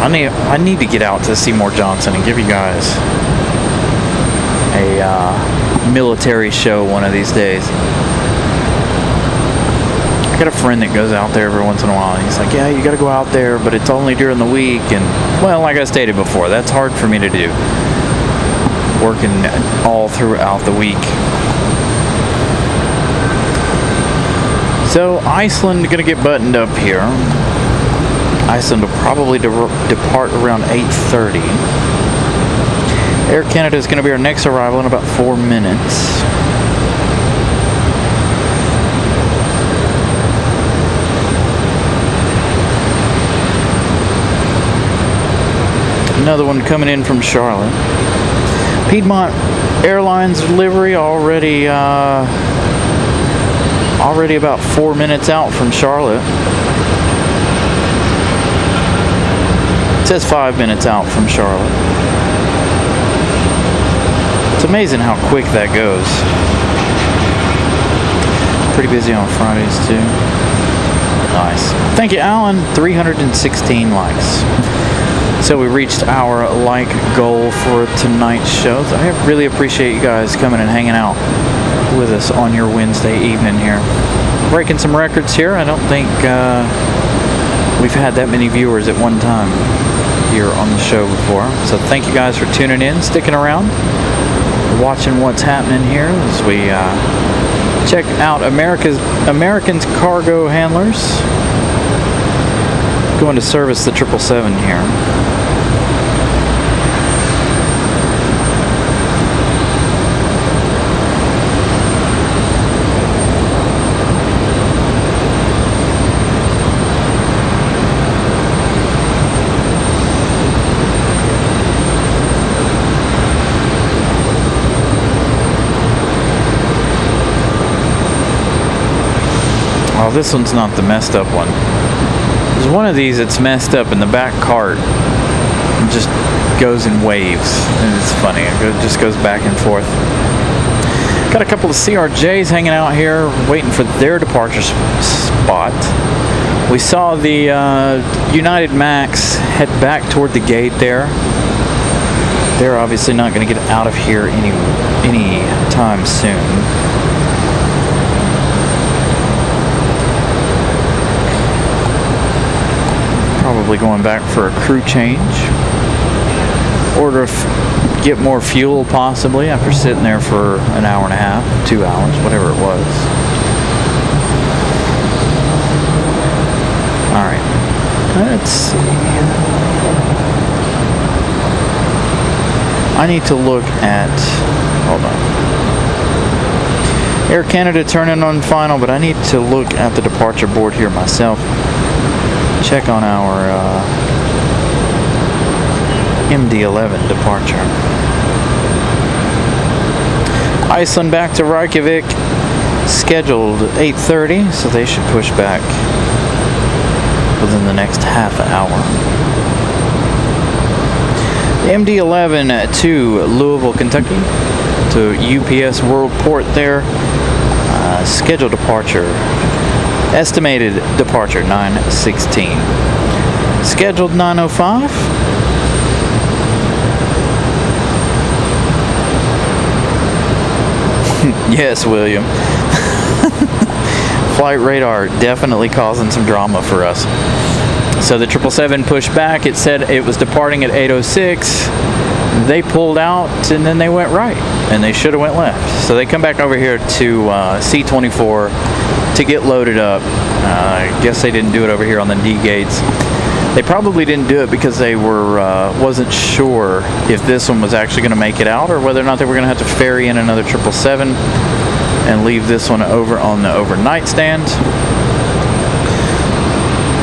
I need to get out to Seymour Johnson and give you guys a military show one of these days. I got a friend that goes out there every once in a while, and he's like, yeah, you got to go out there, but it's only during the week. And, well, like I stated before, that's hard for me to do, working all throughout the week. So Iceland going to get buttoned up here. Iceland will probably depart around 8:30. Air Canada is going to be our next arrival in about 4 minutes. Another one coming in from Charlotte. Piedmont Airlines livery already about 4 minutes out from Charlotte. It says 5 minutes out from Charlotte. It's amazing how quick that goes. Pretty busy on Fridays too. Nice. Thank you, Alan. 316 likes. So we reached our like goal for tonight's show. So I really appreciate you guys coming and hanging out with us on your Wednesday evening here. Breaking some records here. I don't think we've had that many viewers at one time here on the show before. So thank you guys for tuning in, sticking around, watching what's happening here as we check out American's cargo handlers going to service the 777 here. Oh, this one's not the messed up one. There's one of these that's messed up in the back cart. It just goes in waves, and it's funny. It just goes back and forth. Got a couple of CRJs hanging out here, waiting for their departure spot. We saw the United Max head back toward the gate there. They're obviously not going to get out of here any time soon. Probably going back for a crew change. Or to get more fuel possibly after sitting there for an hour and a half, 2 hours, whatever it was. Alright, let's see. I need to look at, hold on. Air Canada turning on final, but I need to look at the departure board here myself. Check on our MD-11 departure. Iceland back to Reykjavik, scheduled 8:30, so they should push back within the next half hour. The MD-11 to Louisville, Kentucky, to UPS World Port there. Scheduled departure, estimated departure 9:16. Scheduled 9:05. Yes, William. Flight radar definitely causing some drama for us. So the 777 pushed back. It said it was departing at 8:06. They pulled out and then they went right, and they should have went left. So they come back over here to C-24 to get loaded up. I guess they didn't do it over here on the D gates. They probably didn't do it because they wasn't sure if this one was actually going to make it out, or whether or not they were going to have to ferry in another 777 and leave this one over on the overnight stand.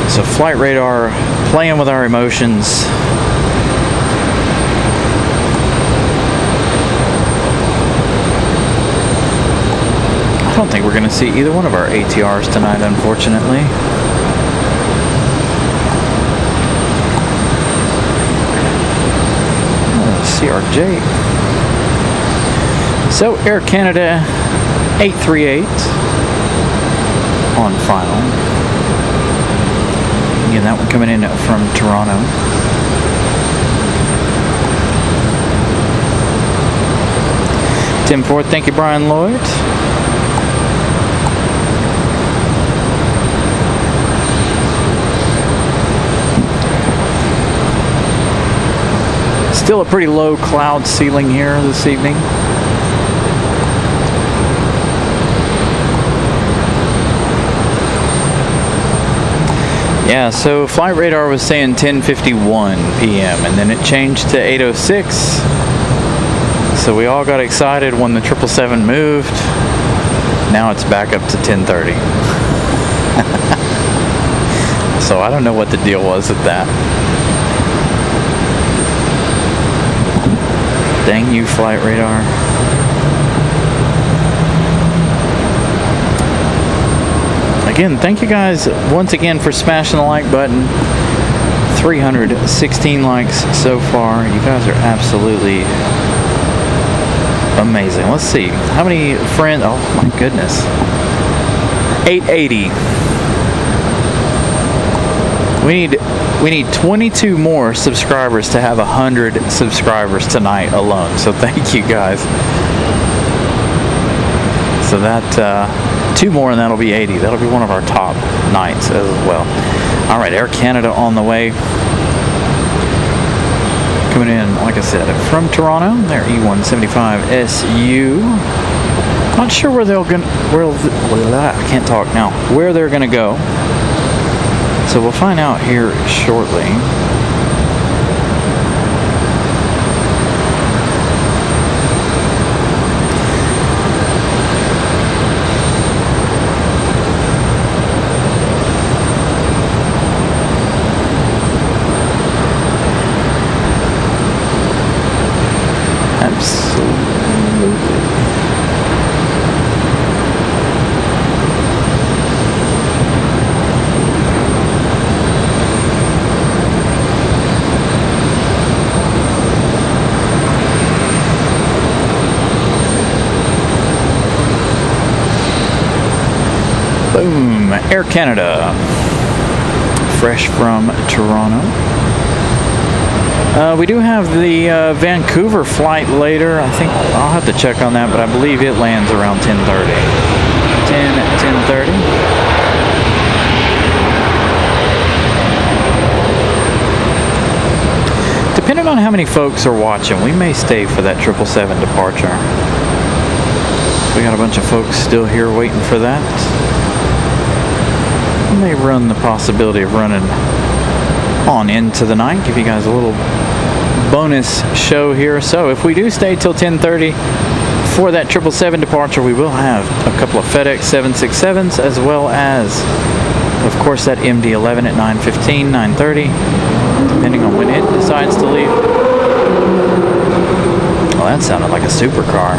So flight radar playing with our emotions. I don't think we're going to see either one of our ATRs tonight, unfortunately. CRJ. So Air Canada 838 on final. Again, that one coming in from Toronto. Tim Ford, thank you, Brian Lloyd. Still a pretty low cloud ceiling here this evening. Yeah, so flight radar was saying 10:51 p.m. and then it changed to 8:06. So we all got excited when the 777 moved. Now it's back up to 10:30. So I don't know what the deal was with that. Dang you, flight radar. Again, thank you guys once again for smashing the like button. 316 likes so far. You guys are absolutely amazing. Let's see. How many friends? Oh my goodness. 880. We need 22 more subscribers to have 100 subscribers tonight alone. So thank you guys. So that 2 more and that'll be 80. That'll be one of our top nights as well. All right, Air Canada on the way. Coming in, like I said, from Toronto. They're E175SU. Not sure where they'll go. I can't talk now. Where they're gonna go. So we'll find out here shortly. Absolutely. Boom! Air Canada. Fresh from Toronto. We do have the Vancouver flight later. I think I'll have to check on that, but I believe it lands around 10:30. 10:30. Depending on how many folks are watching, we may stay for that 777 departure. We got a bunch of folks still here waiting for that. We may run the possibility of running on into the night, give you guys a little bonus show here. So if we do stay till 10:30 for that 777 departure, we will have a couple of FedEx 767s, as well as, of course, that MD-11 at 9:15, 9:30, depending on when it decides to leave. Well, that sounded like a supercar.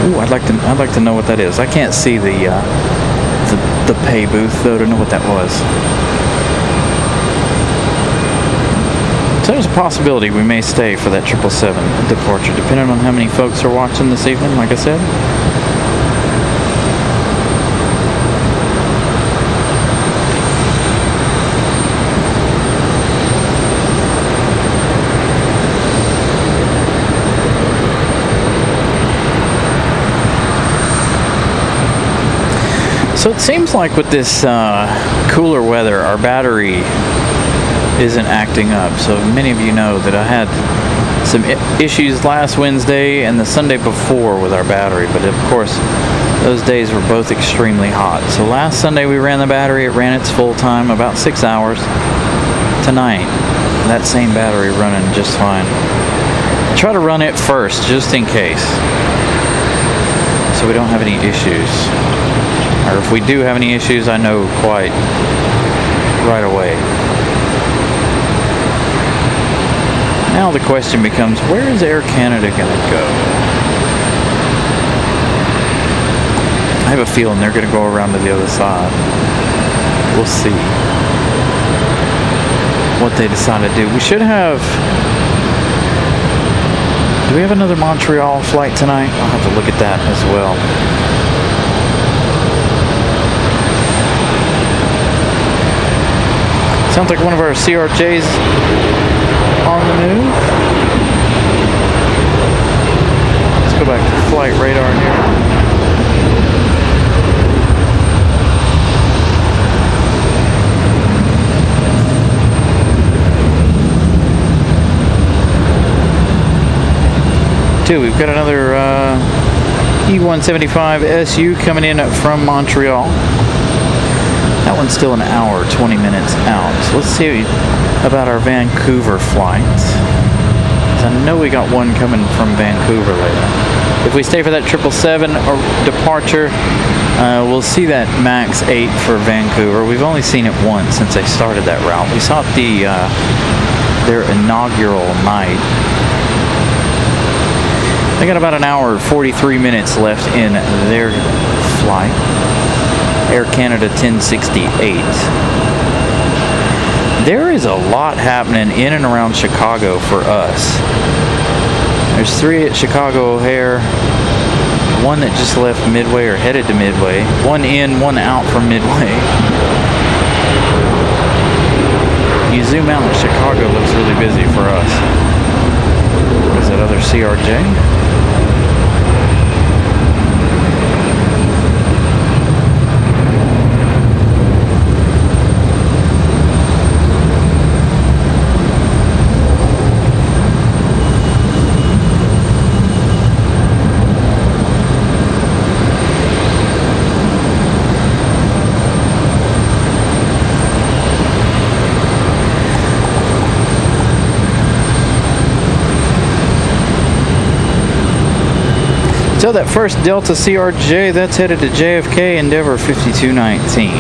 Ooh, I'd like to know what that is. I can't see the pay booth though to know what that was. So there's a possibility we may stay for that 777 departure, depending on how many folks are watching this evening, like I said. So it seems like with this cooler weather, our battery isn't acting up. So many of you know that I had some issues last Wednesday and the Sunday before with our battery, but of course those days were both extremely hot. So last Sunday we ran the battery, it ran its full time, about 6 hours. Tonight, that same battery running just fine. Try to run it first, just in case, so we don't have any issues. Or if we do have any issues, I know quite right away. Now the question becomes, where is Air Canada going to go? I have a feeling they're going to go around to the other side. We'll see what they decide to do. We should have... Do we have another Montreal flight tonight? I'll have to look at that as well. Sounds like one of our CRJs on the move. Let's go back to flight radar here. We've got another E175 SU coming in from Montreal. That one's still an hour, 20 minutes out. So let's see about our Vancouver flight. I know we got one coming from Vancouver later. If we stay for that 777 departure, we'll see that MAX 8 for Vancouver. We've only seen it once since they started that route. We saw it their inaugural night. They got about an hour, 43 minutes left in their flight. Air Canada 1068. There is a lot happening in and around Chicago for us. There's 3 at Chicago O'Hare, one that just left Midway or headed to Midway, one in, one out from Midway. You zoom out, Chicago looks really busy for us. There's that other CRJ. So that first Delta CRJ, that's headed to JFK, Endeavor 5219.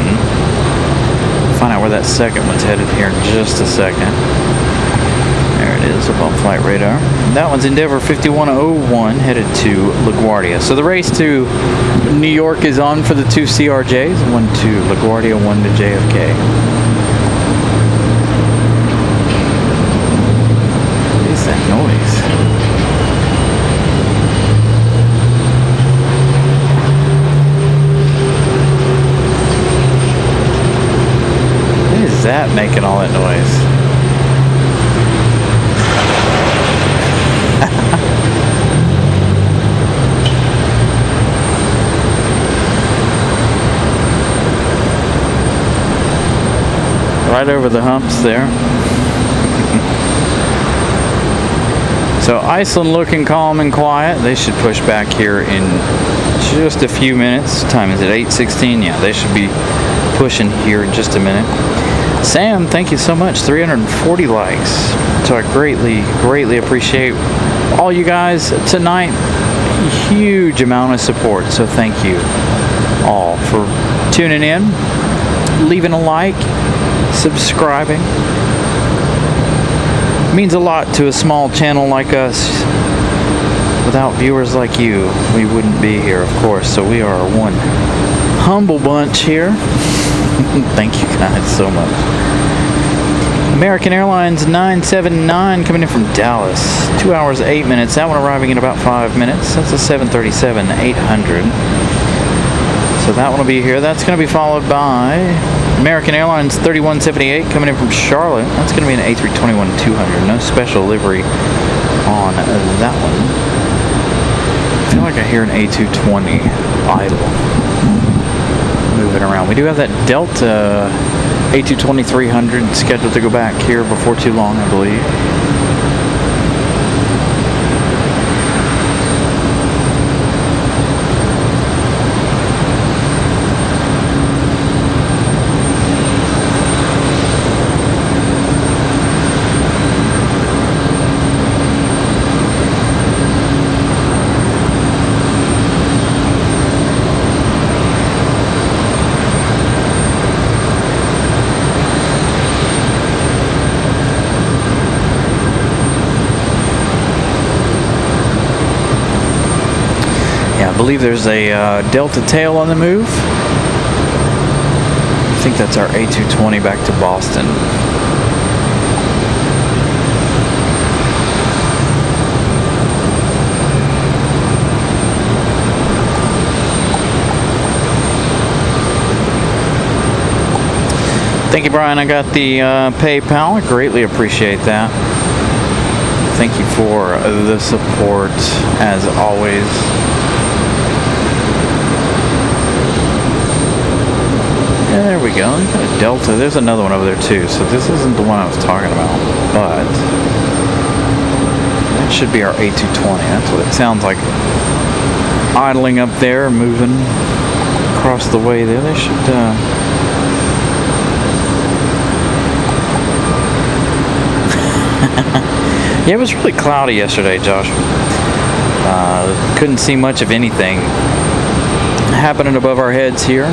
Find out where that second one's headed here in just a second. There it is, up on flight radar. That one's Endeavor 5101, headed to LaGuardia. So the race to New York is on for the 2 CRJs, one to LaGuardia, one to JFK. What is that noise? that making all that noise? Right over the humps there. So Iceland looking calm and quiet. They should push back here in just a few minutes. Time is at 8:16. Yeah, they should be pushing here in just a minute. Sam, thank you so much. 340 likes. So I greatly appreciate all you guys tonight. Huge amount of support. So thank you all for tuning in, leaving a like, subscribing. It means a lot to a small channel like us. Without viewers like you, we wouldn't be here, of course. So we are one humble bunch here. Thank you guys so much. American Airlines 979 coming in from Dallas. 2 hours, 8 minutes. That one arriving in about 5 minutes. That's a 737-800. So that one will be here. That's going to be followed by American Airlines 3178 coming in from Charlotte. That's going to be an A321-200. No special livery on that one. I feel like I hear an A220 idle moving around. We do have that Delta A220-300 scheduled to go back here before too long, I believe. I believe there's a Delta tail on the move. I think that's our A220 back to Boston. Thank you, Brian. I got the PayPal. I greatly appreciate that. Thank you for the support, as always. There we go. We got a Delta. There's another one over there too. So this isn't the one I was talking about, but that should be our A220. That's what it sounds like. Idling up there, moving across the way there. They should. Yeah, it was really cloudy yesterday, Josh. Couldn't see much of anything happening above our heads here.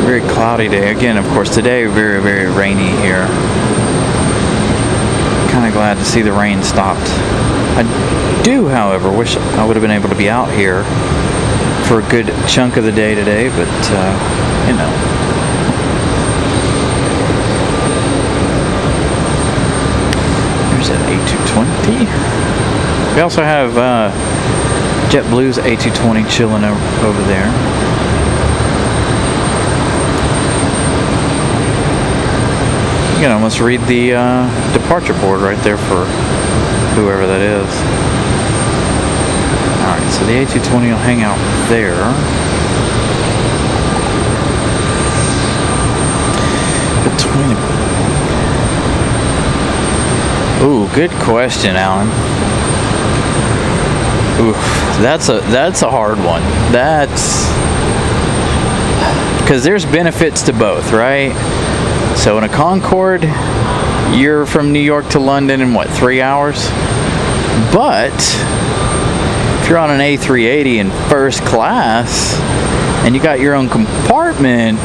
Very cloudy day. Again, of course, today very, very rainy here. Kind of glad to see the rain stopped. I do, however, wish I would have been able to be out here for a good chunk of the day today, but, you know. There's that A220. We also have JetBlue's A220 chilling over there. You can almost read the departure board right there for whoever that is. Alright, so the A220 will hang out there. Ooh, good question, Alan. Ooh, that's a hard one. That's because there's benefits to both, right? So in a Concorde, you're from New York to London in what, 3 hours? But if you're on an A380 in first class and you got your own compartment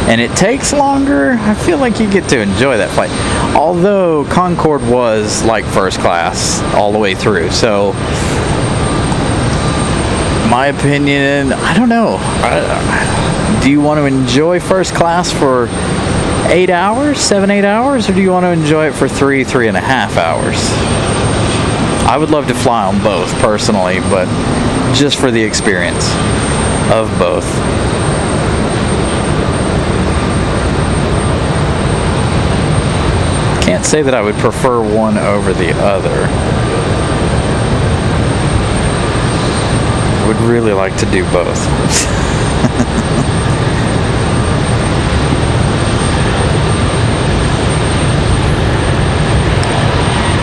and it takes longer, I feel like you get to enjoy that flight. Although Concorde was like first class all the way through. So my opinion, I don't know. Do you want to enjoy first class for 8 hours, 7-8 hours, or do you want to enjoy it for 3.5 hours? I would love to fly on both personally, but just for the experience of both. Can't say that I would prefer one over the other. I would really like to do both.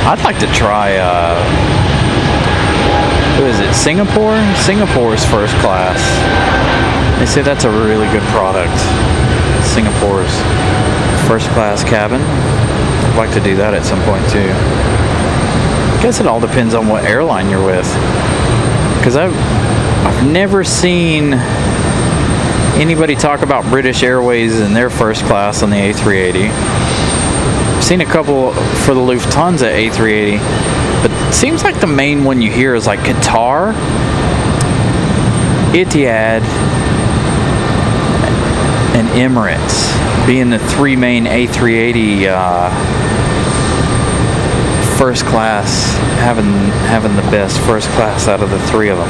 I'd like to try, who is it, Singapore? Singapore's first class. They say that's a really good product. Singapore's first class cabin. I'd like to do that at some point too. I guess it all depends on what airline you're with. Because I've never seen anybody talk about British Airways in their first class on the A380. I've seen a couple for the Lufthansa A380, but it seems like the main one you hear is like Qatar, Etihad, and Emirates being the three main A380 first class, having the best first class out of the three of them.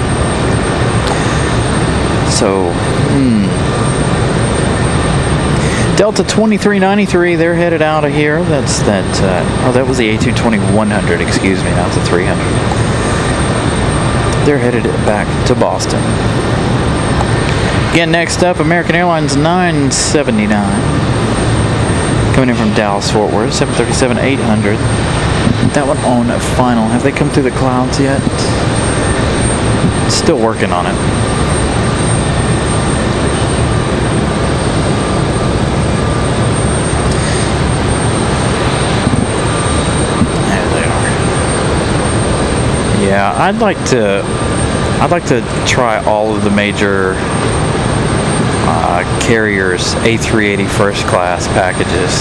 So, Delta 2393, they're headed out of here. That's that. That was the A220-100. Excuse me, not the 300. They're headed back to Boston. Again, next up, American Airlines 979, coming in from Dallas Fort Worth, 737-800. That one on a final. Have they come through the clouds yet? Still working on it. Yeah, I'd like to try all of the major carriers A380 first class packages.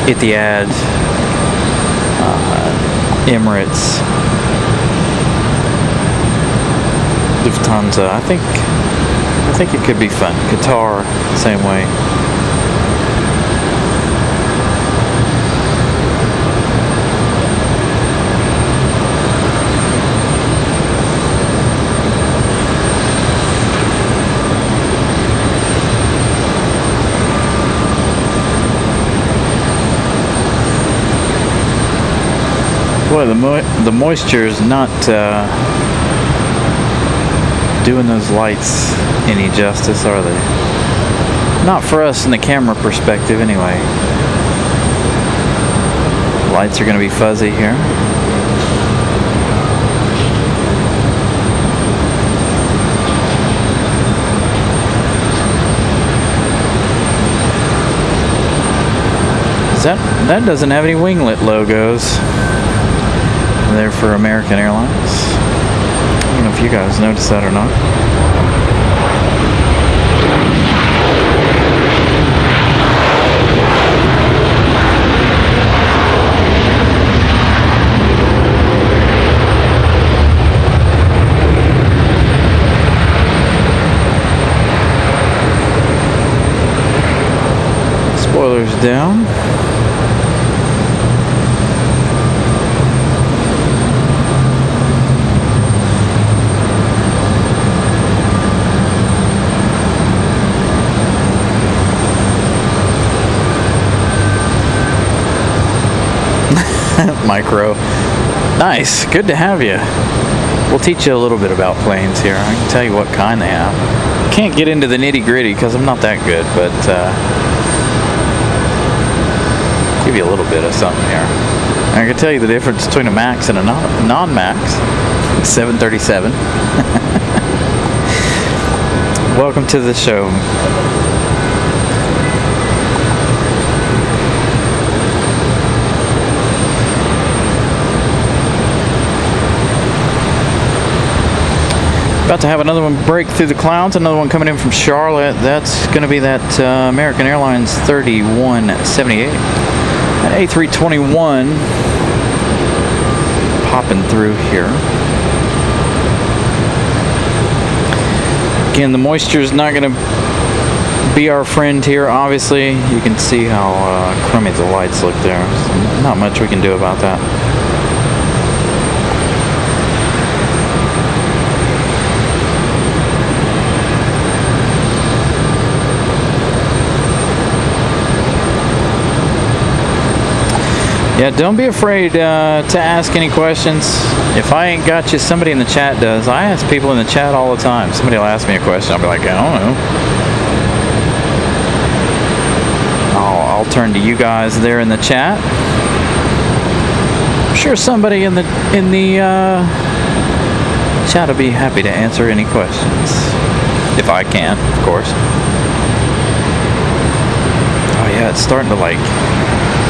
Etihad, Emirates, Lufthansa. I think it could be fun. Qatar, same way. Boy, the moisture is not doing those lights any justice, are they? Not for us in the camera perspective, anyway. Lights are going to be fuzzy here. That doesn't have any winglet logos there for American Airlines. I don't know if you guys noticed that or not. Spoilers down. Micro. Nice. Good to have you. We'll teach you a little bit about planes here. I can tell you what kind they have. Can't get into the nitty-gritty because I'm not that good, but give you a little bit of something here. I can tell you the difference between a MAX and a non-MAX. 737. Welcome to the show. About to have another one break through the clouds, another one coming in from Charlotte. That's going to be that American Airlines 3178. That A321 popping through here. Again, the moisture is not going to be our friend here, obviously. You can see how crummy the lights look there. So not much we can do about that. Yeah, don't be afraid to ask any questions. If I ain't got you, somebody in the chat does. I ask people in the chat all the time. Somebody will ask me a question. I'll be like, I don't know. I'll turn to you guys there in the chat. I'm sure somebody in the chat will be happy to answer any questions. If I can, of course. Oh yeah, it's starting to like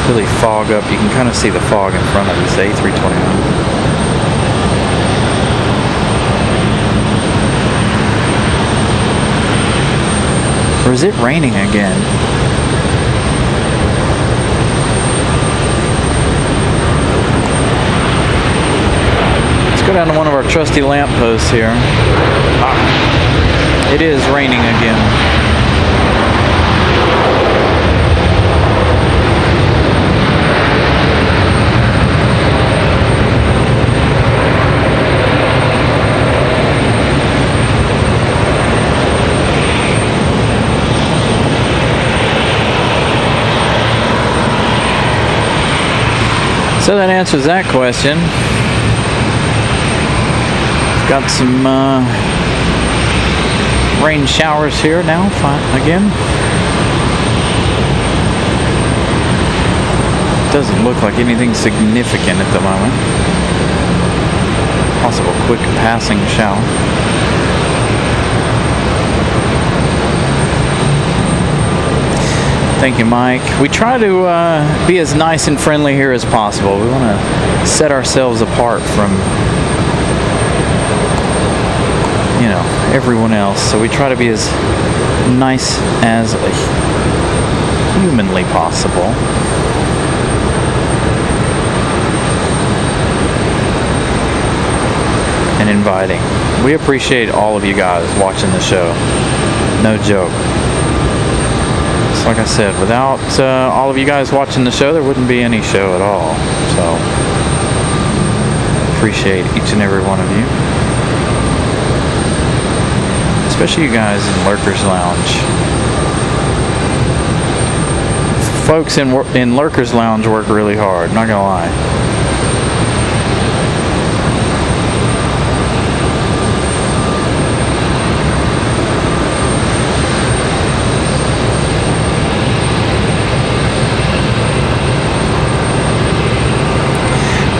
really fog up. You can kind of see the fog in front of this A321. Or is it raining again? Let's go down to one of our trusty lampposts here. It is raining again. So that answers that question. Got some rain showers here now, again. Doesn't look like anything significant at the moment. Possible quick passing shower. Thank you, Mike. We try to be as nice and friendly here as possible. We want to set ourselves apart from, you know, everyone else. So we try to be as nice as humanly possible. And inviting. We appreciate all of you guys watching the show. No joke. Like I said, without all of you guys watching the show, there wouldn't be any show at all. So, appreciate each and every one of you. Especially you guys in Lurkers Lounge. Folks in Lurkers Lounge work really hard, not gonna lie.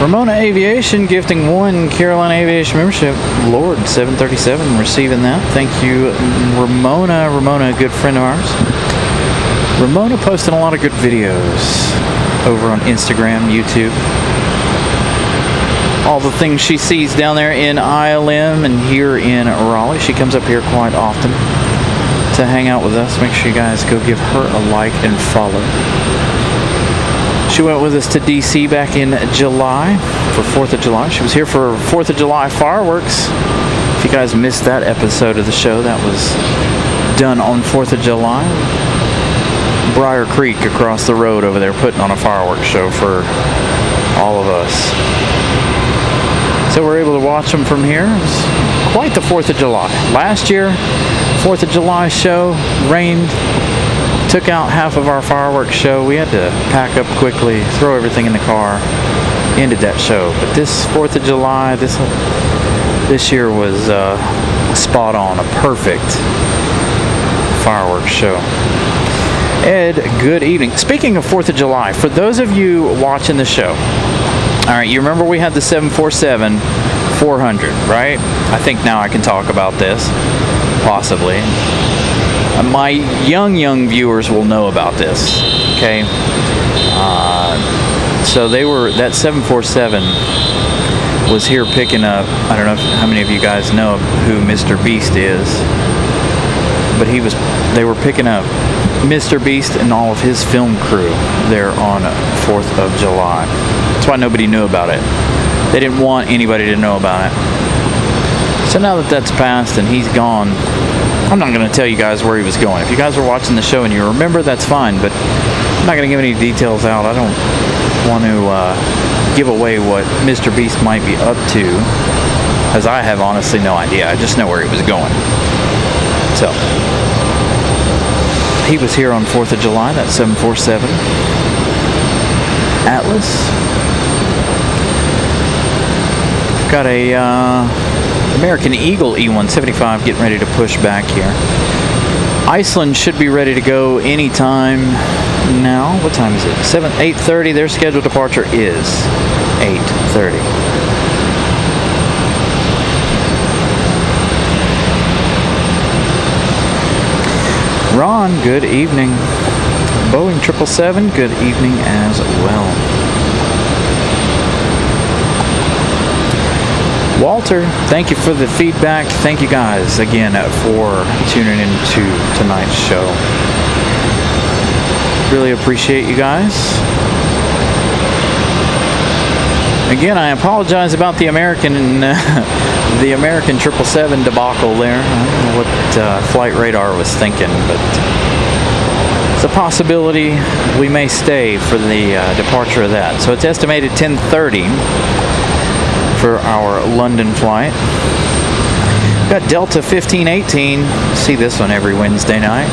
Ramona Aviation gifting 1 Carolina Aviation membership. Lord 737 receiving that. Thank you, Ramona. Ramona, a good friend of ours. Ramona posting a lot of good videos over on Instagram, YouTube. All the things she sees down there in ILM and here in Raleigh. She comes up here quite often to hang out with us. Make sure you guys go give her a like and follow. She went with us to DC back in July for 4th of July. She was here for 4th of July fireworks. If you guys missed that episode of the show, that was done on 4th of July. Briar Creek across the road over there putting on a fireworks show for all of us. So we're able to watch them from here. It was quite the 4th of July. Last year, 4th of July show, rained. Took out half of our fireworks show. We had to pack up quickly, throw everything in the car, ended that show. But this 4th of July, this year was spot on, a perfect fireworks show. Ed, good evening. Speaking of 4th of July, for those of you watching the show, all right, you remember we had the 747-400, right? I think now I can talk about this, possibly. My young viewers will know about this, okay? So that 747 was here picking up, I don't know how many of you guys know who Mr. Beast is, but they were picking up Mr. Beast and all of his film crew there on 4th of July. That's why nobody knew about it. They didn't want anybody to know about it. So now that that's passed and he's gone, I'm not going to tell you guys where he was going. If you guys were watching the show and you remember, that's fine, but I'm not going to give any details out. I don't want to give away what Mr. Beast might be up to, as I have honestly no idea. I just know where he was going. So, he was here on 4th of July, that 747. Atlas. We've got a American Eagle E175 getting ready to push back here. Iceland should be ready to go anytime now. What time is it? 8:30. Their scheduled departure is 8:30. Ron, good evening. Boeing 777, good evening as well. Walter, thank you for the feedback. Thank you guys again for tuning in to tonight's show. Really appreciate you guys. Again, I apologize about the American 777 debacle there. I don't know what flight radar was thinking, but it's a possibility we may stay for the departure of that. So it's estimated 10:30 for our London flight. Got Delta 1518. See this one every Wednesday night.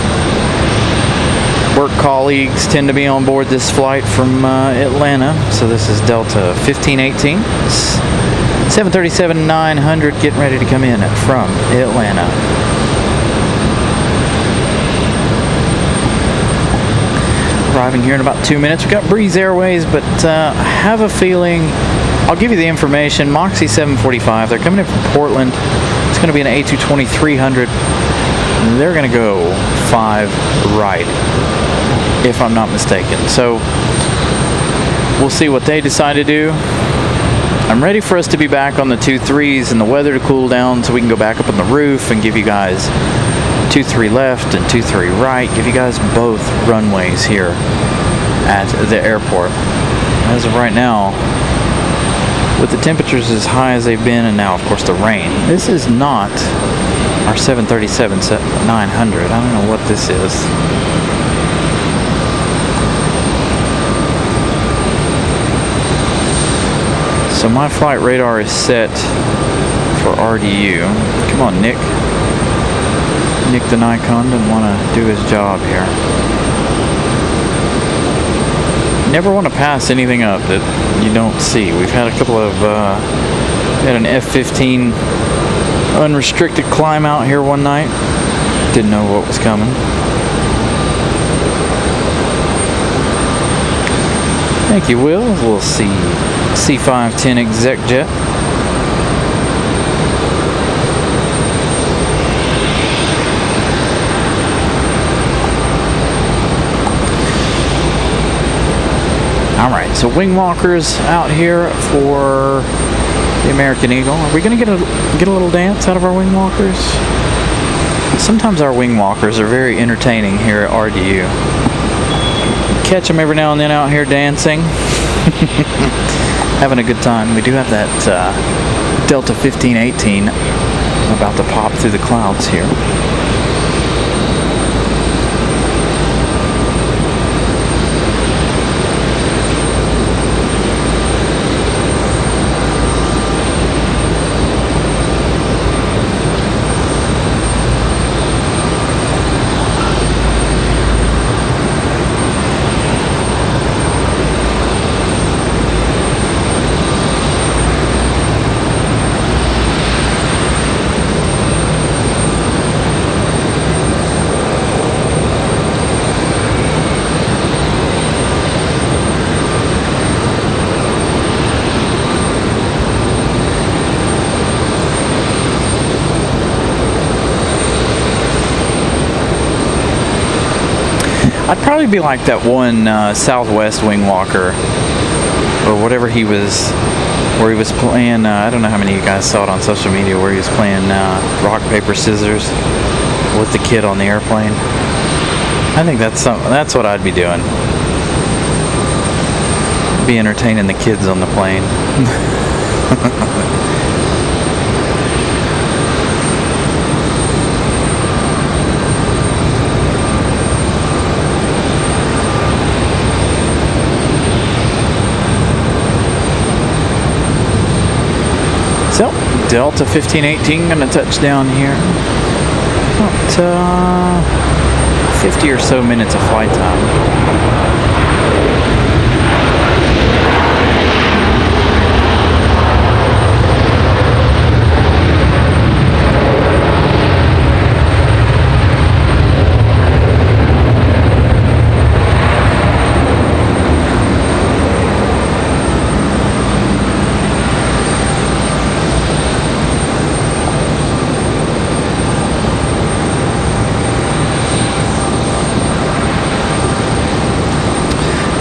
Work colleagues tend to be on board this flight from Atlanta. So this is Delta 1518. 737-900 getting ready to come in from Atlanta. Arriving here in about 2 minutes. We've got Breeze Airways, but I have a feeling, I'll give you the information. Moxie 745, they're coming in from Portland. It's going to be an A220-300. They're going to go 5 right, if I'm not mistaken. So we'll see what they decide to do. I'm ready for us to be back on the 2-3s and the weather to cool down so we can go back up on the roof and give you guys 2-3 left and 2-3 right. Give you guys both runways here at the airport. As of right now, with the temperatures as high as they've been, and now of course the rain, this is not our 737-900. I don't know what this is. So my flight radar is set for RDU. Come on, Nick. Nick the Nikon didn't want to do his job here. Never want to pass anything up that you don't see. We've had a couple of, we had an F-15 unrestricted climb out here one night. Didn't know what was coming. Thank you, Will. We'll see C510 exec jet. Alright, so wing walkers out here for the American Eagle. Are we going to get a little dance out of our wing walkers? Sometimes our wing walkers are very entertaining here at RDU. Catch them every now and then out here dancing. Having a good time. We do have that Delta 1518 about to pop through the clouds here. I'd probably be like that one Southwest wing walker, or whatever he was, where he was playing, I don't know how many of you guys saw it on social media, where he was playing rock, paper, scissors with the kid on the airplane. I think that's what I'd be doing. Be entertaining the kids on the plane. So, Delta 1518 going to touch down here. About 50 or so minutes of flight time.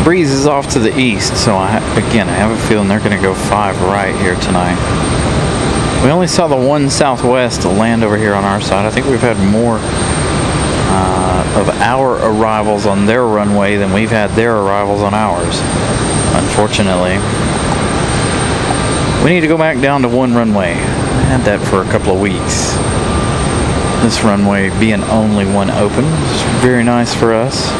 Breeze is off to the east, so again, I have a feeling they're going to go 5 right here tonight. We only saw the one southwest land over here on our side. I think we've had more of our arrivals on their runway than we've had their arrivals on ours, unfortunately. We need to go back down to one runway. I had that for a couple of weeks. This runway being only one open. It's very nice for us.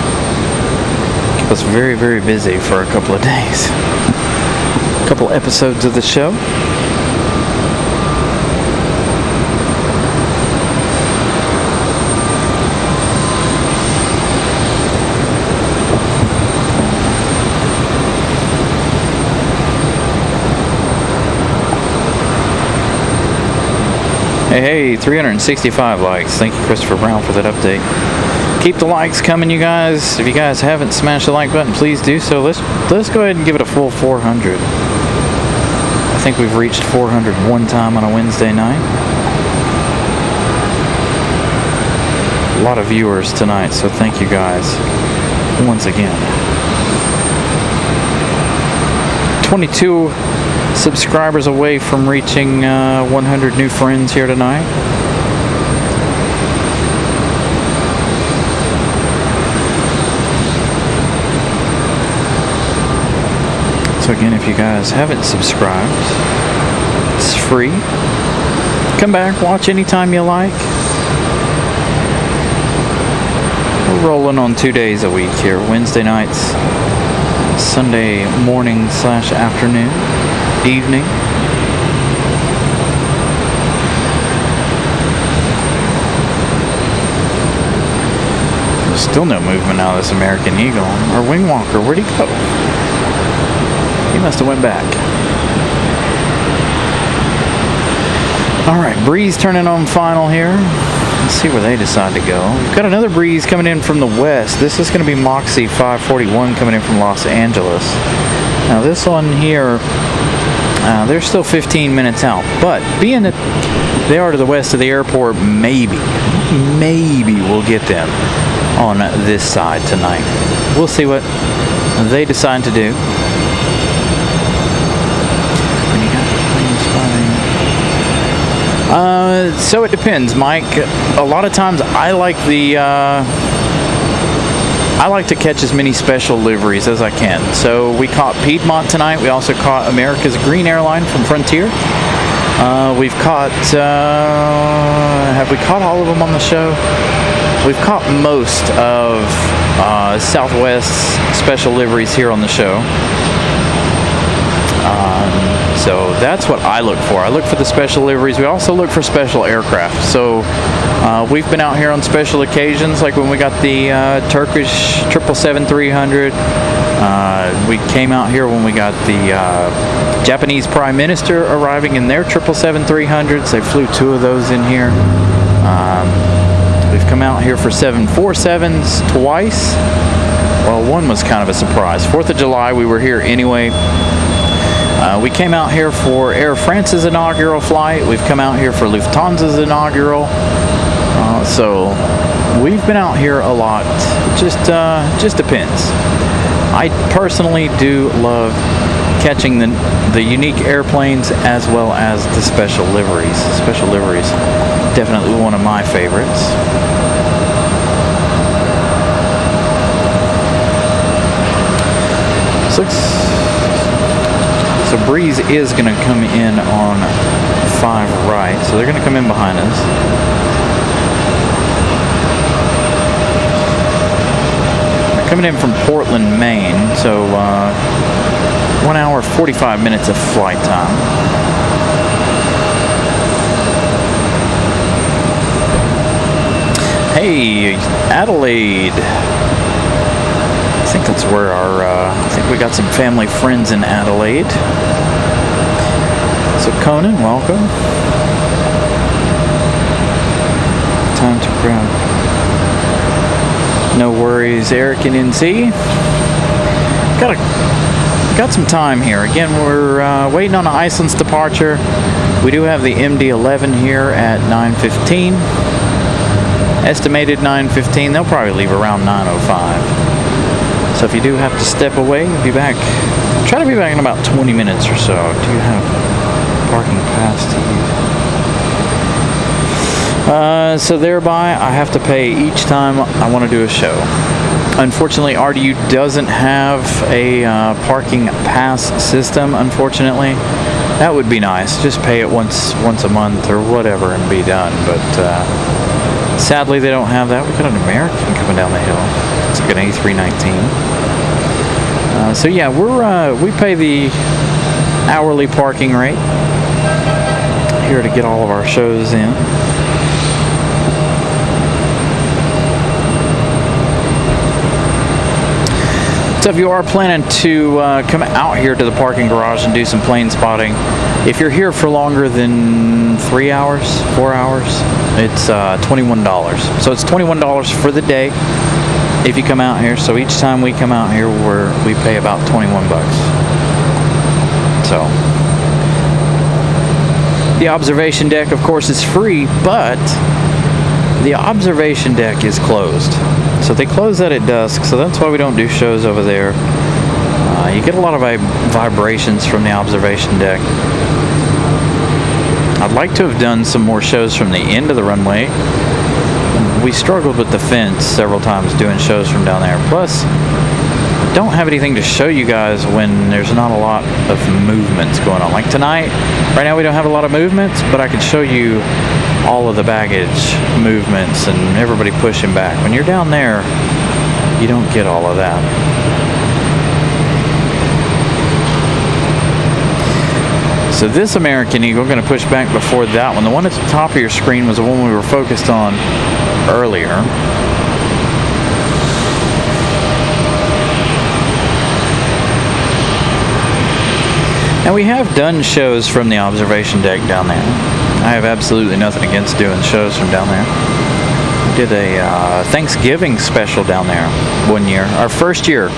Keep us very, very busy for a couple of days. A couple episodes of the show. Hey, 365 likes. Thank you, Christopher Brown, for that update. Keep the likes coming, you guys. If you guys haven't smashed the like button, please do so. Let's go ahead and give it a full 400. I think we've reached 400 one time on a Wednesday night. A lot of viewers tonight, so thank you guys once again. 22 subscribers away from reaching 100 new friends here tonight. So again, if you guys haven't subscribed, it's free. Come back, watch anytime you like. We're rolling on 2 days a week here. Wednesday nights, Sunday morning / afternoon, evening. There's still no movement out of this American Eagle. Our wing walker, where'd he go? He must have went back. Alright, breeze turning on final here. Let's see where they decide to go. We've got another breeze coming in from the west. This is going to be Moxie 541 coming in from Los Angeles. Now this one here, they're still 15 minutes out, but being that they are to the west of the airport, maybe we'll get them on this side tonight. We'll see what they decide to do. So it depends, Mike. A lot of times I like to catch as many special liveries as I can. So we caught Piedmont tonight. We also caught America's Green Airline from Frontier. We've caught, have we caught all of them on the show? We've caught most of Southwest's special liveries here on the show. So that's what I look for. I look for the special liveries. We also look for special aircraft. So we've been out here on special occasions, like when we got the Turkish 777-300. We came out here when we got the Japanese Prime Minister arriving in their 777-300s. They flew 2 of those in here. We've come out here for 747s twice. Well, one was kind of a surprise. 4th of July, we were here anyway. We came out here for Air France's inaugural flight. We've come out here for Lufthansa's inaugural. So we've been out here a lot. Just depends. I personally do love catching the unique airplanes as well as the special liveries. Special liveries, definitely one of my favorites. So breeze is going to come in on 5 right, so they're going to come in behind us. They're coming in from Portland, Maine, so 1 hour 45 minutes of flight time. Hey, Adelaide. I think that's where I think we got some family friends in Adelaide. So Conan, welcome. Time to grab. No worries, Eric and NC. Got some time here. Again, we're waiting on Iceland's departure. We do have the MD-11 here at 9:15. Estimated 9:15. They'll probably leave around 9:05. So if you do have to step away, be back. Try to be back in about 20 minutes or so. Do you have parking pass to use? So thereby, I have to pay each time I want to do a show. Unfortunately, RDU doesn't have a parking pass system, unfortunately. That would be nice. Just pay it once a month or whatever and be done. But sadly, they don't have that. We got an American coming down the hill. It's like an A319. So yeah, we pay the hourly parking rate here to get all of our shows in. So if you are planning to come out here to the parking garage and do some plane spotting, if you're here for longer than 3 hours, 4 hours, it's $21. So it's $21 for the day if you come out here. So each time we come out here, we pay about 21 bucks. So the observation deck, of course, is free, but the observation deck is closed. So they close that at dusk, so that's why we don't do shows over there. You get a lot of vibrations from the observation deck. I'd like to have done some more shows from the end of the runway. We struggled with the fence several times doing shows from down there. Plus, I don't have anything to show you guys when there's not a lot of movements going on. Like tonight, right now we don't have a lot of movements, but I can show you all of the baggage movements and everybody pushing back. When you're down there, you don't get all of that. So this American Eagle, going to push back before that one. The one at the top of your screen was the one we were focused on earlier. And we have done shows from the observation deck down there. I have absolutely nothing against doing shows from down there. We did a Thanksgiving special down there one year. Our first year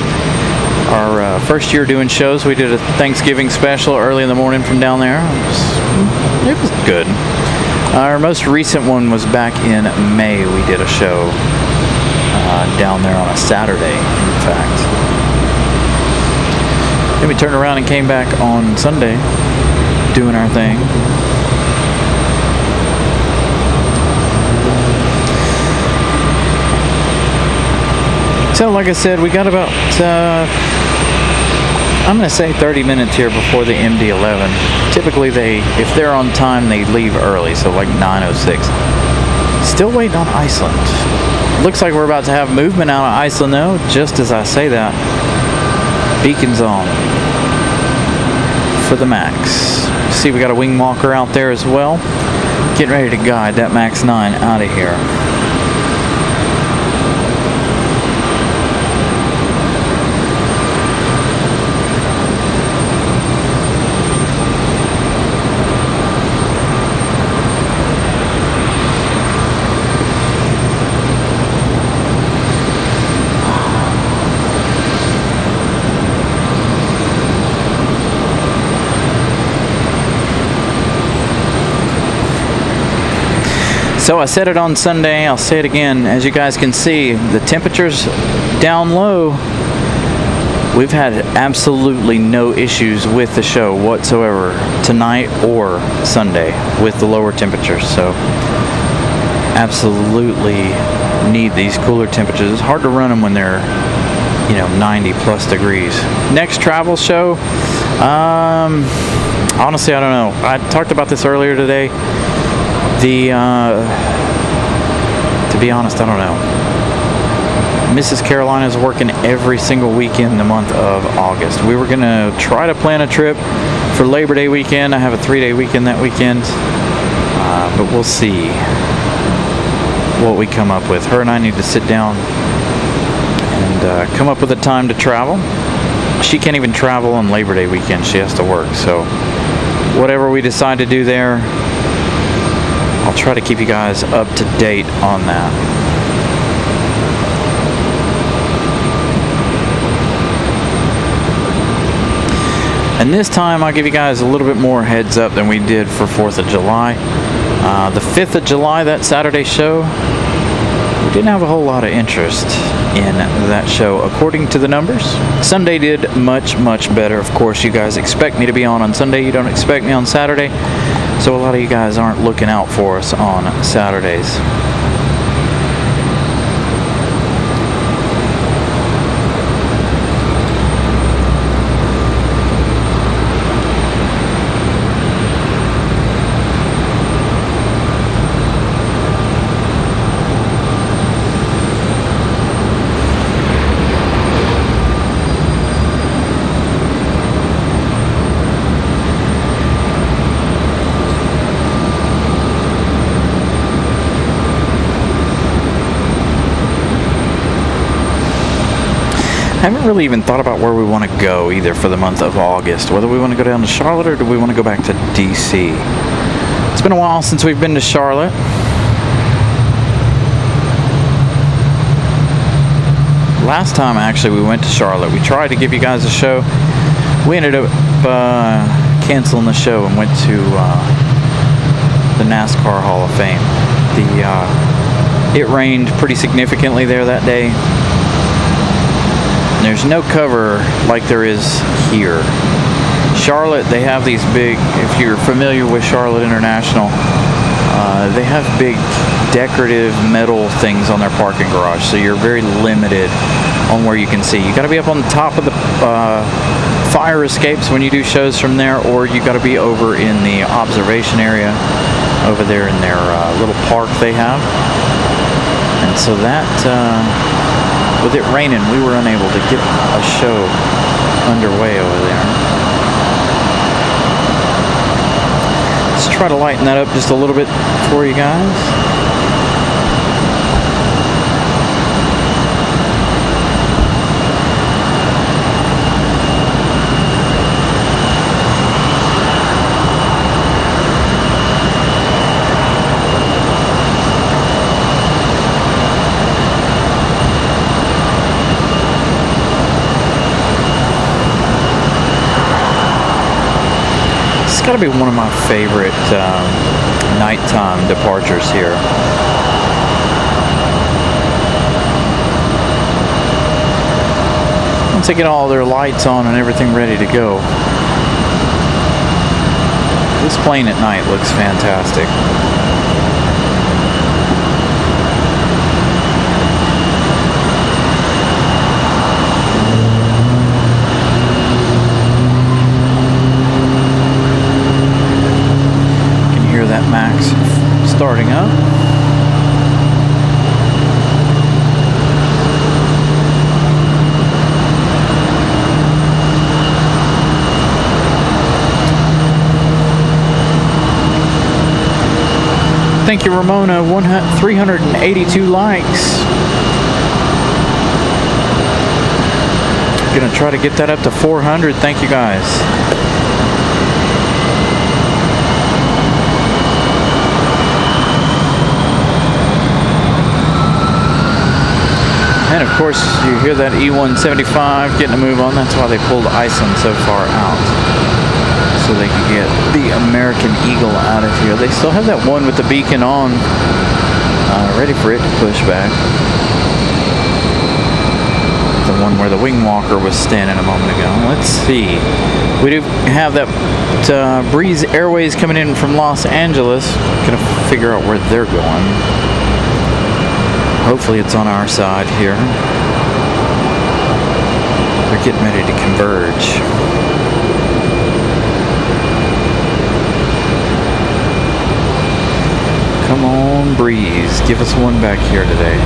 doing shows, we did a Thanksgiving special early in the morning from down there. It was good. Our most recent one was back in May. We did a show down there on a Saturday, in fact. Then we turned around and came back on Sunday doing our thing. So like I said, we got about, I'm going to say 30 minutes here before the MD-11. Typically if they're on time, they leave early, so like 9:06. Still waiting on Iceland. Looks like we're about to have movement out of Iceland though, just as I say that. Beacons on for the MAX. See, we got a wing walker out there as well. Getting ready to guide that MAX 9 out of here. So I said it on Sunday, I'll say it again. As you guys can see, the temperatures down low, we've had absolutely no issues with the show whatsoever tonight or Sunday with the lower temperatures. So absolutely need these cooler temperatures. It's hard to run them when they're 90 plus degrees. Next travel show, honestly I don't know. I talked about this earlier today. To be honest, I don't know. Mrs. Carolina is working every single weekend in the month of August. We were going to try to plan a trip for Labor Day weekend. I have a 3-day weekend that weekend. But we'll see what we come up with. Her and I need to sit down and come up with a time to travel. She can't even travel on Labor Day weekend. She has to work. So whatever we decide to do there, I'll try to keep you guys up to date on that. And this time I'll give you guys a little bit more heads up than we did for 4th of July. The 5th of July, that Saturday show, we didn't have a whole lot of interest in that show according to the numbers. Sunday did much better. Of course, you guys expect me to be on Sunday. You don't expect me on Saturday, so a lot of you guys aren't looking out for us on Saturdays. I haven't really even thought about where we want to go either for the month of August. Whether we want to go down to Charlotte or do we want to go back to DC. It's been a while since we've been to Charlotte. Last time actually we went to Charlotte, we tried to give you guys a show. We ended up canceling the show and went to the NASCAR Hall of Fame. It rained pretty significantly there that day. There's no cover like there is here. Charlotte, they have these big, if you're familiar with Charlotte International, they have big decorative metal things on their parking garage, so you're very limited on where you can see. You got to be up on the top of the fire escapes when you do shows from there, or you got to be over in the observation area over there in their little park they have. And so that with it raining, we were unable to get a show underway over there. Let's try to lighten that up just a little bit for you guys. Got to be one of my favorite nighttime departures here. Once they get all their lights on and everything ready to go, this plane at night looks fantastic. Max starting up. Thank you, Ramona. 382 likes. Gonna try to get that up to 400. Thank you guys. And of course, you hear that E175 getting a move on. That's why they pulled Iceland so far out, so they could get the American Eagle out of here. They still have that one with the beacon on, ready for it to push back. The one where the wing walker was standing a moment ago. Let's see. We do have that Breeze Airways coming in from Los Angeles. Gonna figure out where they're going. Hopefully it's on our side here. They're getting ready to converge. Come on, Breeze. Give us one back here today.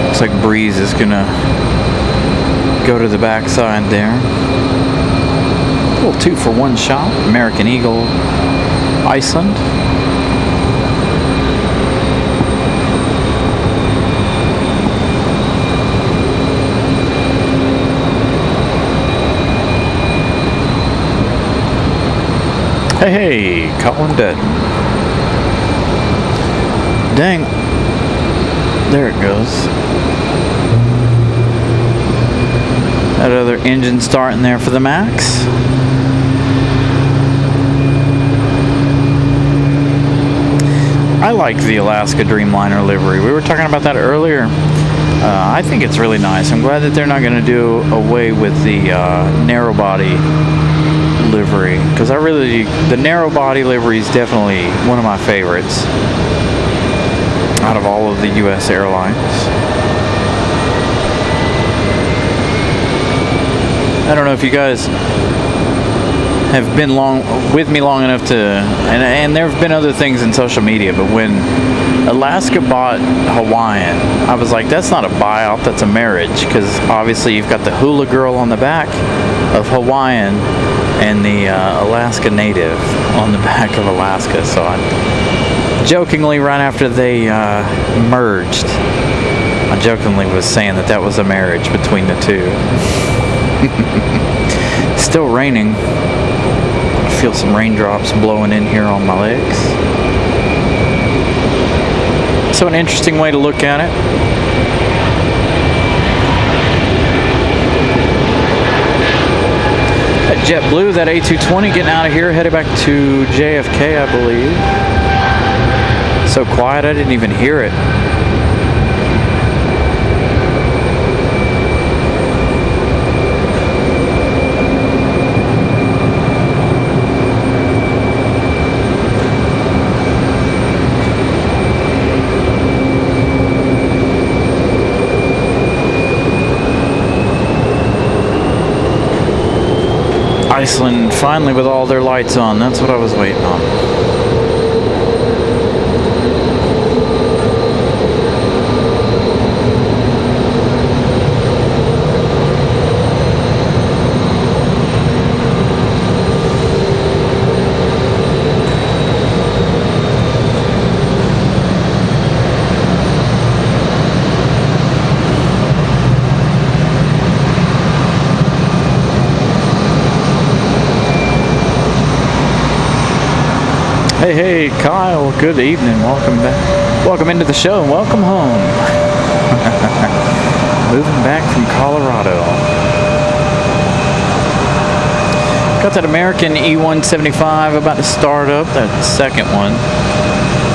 Looks like Breeze is gonna go to the backside there. A little 2-for-1 shot. American Eagle, Iceland. Hey, Colin Dutton. Dang. There it goes. That other engine starting there for the Max. I like the Alaska Dreamliner livery. We were talking about that earlier. I think it's really nice. I'm glad that they're not going to do away with the narrow body livery, because the narrow body livery is definitely one of my favorites out of all of the U.S. airlines. I don't know if you guys have been with me long enough to, and there have been other things in social media, but when Alaska bought Hawaiian, I was like, that's not a buyout, that's a marriage, because obviously you've got the hula girl on the back of Hawaiian and the Alaska native on the back of Alaska. So I jokingly, right after they merged, I jokingly was saying that was a marriage between the two. Still raining. I feel some raindrops blowing in here on my legs. So an interesting way to look at it. That JetBlue, that A220 getting out of here, headed back to JFK, I believe. So quiet, I didn't even hear it. Iceland finally with all their lights on. That's what I was waiting on. Hey, Kyle, good evening. Welcome back. Welcome into the show and welcome home. Moving back from Colorado. Got that American E175 about to start up, that second one.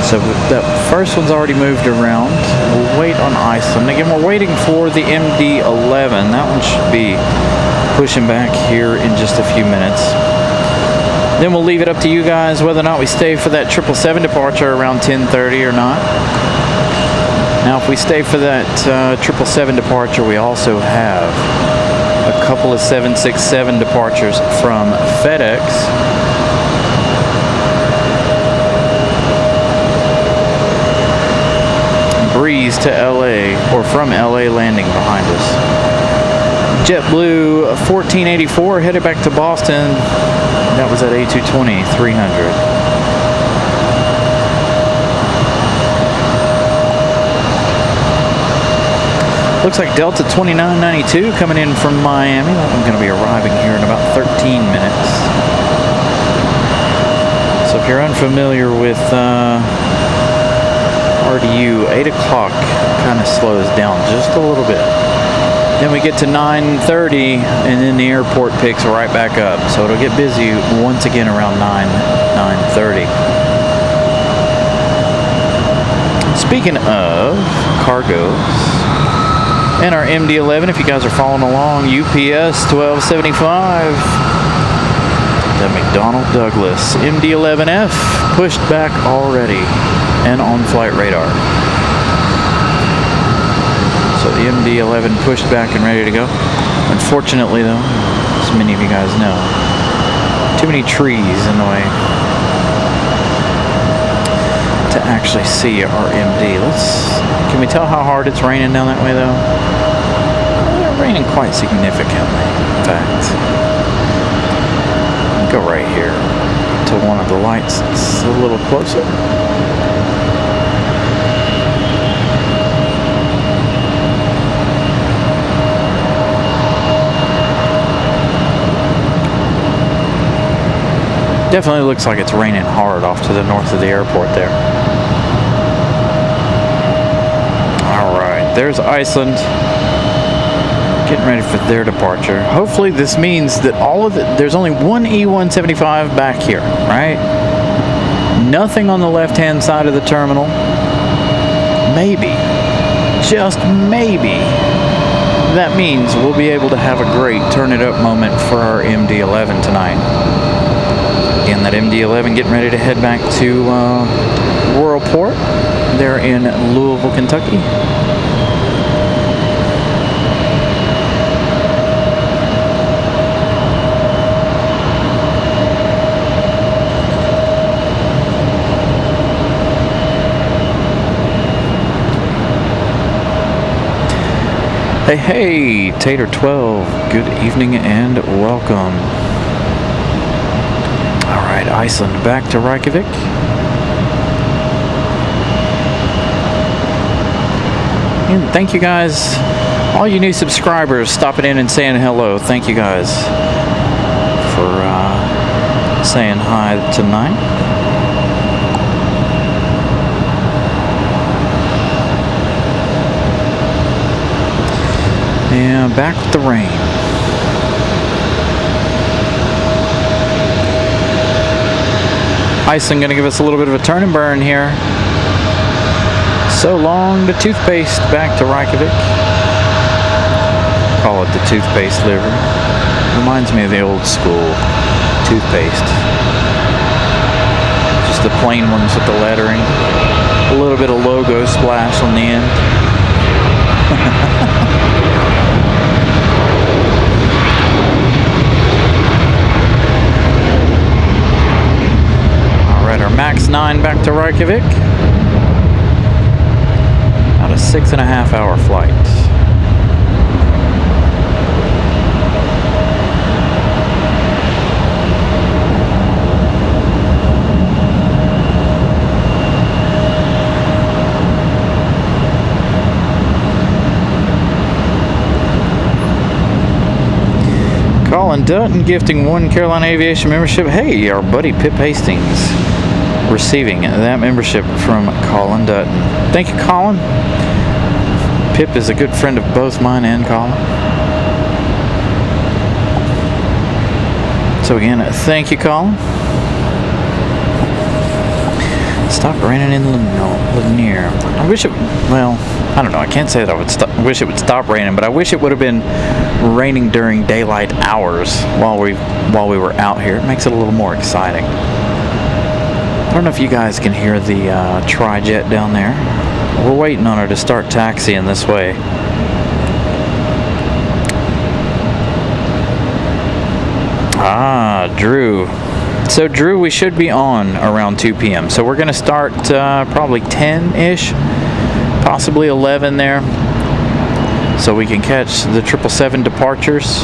So that first one's already moved around. We'll wait on Iceland. Again, we're waiting for the MD-11. That one should be pushing back here in just a few minutes. Then we'll leave it up to you guys whether or not we stay for that 777 departure around 10:30 or not. Now, if we stay for that 777 departure, we also have a couple of 767 departures from FedEx. Breeze to LA, or from LA landing behind us. JetBlue 1484 headed back to Boston. That was at A220 300. Looks like Delta 2992 coming in from Miami. I'm going to be arriving here in about 13 minutes. So if you're unfamiliar with RDU, 8 o'clock kind of slows down just a little bit. Then we get to 9:30, and then the airport picks right back up. So it'll get busy once again around 9:30. Speaking of cargoes, and our MD-11, if you guys are following along, UPS 1275. The McDonnell Douglas MD-11F pushed back already and on flight radar. So the MD-11 pushed back and ready to go. Unfortunately, though, as many of you guys know, too many trees in the way to actually see our MD. Can we tell how hard it's raining down that way, though? It's raining quite significantly, in fact. Go right here to one of the lights that's a little closer. Definitely looks like it's raining hard off to the north of the airport there. Alright, there's Iceland. Getting ready for their departure. Hopefully this means that there's only one E-175 back here, right? Nothing on the left-hand side of the terminal. Maybe, just maybe, that means we'll be able to have a great turn it up moment for our MD-11 tonight. Again, that MD-11 getting ready to head back to Royal Port. They're in Louisville, Kentucky. Hey, hey, Tater 12, good evening and welcome. Alright, Iceland back to Reykjavik. And thank you guys, all you new subscribers stopping in and saying hello. Thank you guys for saying hi tonight. Yeah, back with the rain. Iceland gonna give us a little bit of a turn and burn here. So long to toothpaste back to Reykjavik. Call it the toothpaste livery. Reminds me of the old school toothpaste. Just the plain ones with the lettering. A little bit of logo splash on the end. Our MAX 9 back to Reykjavik. About a 6.5 hour flight. Colin Dutton gifting 1 Carolina Aviation membership. Hey, our buddy Pip Hastings receiving that membership from Colin Dutton. Thank you, Colin. Pip is a good friend of both mine and Colin. So again, thank you, Colin. Stop raining in Lanier. I wish it, well, I don't know, I can't say that I wish it would stop raining, but I wish it would have been raining during daylight hours while we were out here. It makes it a little more exciting. I don't know if you guys can hear the tri-jet down there. We're waiting on her to start taxiing this way. Ah, Drew. So Drew, we should be on around 2 p.m. So we're going to start probably 10-ish, possibly 11 there. So we can catch the 777 departures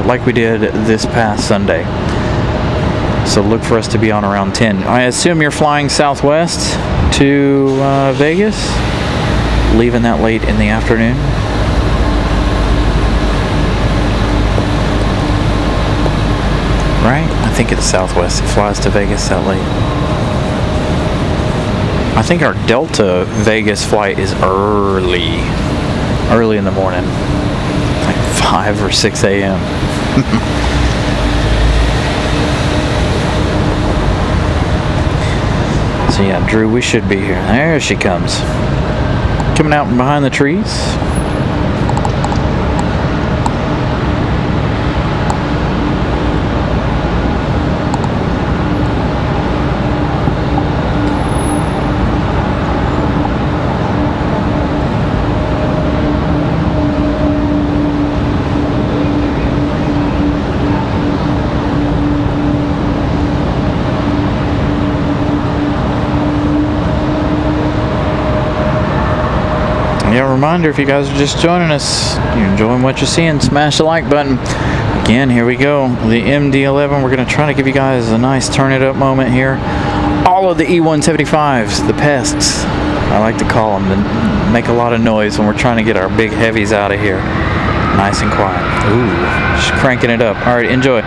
like we did this past Sunday. So look for us to be on around 10. I assume you're flying Southwest to Vegas, leaving that late in the afternoon. Right? I think it's Southwest. It flies to Vegas that late. I think our Delta Vegas flight is early in the morning, like 5 or 6 a.m. So yeah, Drew, we should be here. There she comes. Coming out from behind the trees. Yeah, reminder, if you guys are just joining us, you're enjoying what you're seeing, smash the like button. Again, here we go. The MD-11, we're going to try to give you guys a nice turn it up moment here. All of the E-175s, the pests, I like to call them, that make a lot of noise when we're trying to get our big heavies out of here. Nice and quiet. Ooh, just cranking it up. All right, enjoy.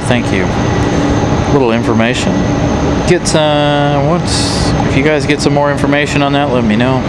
thank you. Little information. If you guys get some more information on that, let me know.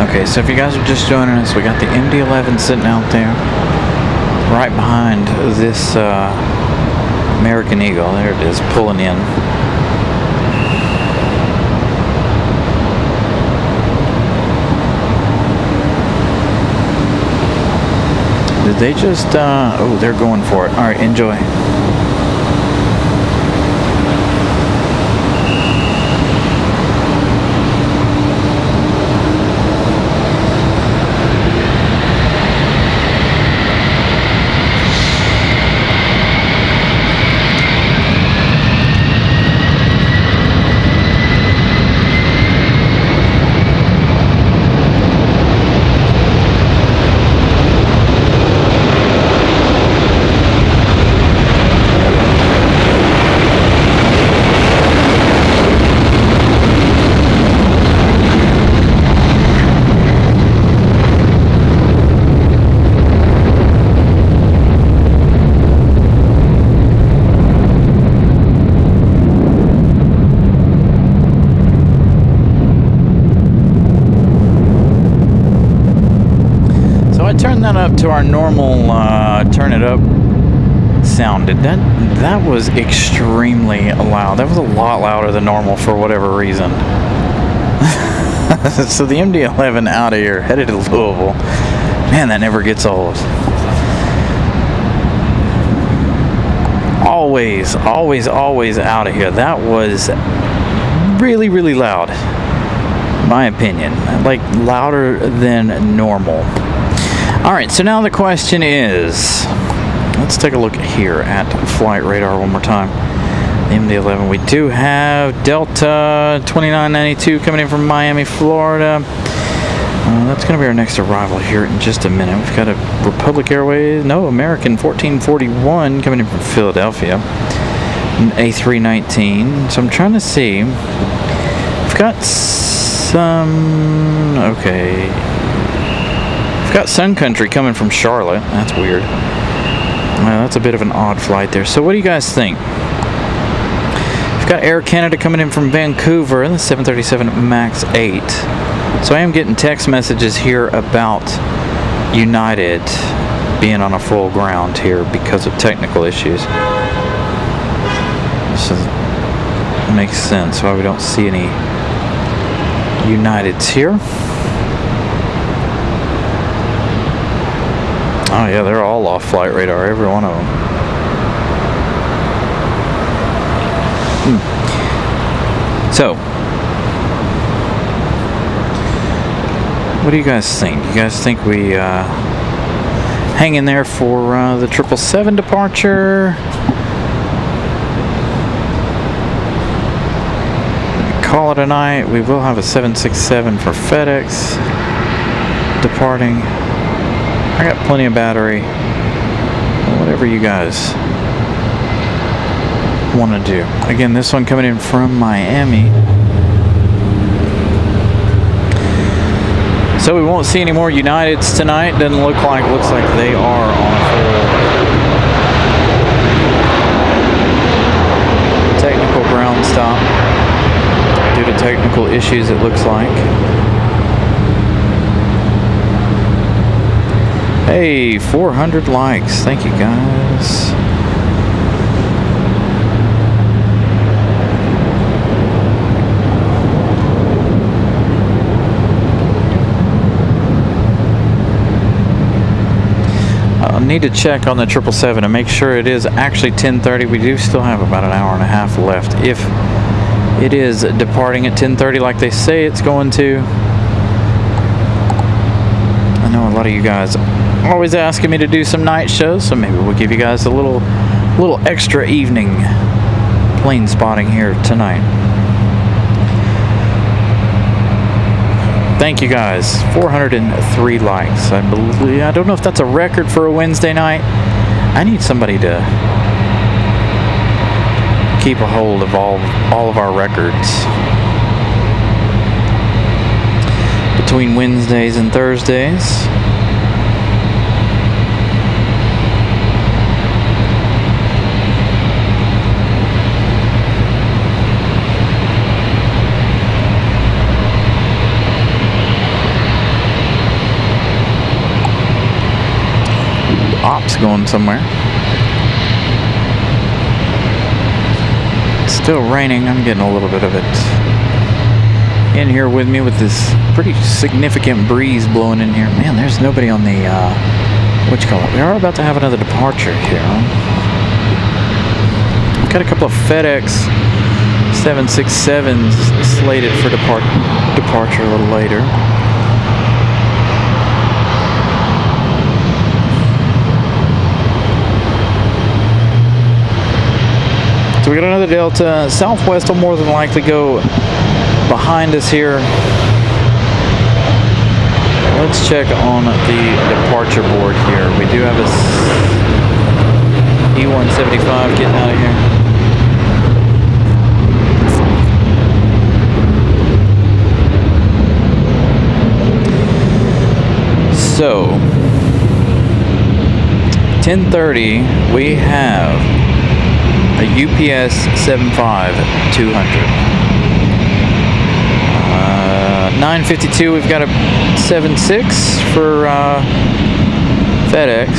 Okay, so if you guys are just joining us, we got the MD-11 sitting out there right behind this American Eagle. There it is, pulling in. Did they just, oh, they're going for it. All right, enjoy. Turn that up to our normal turn it up sound. That was extremely loud. That was a lot louder than normal for whatever reason. So the MD-11 out of here, headed to Louisville. Man, that never gets old. Always out of here. That was really, really loud. My opinion. Like louder than normal. Alright, so now the question is, let's take a look here at flight radar one more time. The MD-11, we do have Delta 2992 coming in from Miami, Florida. That's going to be our next arrival here in just a minute. We've got a Republic Airways, American 1441 coming in from Philadelphia. An A319. So I'm trying to see. We've got some, okay. We've got Sun Country coming from Charlotte. That's weird. That's a bit of an odd flight there. So what do you guys think? We've got Air Canada coming in from Vancouver, the 737 MAX 8. So I am getting text messages here about United being on a full ground here because of technical issues. So it makes sense why we don't see any Uniteds here. Oh yeah, they're all off flight radar, every one of them. So, what do you guys think? You guys think we hang in there for the 777 departure? Call it a night. We will have a 767 for FedEx departing. I got plenty of battery. Whatever you guys want to do. Again, this one coming in from Miami. So we won't see any more Uniteds tonight. Doesn't look like. Looks like they are on full technical ground stop due to technical issues, it looks like. Hey, 400 likes. Thank you, guys. I need to check on the 777 and make sure it is actually 10:30. We do still have about an hour and a half left. If it is departing at 10:30 like they say it's going to. I know a lot of you guys are always asking me to do some night shows, so maybe we'll give you guys a little extra evening plane spotting here tonight. Thank you guys. 403 likes. I don't know if that's a record for a Wednesday night. I need somebody to keep a hold of all of our records between Wednesdays and Thursdays. Ops going somewhere. It's still raining. I'm getting a little bit of it in here with me with this pretty significant breeze blowing in here. Man, there's nobody on the what you call it. We are about to have another departure here. We've got a couple of FedEx 767s slated for departure a little later. So we got another Delta. Southwest will more than likely go behind us here. Let's check on the departure board here. We do have a E175 getting out of here. So 10:30 we have a UPS 75-200. 9:52 we've got a 76 for FedEx.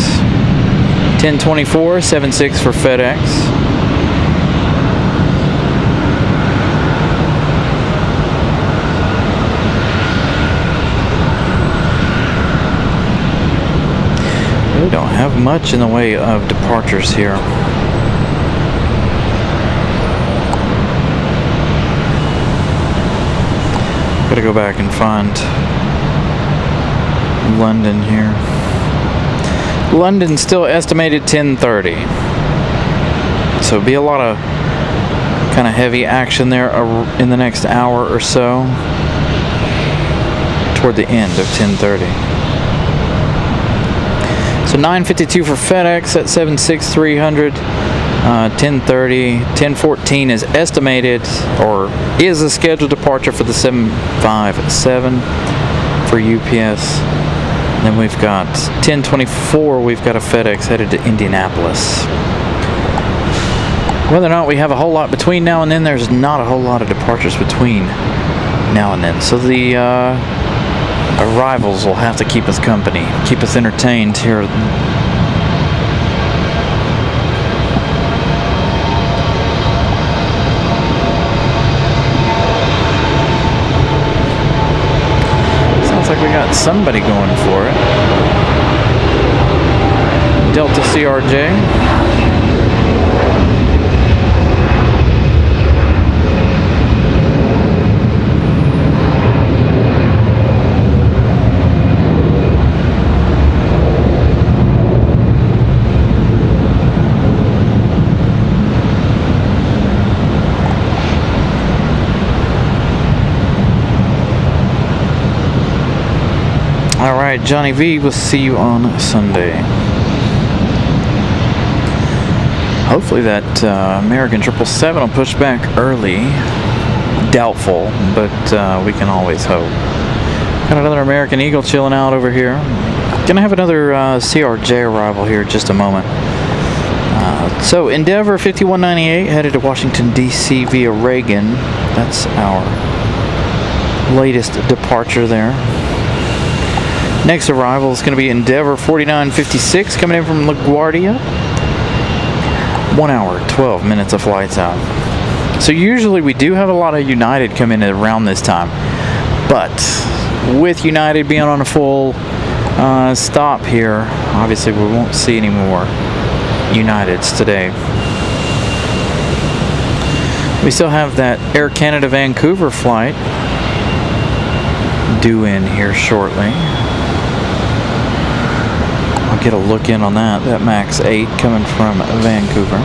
10:24 76 for FedEx. We don't have much in the way of departures here. Gotta go back and find London here. London's still estimated 10:30. So it'll be a lot of kind of heavy action there in the next hour or so toward the end of 10:30. So 9:52 for FedEx at 76-300. 10:30, 10:14 is estimated, or is a scheduled departure for the 757 for UPS. And then we've got 10:24, we've got a FedEx headed to Indianapolis. Whether or not we have a whole lot between now and then, there's not a whole lot of departures between now and then. So the arrivals will have to keep us company, keep us entertained here. Like we got somebody going for it. Delta CRJ. Alright, Johnny V, we'll see you on Sunday. Hopefully that American 777 will push back early. Doubtful, but we can always hope. Got another American Eagle chilling out over here. Gonna have another CRJ arrival here in just a moment. So Endeavor 5198 headed to Washington D.C. via Reagan. That's our latest departure there. Next arrival is going to be Endeavor 4956 coming in from LaGuardia. 1 hour, 12 minutes of flights out. So usually we do have a lot of United come in around this time, but with United being on a full stop here, obviously we won't see any more Uniteds today. We still have that Air Canada Vancouver flight due in here shortly. I'll get a look in on that MAX 8 coming from Vancouver.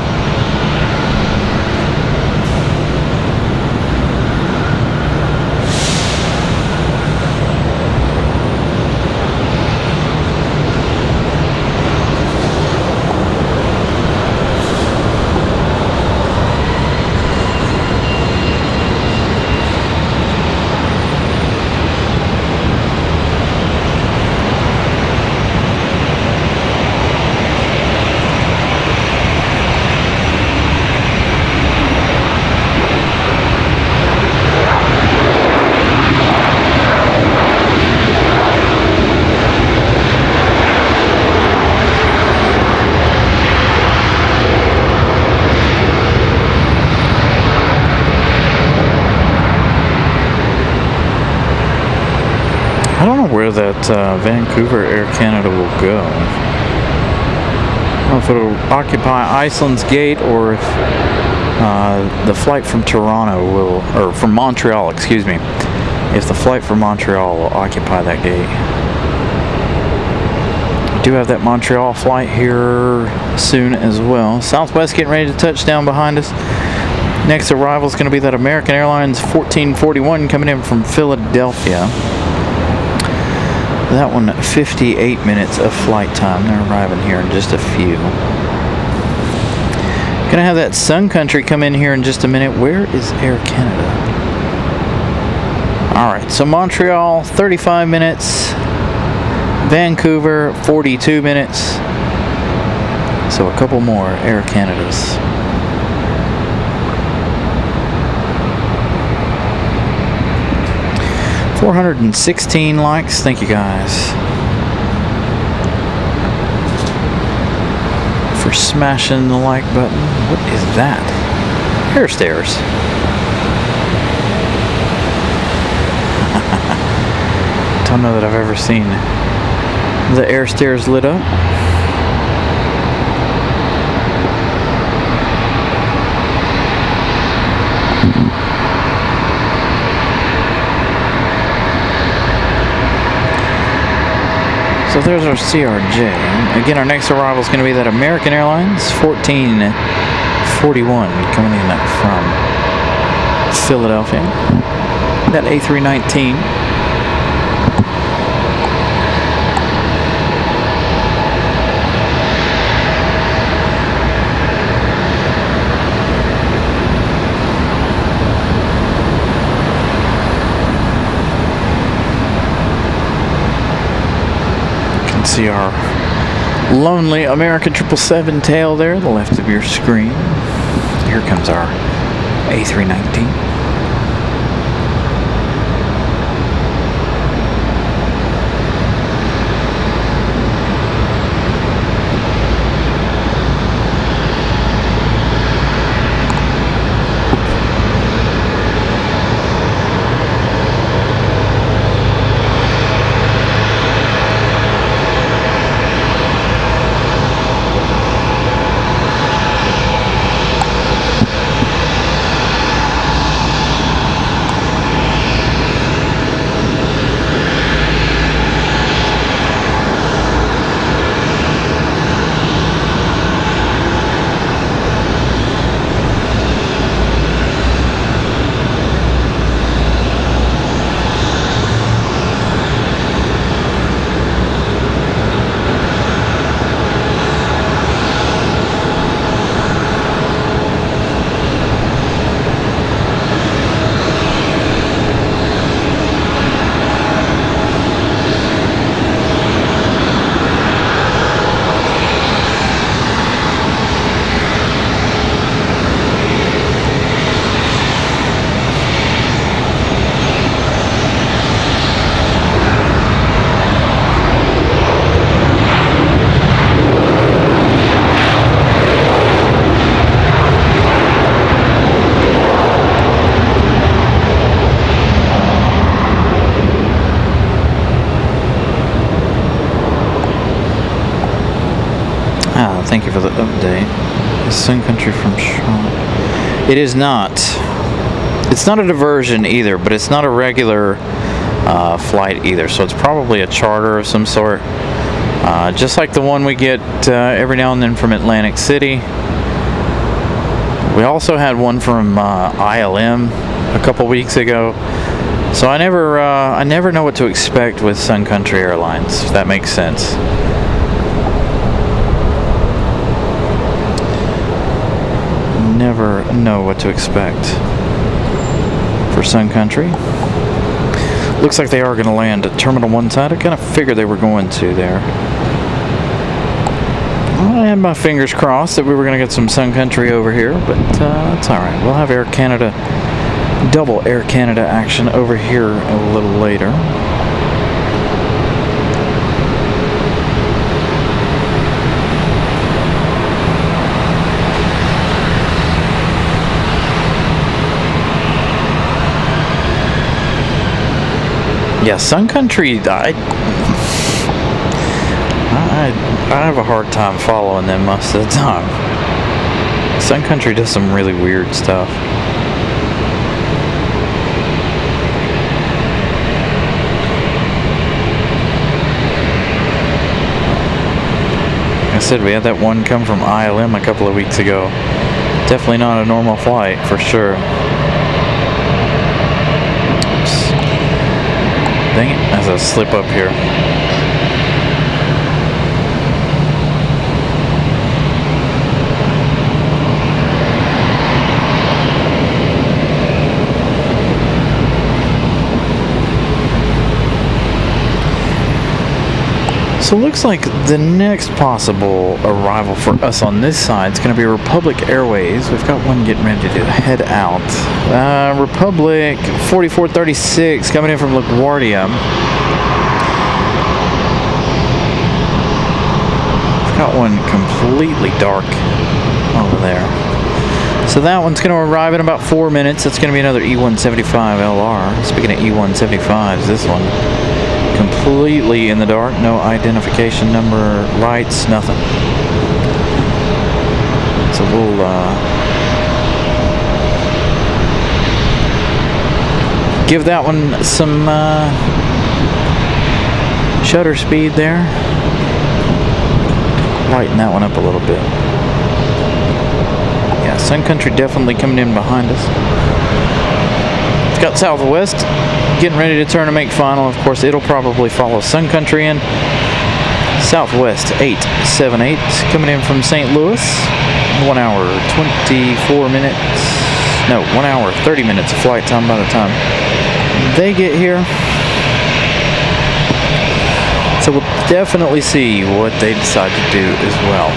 I don't know where that Vancouver Air Canada will go. I don't know if it'll occupy Iceland's gate or if the flight from Toronto will, or from Montreal, excuse me, if the flight from Montreal will occupy that gate. We do have that Montreal flight here soon as well. Southwest getting ready to touch down behind us. Next arrival is going to be that American Airlines 1441 coming in from Philadelphia. That one, 58 minutes of flight time. They're arriving here in just a few. Gonna have that Sun Country come in here in just a minute. Where is Air Canada? Alright, so Montreal, 35 minutes. Vancouver, 42 minutes. So a couple more Air Canadas. $416 likes. Thank you guys for smashing the like button. What is that? Air stairs. Don't know that I've ever seen the air stairs lit up. So there's our CRJ. Again, our next arrival is going to be that American Airlines 1441 coming in from Philadelphia. That A319. See our lonely American 777 tail there, the left of your screen. Here comes our A319. Thank you for the update. Is Sun Country from Charlotte? It is not. It's not a diversion either, but it's not a regular flight either. So it's probably a charter of some sort. Just like the one we get every now and then from Atlantic City. We also had one from ILM a couple weeks ago. So I never know what to expect with Sun Country Airlines, if that makes sense. Never know what to expect for Sun Country. Looks like they are going to land at Terminal 1 side. I kind of figured they were going to there. I had my fingers crossed that we were going to get some Sun Country over here, but it's alright. We'll have Air Canada, double Air Canada action over here a little later. Yeah, Sun Country, I have a hard time following them most of the time. Sun Country does some really weird stuff. Like I said, we had that one come from ILM a couple of weeks ago. Definitely not a normal flight, for sure. Dang it, as I slip up here. So it looks like the next possible arrival for us on this side is going to be Republic Airways. We've got one getting ready to head out. Republic 4436 coming in from LaGuardia. We've got one completely dark over there. So that one's going to arrive in about 4 minutes. It's going to be another E175LR. Speaking of E175s, this one completely in the dark, no identification number, lights, nothing. So we'll give that one some shutter speed there. Lighten that one up a little bit. Yeah, Sun Country definitely coming in behind us. It's got Southwest getting ready to turn to make final. Of course, it'll probably follow Sun Country in. Southwest 878 coming in from St. Louis. 1 hour 24 minutes. No, 1 hour 30 minutes of flight time by the time they get here. So we'll definitely see what they decide to do as well.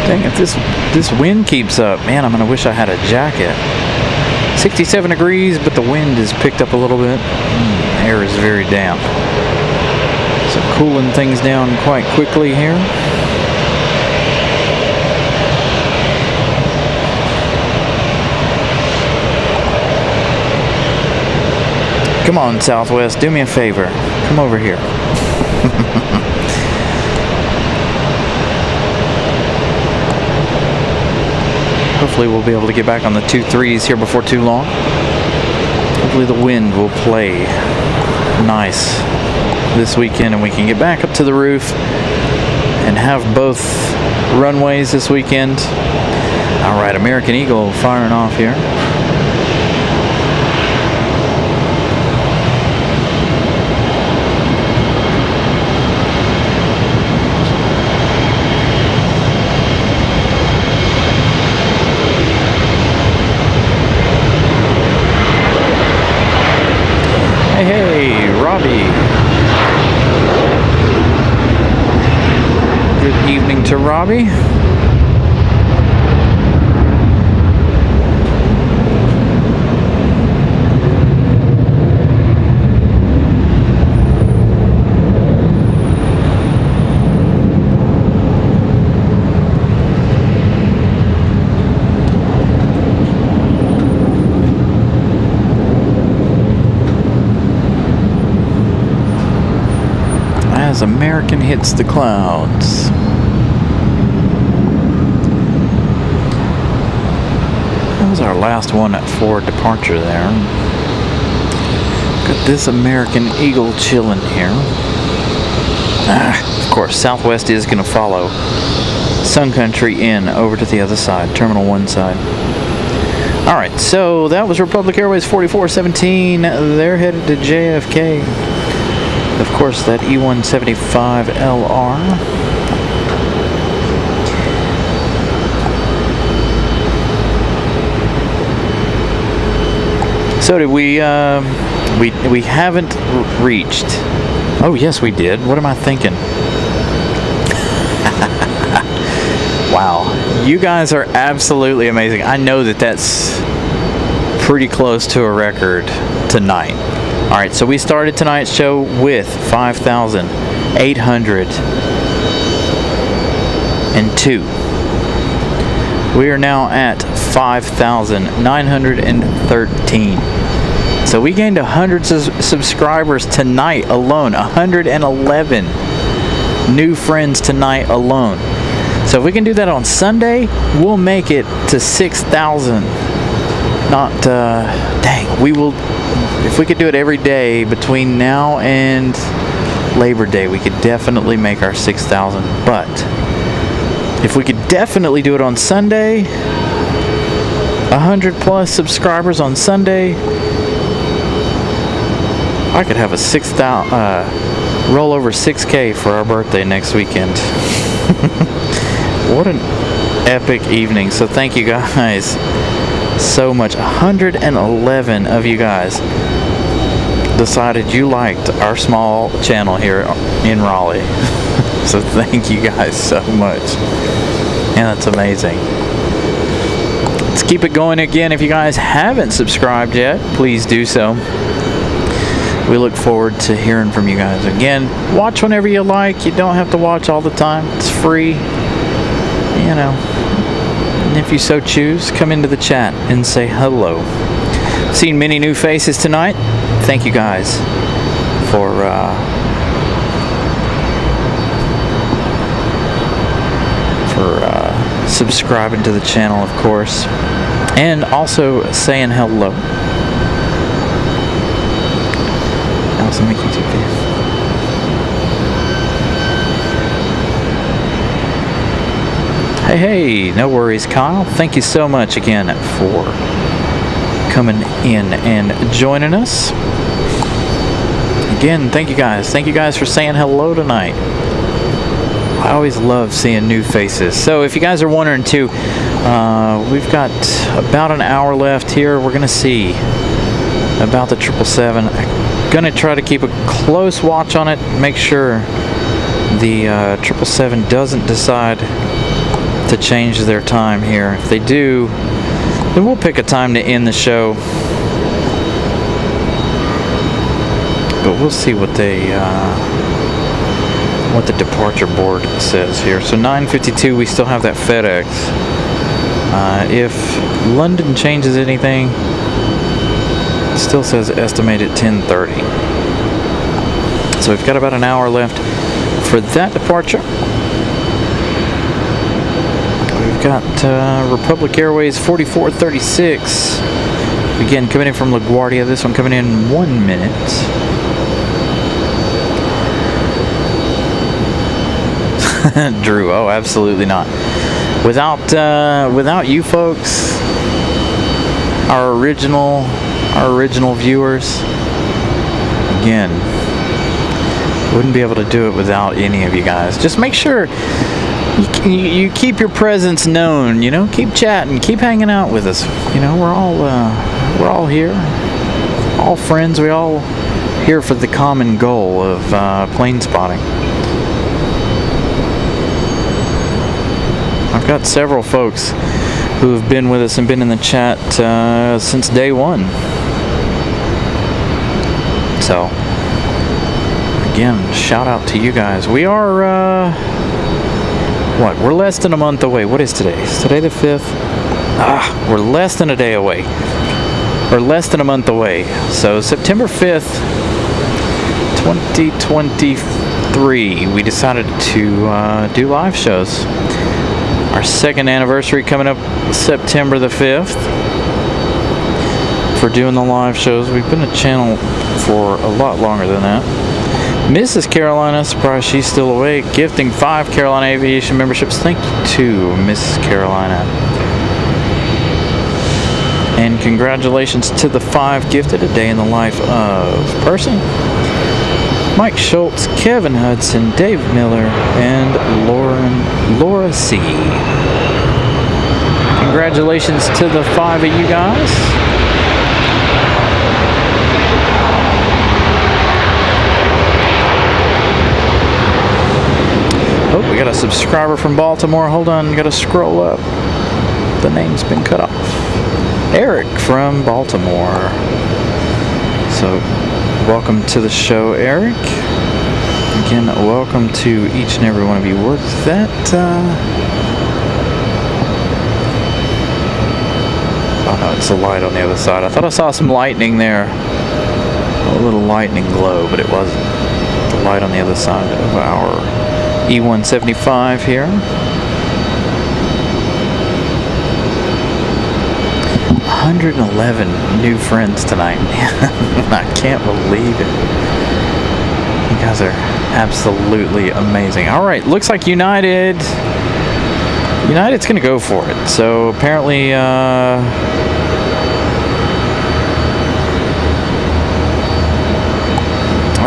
Dang, if this wind keeps up, man, I'm gonna wish I had a jacket. 67 degrees, but the wind is picked up a little bit. The air is very damp. So cooling things down quite quickly here. Come on, Southwest, do me a favor. Come over here. Hopefully we'll be able to get back on the 2-3s here before too long. Hopefully the wind will play nice this weekend and we can get back up to the roof and have both runways this weekend. All right, American Eagle firing off here. Hey, Robbie. Good evening to Robbie. as American hits the clouds. That was our last one for departure there. Got this American Eagle chilling here. Of course, Southwest is going to follow Sun Country in over to the other side, Terminal 1 side. Alright, so that was Republic Airways 4417. They're headed to JFK. Of course, that E175LR. So did we haven't reached. Oh yes, we did. What am I thinking? Wow, you guys are absolutely amazing. I know that that's pretty close to a record tonight. All right, so we started tonight's show with 5,802. We are now at 5,913. So we gained 100 subscribers tonight alone. 111 new friends tonight alone. So if we can do that on Sunday, we'll make it to 6,000. Dang, we will, if we could do it every day between now and Labor Day, we could definitely make our 6,000. But if we could definitely do it on Sunday, 100 plus subscribers on Sunday, I could have a 6,000, roll over 6K for our birthday next weekend. What an epic evening. So thank you guys so much. 111 of you guys decided you liked our small channel here in Raleigh. So thank you guys so much. And that's amazing. Let's keep it going again. If you guys haven't subscribed yet, please do so. We look forward to hearing from you guys. Again, watch whenever you like. You don't have to watch all the time. It's free. You know, and if you so choose, come into the chat and say hello. Seen many new faces tonight. Thank you guys for subscribing to the channel, of course, and also saying hello. I also make YouTube videos. Hey, no worries, Kyle. Thank you so much again for coming in and joining us. Again, thank you guys. Thank you guys for saying hello tonight. I always love seeing new faces. So if you guys are wondering too, we've got about an hour left here. We're going to see about the 777. I'm going to try to keep a close watch on it. Make sure the 777 doesn't decide to change their time here. If they do, then we'll pick a time to end the show. But we'll see what they what the departure board says here. So 9:52, we still have that FedEx. If London changes anything, it still says estimated 10:30. So we've got about an hour left for that departure. We've got Republic Airways 4436. Again, coming in from LaGuardia. This one coming in 1 minute. Drew, oh, absolutely not. Without you folks, our original viewers, again, wouldn't be able to do it without any of you guys. Just make sure you keep your presence known, you know, keep chatting, keep hanging out with us. You know, we're all here, all friends. We all here for the common goal of plane spotting. I've got several folks who have been with us and been in the chat since day one. So again, shout out to you guys. We are we're less than a month away. What is today? Is today the 5th? We're less than a day away. Or less than a month away. So September 5th, 2020. 3, we decided to do live shows. Our 2nd anniversary coming up September the 5th for doing the live shows. We've been a channel for a lot longer than that. Mrs. Carolina, surprised she's still awake, gifting 5 Carolina Aviation memberships. Thank you to Mrs. Carolina. And congratulations to the 5 gifted a day in the life of Percy, Mike Schultz, Kevin Hudson, Dave Miller, and Laura C. Congratulations to the 5 of you guys. Oh, we got a subscriber from Baltimore. Hold on, gotta scroll up. The name's been cut off. Eric from Baltimore. So, welcome to the show, Eric. Again, welcome to each and every one of you. Was that, oh no, it's a light on the other side. I thought I saw some lightning there. A little lightning glow, but it wasn't. The light on the other side of our E175 here. 111 new friends tonight. I can't believe it. You guys are absolutely amazing. All right, looks like United's going to go for it. So apparently, I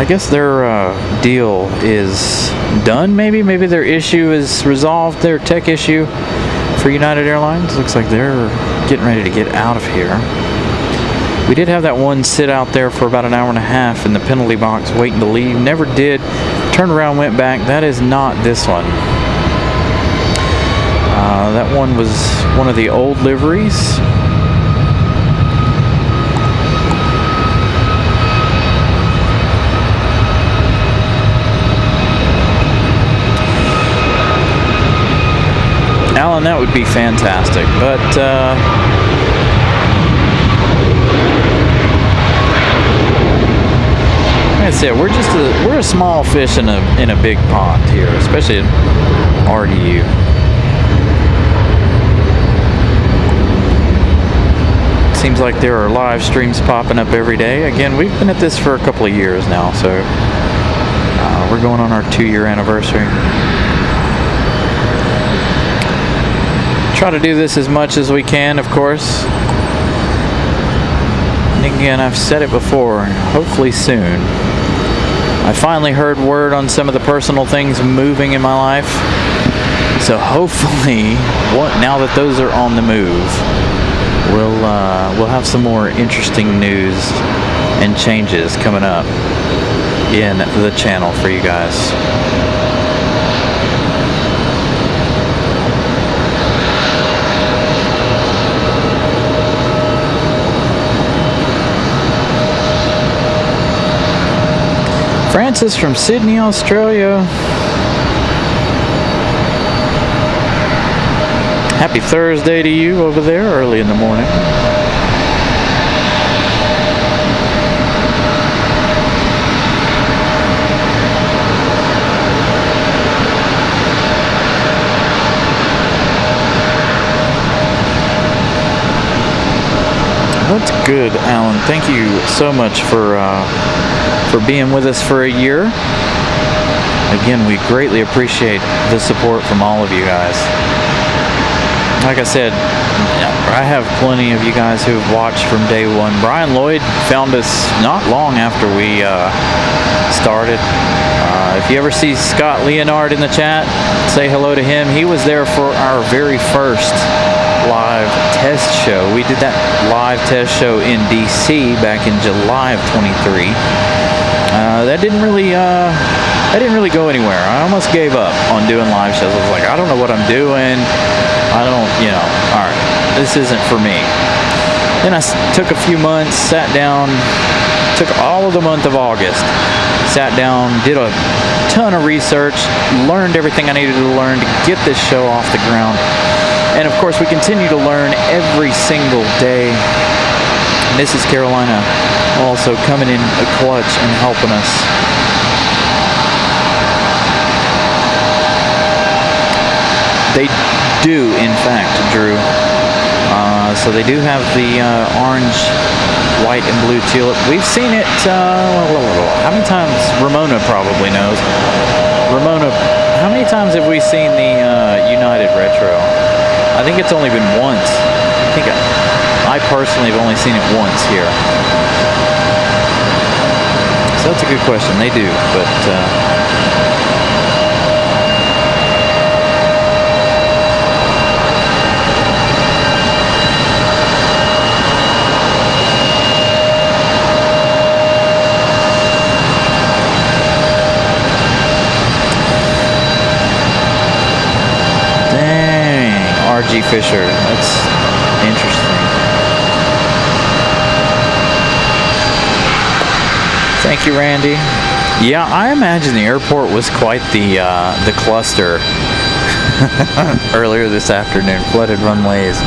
guess their deal is done. Maybe their issue is resolved. Their tech issue for United Airlines. Looks like they're getting ready to get out of here. We did have that one sit out there for about an hour and a half in the penalty box waiting to leave. Never did. Turned around, went back. That is not this one. That one was one of the old liveries. Alan, that would be fantastic, but like I said, we're a small fish in a big pond here, especially in RDU. Seems like there are live streams popping up every day. Again, we've been at this for a couple of years now, so we're going on our 2-year anniversary. Try to do this as much as we can, of course. And again, I've said it before, hopefully soon. I finally heard word on some of the personal things moving in my life. So hopefully, now that those are on the move, we'll have some more interesting news and changes coming up in the channel for you guys. Francis from Sydney, Australia. Happy Thursday to you over there early in the morning. That's good, Alan. Thank you so much for being with us for a year. Again, we greatly appreciate the support from all of you guys. Like I said, I have plenty of you guys who have watched from day one. Brian Lloyd found us not long after we started. If you ever see Scott Leonard in the chat, say hello to him. He was there for our very first live test show. We did that live test show in DC back in July of 23. That didn't really go anywhere. I almost gave up on doing live shows. I was like, I don't know what I'm doing. All right, this isn't for me. Then I took a few months, sat down, took all of the month of August, sat down, did a ton of research, learned everything I needed to learn to get this show off the ground. And of course, we continue to learn every single day. Mrs. Carolina also coming in a clutch and helping us. They do, in fact, Drew. So they do have the orange, white, and blue tulip. We've seen it, how many times? Ramona probably knows. Ramona, how many times have we seen the United Retro? I think it's only been once. I personally have only seen it once here. So that's a good question. They do, but RG Fisher, that's interesting. Thank you, Randy. Yeah, I imagine the airport was quite the cluster earlier this afternoon. Flooded runways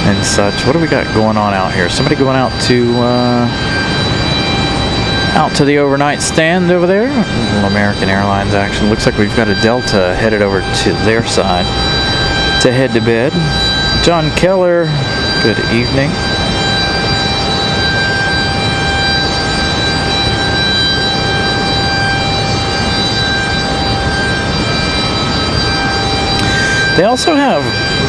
and such. What do we got going on out here? Somebody going out to the overnight stand over there. American Airlines action. Looks like we've got a Delta headed over to their side to head to bed. John Keller, good evening. They also have,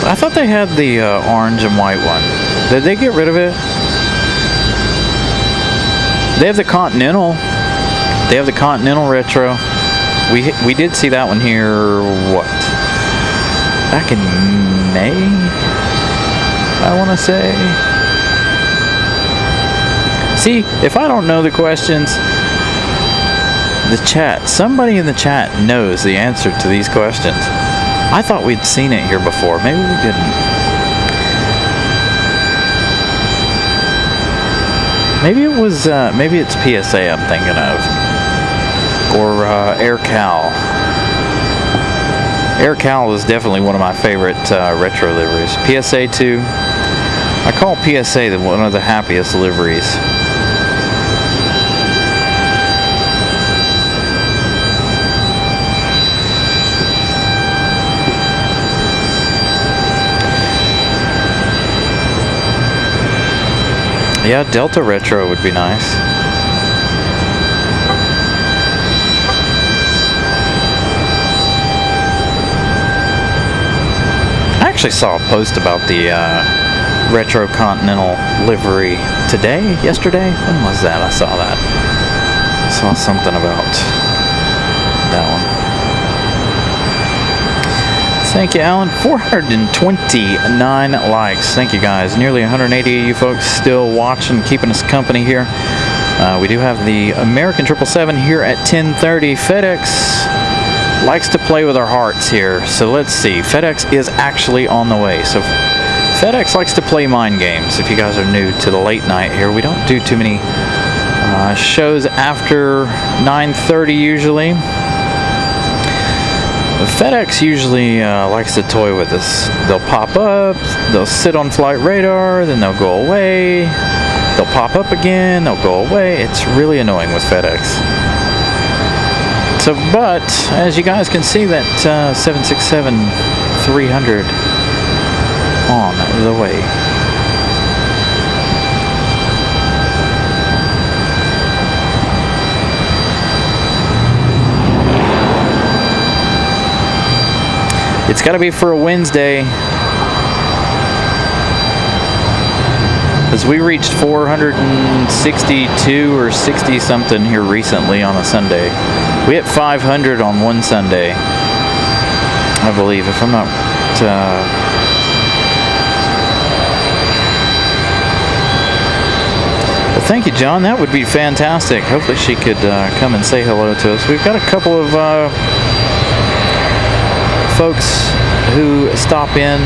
I thought they had the orange and white one. Did they get rid of it? They have the Continental. They have the Continental Retro. We did see that one here, what? Back in May, I want to say. See, if I don't know the questions, the chat, somebody in the chat knows the answer to these questions. I thought we'd seen it here before. Maybe we didn't. Maybe it was, maybe it's PSA I'm thinking of. Or AirCal. AirCal is definitely one of my favorite retro liveries. PSA too. I call PSA one of the happiest liveries. Yeah, Delta Retro would be nice. I actually saw a post about the Retro Continental livery yesterday. When was that? I saw that. I saw something about that one. Thank you, Alan. 429 likes. Thank you, guys. Nearly 180 of you folks still watching, keeping us company here. We do have the American 777 here at 10:30. FedEx likes to play with our hearts here. So let's see. FedEx is actually on the way. So FedEx likes to play mind games. If you guys are new to the late night here, we don't do too many shows after 9:30 usually. FedEx usually likes to toy with us. They'll pop up, they'll sit on flight radar, then they'll go away. They'll pop up again, they'll go away. It's really annoying with FedEx. So, but as you guys can see, that 767-300 on the way. It's got to be for a Wednesday, as we reached 462 or 60 something here recently on a Sunday. We hit 500 on one Sunday, I believe, if I'm not. Well, thank you, John. That would be fantastic. Hopefully she could come and say hello to us. We've got a couple of folks who stop in.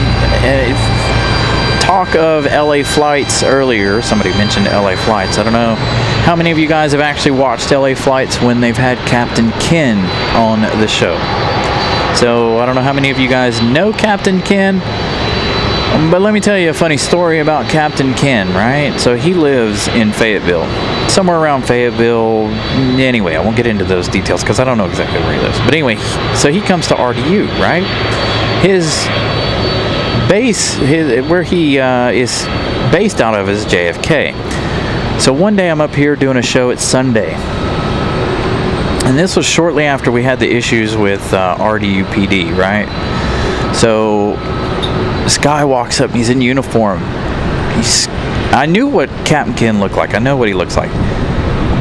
Talk of LA flights earlier. Somebody mentioned LA flights. I don't know how many of you guys have actually watched LA flights when they've had Captain Ken on the show. So I don't know how many of you guys know Captain Ken, but let me tell you a funny story about Captain Ken, right? So he lives in Fayetteville, somewhere around Fayetteville. Anyway, I won't get into those details because I don't know exactly where he lives. But anyway, so he comes to RDU, right? his base, where he is based out of, is JFK. So one day I'm up here doing a show at Sunday, and this was shortly after we had the issues with RDUPD, right? So this guy walks up, and he's in uniform. I knew what Captain Ken looked like. I know what he looks like.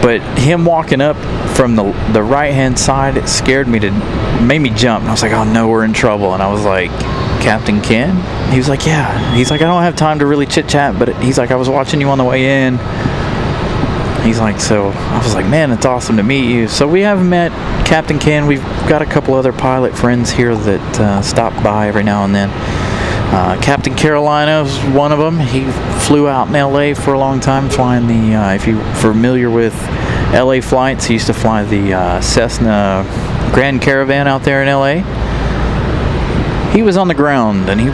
But him walking up from the right-hand side, it scared me, made me jump. And I was like, oh no, we're in trouble. And I was like, Captain Ken? He was like, yeah. He's like, I don't have time to really chit-chat, but he's like, I was watching you on the way in. He's like, so I was like, man, it's awesome to meet you. So we have met Captain Ken. We've got a couple other pilot friends here that stop by every now and then. Captain Carolina was one of them. He flew out in LA for a long time, flying the, if you're familiar with LA flights, he used to fly the Cessna Grand Caravan out there in LA. He was on the ground, and he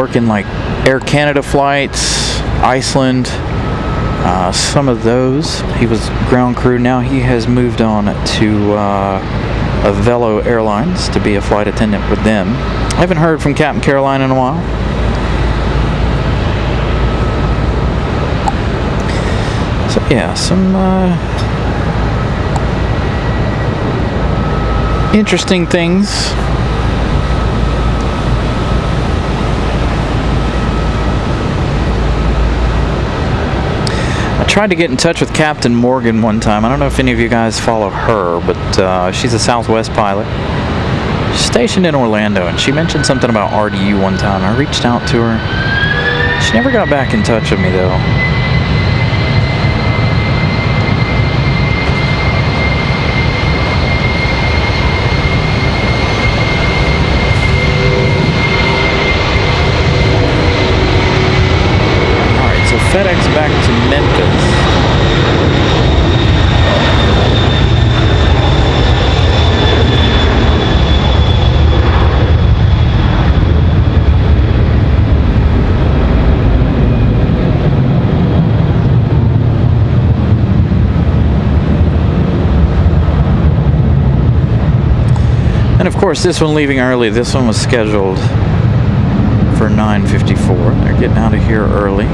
working like Air Canada flights, Iceland, some of those. He was ground crew. Now he has moved on to Velo Airlines to be a flight attendant with them. I haven't heard from Captain Carolina in a while. So yeah, some interesting things. I tried to get in touch with Captain Morgan one time. I don't know if any of you guys follow her, but she's a Southwest pilot. She's stationed in Orlando, and she mentioned something about RDU one time. I reached out to her. She never got back in touch with me, though. Alright, so FedEx back to Memphis. And of course, this one leaving early. This one was scheduled for 9:54. They're getting out of here early.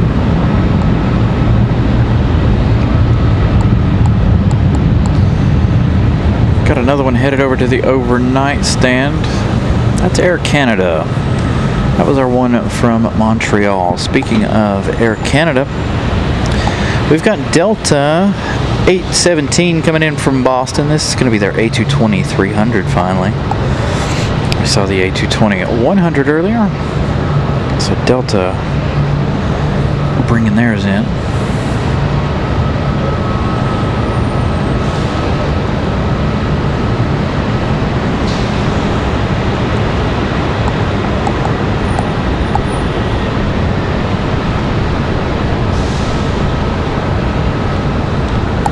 Got another one headed over to the overnight stand. That's Air Canada. That was our one from Montreal. Speaking of Air Canada, we've got Delta 817 coming in from Boston. This is going to be their A220-300 finally. We saw the A220 at 100 earlier. So Delta bringing theirs in.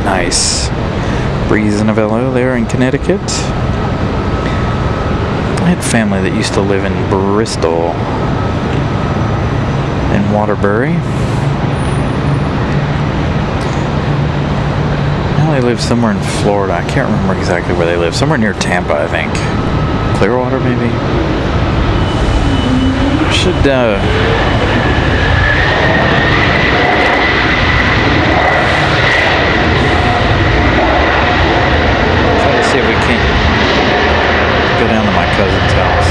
Nice. Breeze and a Velo there in Connecticut. I had family that used to live in Bristol and Waterbury. Now they live somewhere in Florida. I can't remember exactly where they live. Somewhere near Tampa, I think. Clearwater, maybe? Should, see if we can't go down to my cousin's house.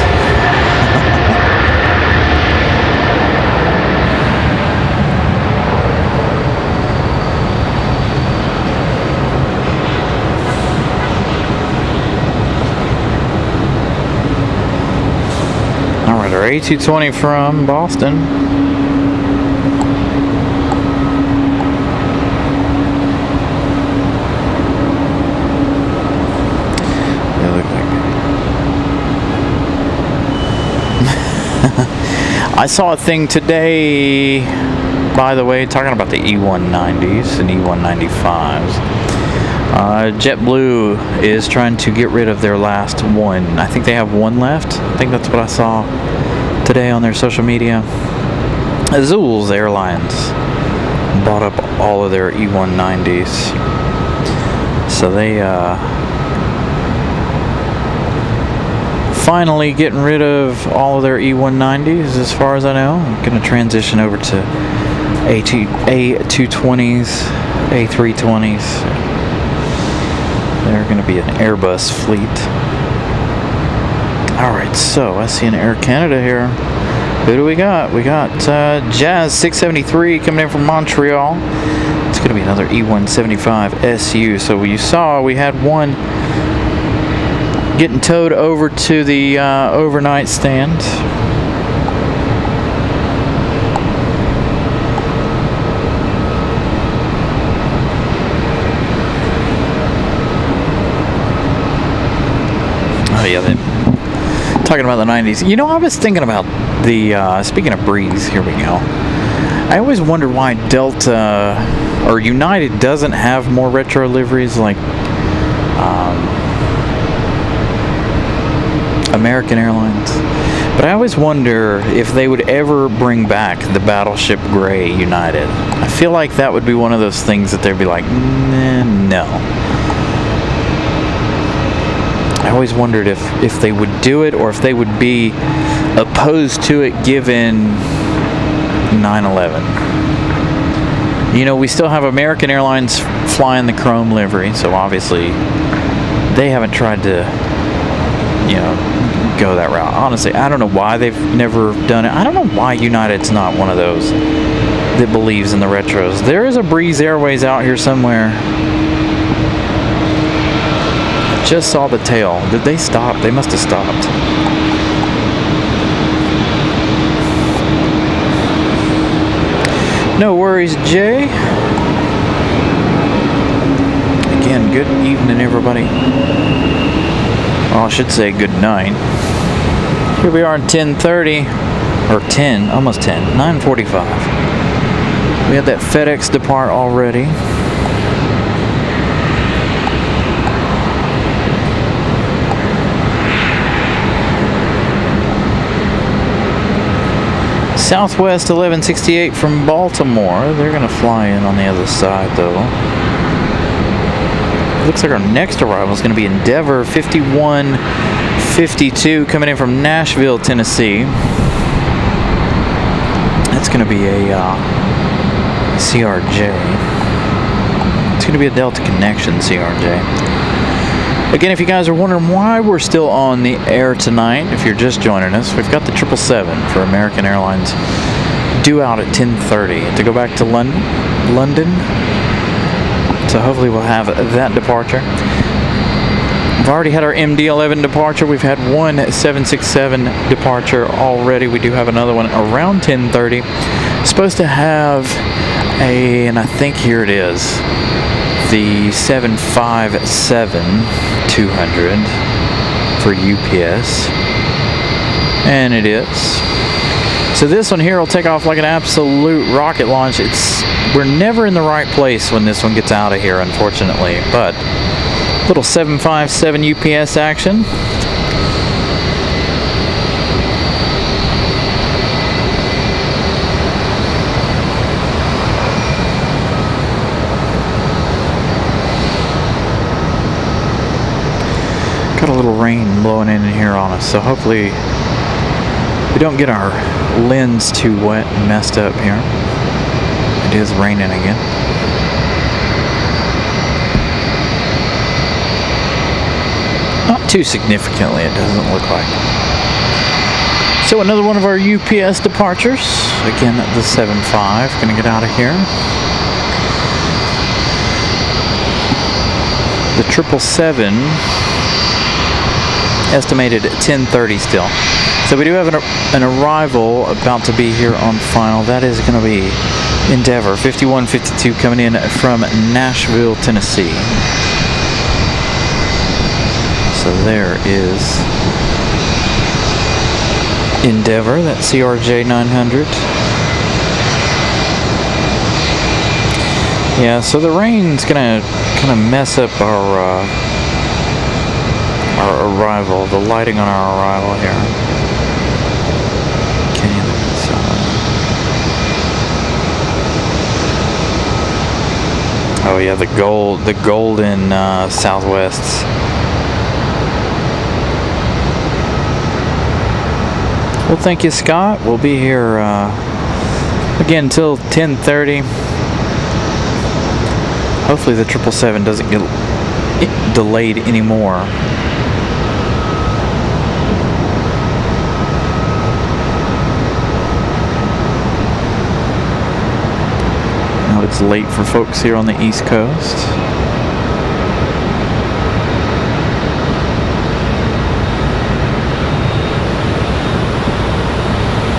All right, our A220 from Boston. I saw a thing today, by the way, talking about the E190s and E195s. JetBlue is trying to get rid of their last one. I think they have one left. I think that's what I saw today on their social media. Azul's Airlines bought up all of their E190s. So they finally getting rid of all of their E190s as far as I know. I'm going to transition over to A220s, A320s. They're going to be an Airbus fleet. Alright, so I see an Air Canada here. Who do we got? We got Jazz 673 coming in from Montreal. It's going to be another E175 SU. So you saw we had one getting towed over to the overnight stand. Oh yeah, talking about the 90s. You know, I was thinking about the, speaking of breeze, here we go. I always wonder why Delta or United doesn't have more retro liveries like American Airlines. But I always wonder if they would ever bring back the Battleship Gray United. I feel like that would be one of those things that they'd be like, no. I always wondered if they would do it or if they would be opposed to it given 9/11. You know, we still have American Airlines flying the chrome livery, so obviously they haven't tried to, you know, go that route. Honestly, I don't know why they've never done it. I don't know why United's not one of those that believes in the retros. There is a Breeze Airways out here somewhere. I just saw the tail. Did they stop? They must have stopped. No worries, Jay. Again, good evening, everybody. Well, I should say good night. Here we are at 10:30, or 10, almost 10, 9:45. We had that FedEx depart already. Southwest 1168 from Baltimore. They're going to fly in on the other side, though. Looks like our next arrival is going to be Endeavor 5152 coming in from Nashville, Tennessee. That's going to be a CRJ. It's going to be a Delta Connection CRJ. Again, if you guys are wondering why we're still on the air tonight, if you're just joining us, we've got the 777 for American Airlines due out at 10:30 to go back to London. So hopefully we'll have that departure. We've already had our MD-11 departure. We've had one 767 departure already. We do have another one around 10:30. Supposed to have and I think here it is, the 757-200 for UPS. And it is. So this one here will take off like an absolute rocket launch. We're never in the right place when this one gets out of here, unfortunately. But little 757 UPS action. Got a little rain blowing in here on us, so hopefully we don't get our lens too wet and messed up here. It is raining again. Not too significantly, it doesn't look like. So another one of our UPS departures. Again, the 75, gonna get out of here. The 777, estimated at 10:30 still. So we do have an arrival about to be here on final. That is going to be Endeavor 5152 coming in from Nashville, Tennessee. So there is Endeavor, that CRJ 900. Yeah, so the rain's going to kind of mess up our arrival, the lighting on our arrival here. Oh yeah, the golden Southwests. Well, thank you, Scott. We'll be here again until 10:30. Hopefully the 777 doesn't get delayed anymore. Now it's late for folks here on the East Coast.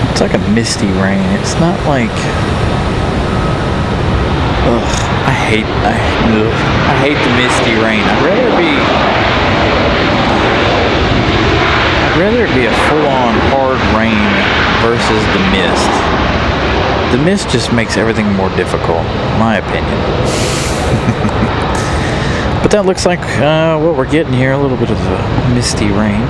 It's like a misty rain. It's not like... Ugh, I hate the misty rain. I'd rather it be a full-on hard rain versus the mist. The mist just makes everything more difficult, in my opinion. But that looks like what we're getting here, a little bit of a misty rain.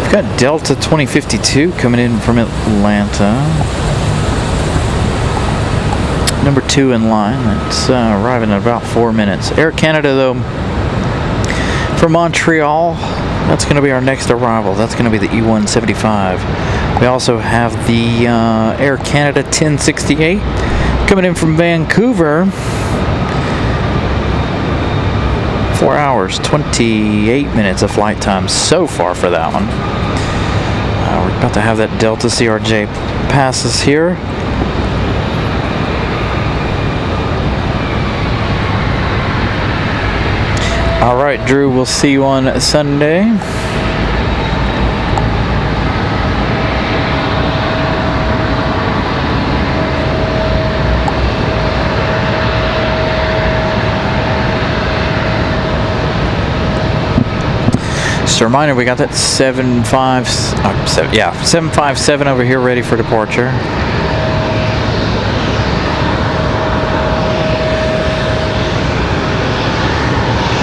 We've got Delta 2052 coming in from Atlanta. Number 2 in line. It's arriving in about 4 minutes. Air Canada, though, from Montreal, that's going to be our next arrival. That's going to be the E175. We also have the Air Canada 1068 coming in from Vancouver. 4 hours, 28 minutes of flight time so far for that one. We're about to have that Delta CRJ pass us here. All right, Drew, we'll see you on Sunday. Just a reminder, we got that 757 over here ready for departure.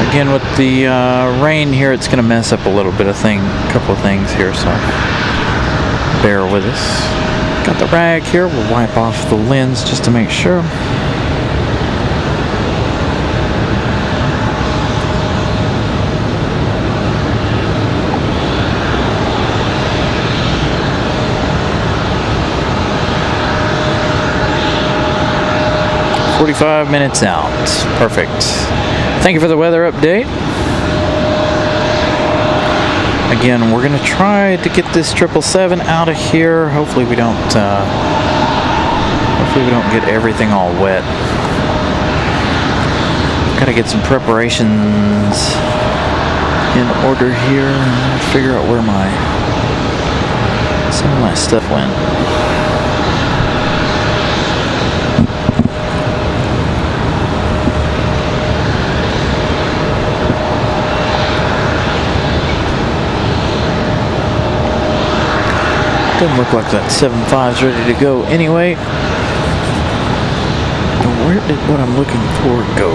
Again, with the rain here, it's going to mess up a little bit of couple of things here, so bear with us. Got the rag here. We'll wipe off the lens just to make sure. "45 minutes out." Perfect. Thank you for the weather update. Again, we're going to try to get this 777 out of here. Hopefully we don't get everything all wet. Got to get some preparations in order here. Figure out where some of my stuff went. Doesn't look like that 75's ready to go anyway. Where did what I'm looking for go?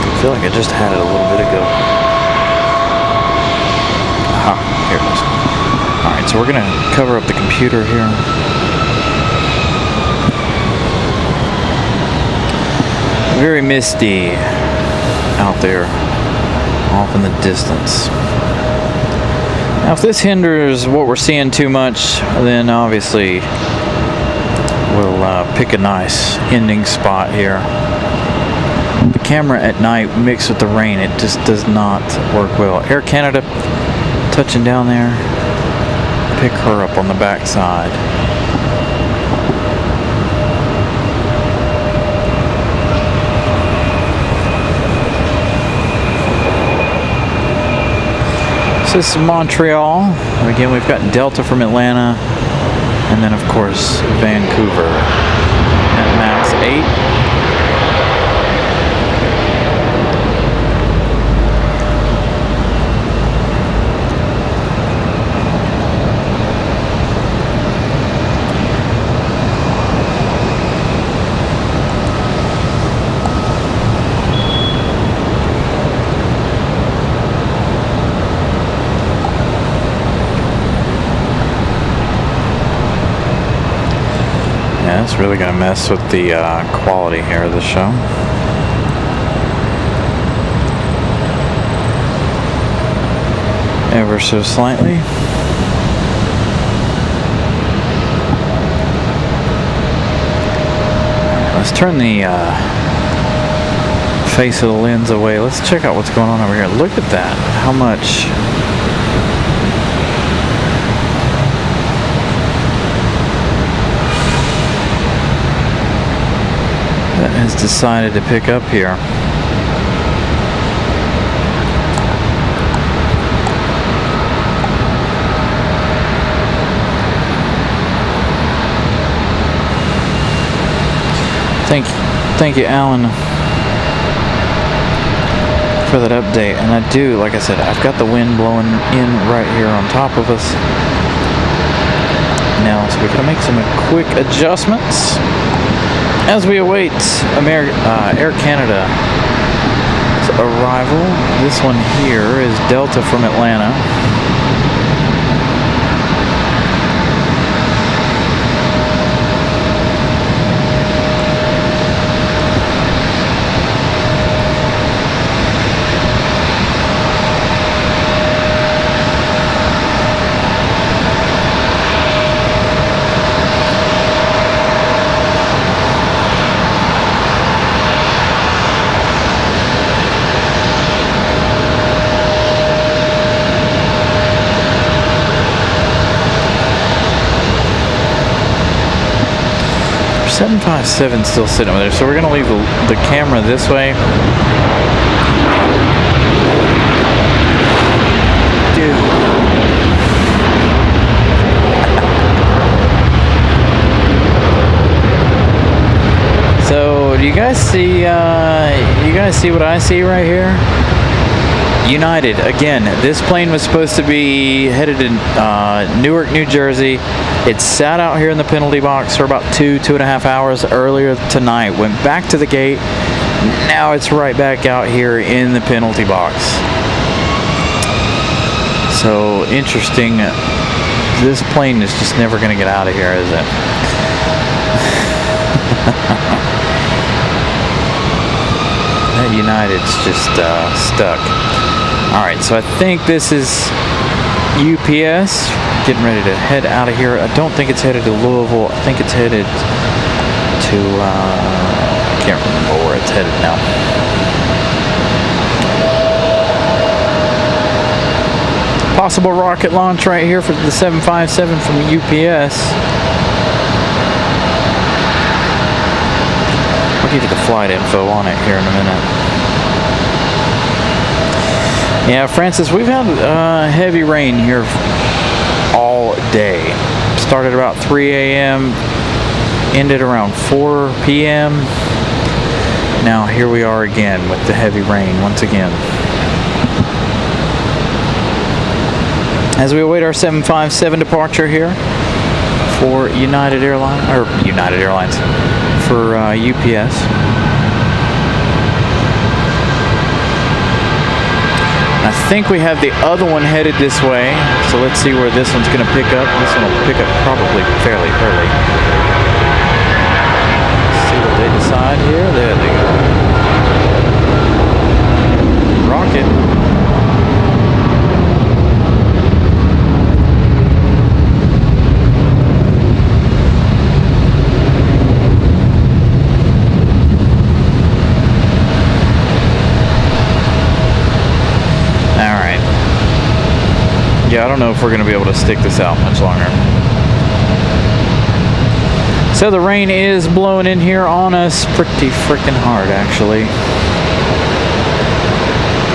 I feel like I just had it a little bit ago. Aha, here it is. Alright, so we're going to cover up the computer here. Very misty out there, off in the distance. Now, if this hinders what we're seeing too much, then obviously we'll pick a nice ending spot here. The camera at night mixed with the rain, it just does not work well. Air Canada touching down there. Pick her up on the back side. This is Montreal. Again, we've got Delta from Atlanta, and then of course Vancouver at max 8. Yeah, it's really going to mess with the quality here of the show. Ever so slightly. Let's turn the face of the lens away. Let's check out what's going on over here. Look at that. How much that has decided to pick up here. Thank you, Alan, for that update. And I do, like I said, I've got the wind blowing in right here on top of us now, so we're going to make some quick adjustments as we await Air Canada's arrival. This one here is Delta from Atlanta. $757 still sitting over there, so we're going to leave the camera this way. Dude. So, do you guys see? What I see right here? United again. This plane was supposed to be headed to Newark, New Jersey. It sat out here in the penalty box for about 2.5 hours earlier tonight. Went back to the gate. Now it's right back out here in the penalty box. So interesting. This plane is just never going to get out of here, is it? That United's just stuck. Alright, so I think this is UPS getting ready to head out of here. I don't think it's headed to Louisville. I think it's headed to, I can't remember where it's headed now. Possible rocket launch right here for the 757 from UPS. I'll give you the flight info on it here in a minute. Yeah, Francis, we've had heavy rain here all day. Started about 3 a.m., ended around 4 p.m. Now here we are again with the heavy rain once again. As we await our 757 departure here for United Airlines, for UPS. I think we have the other one headed this way, so let's see where this one's going to pick up. This one will pick up probably fairly early. Let's see what they decide here. There they go. Rocket. Yeah, I don't know if we're going to be able to stick this out much longer. So the rain is blowing in here on us pretty freaking hard, actually.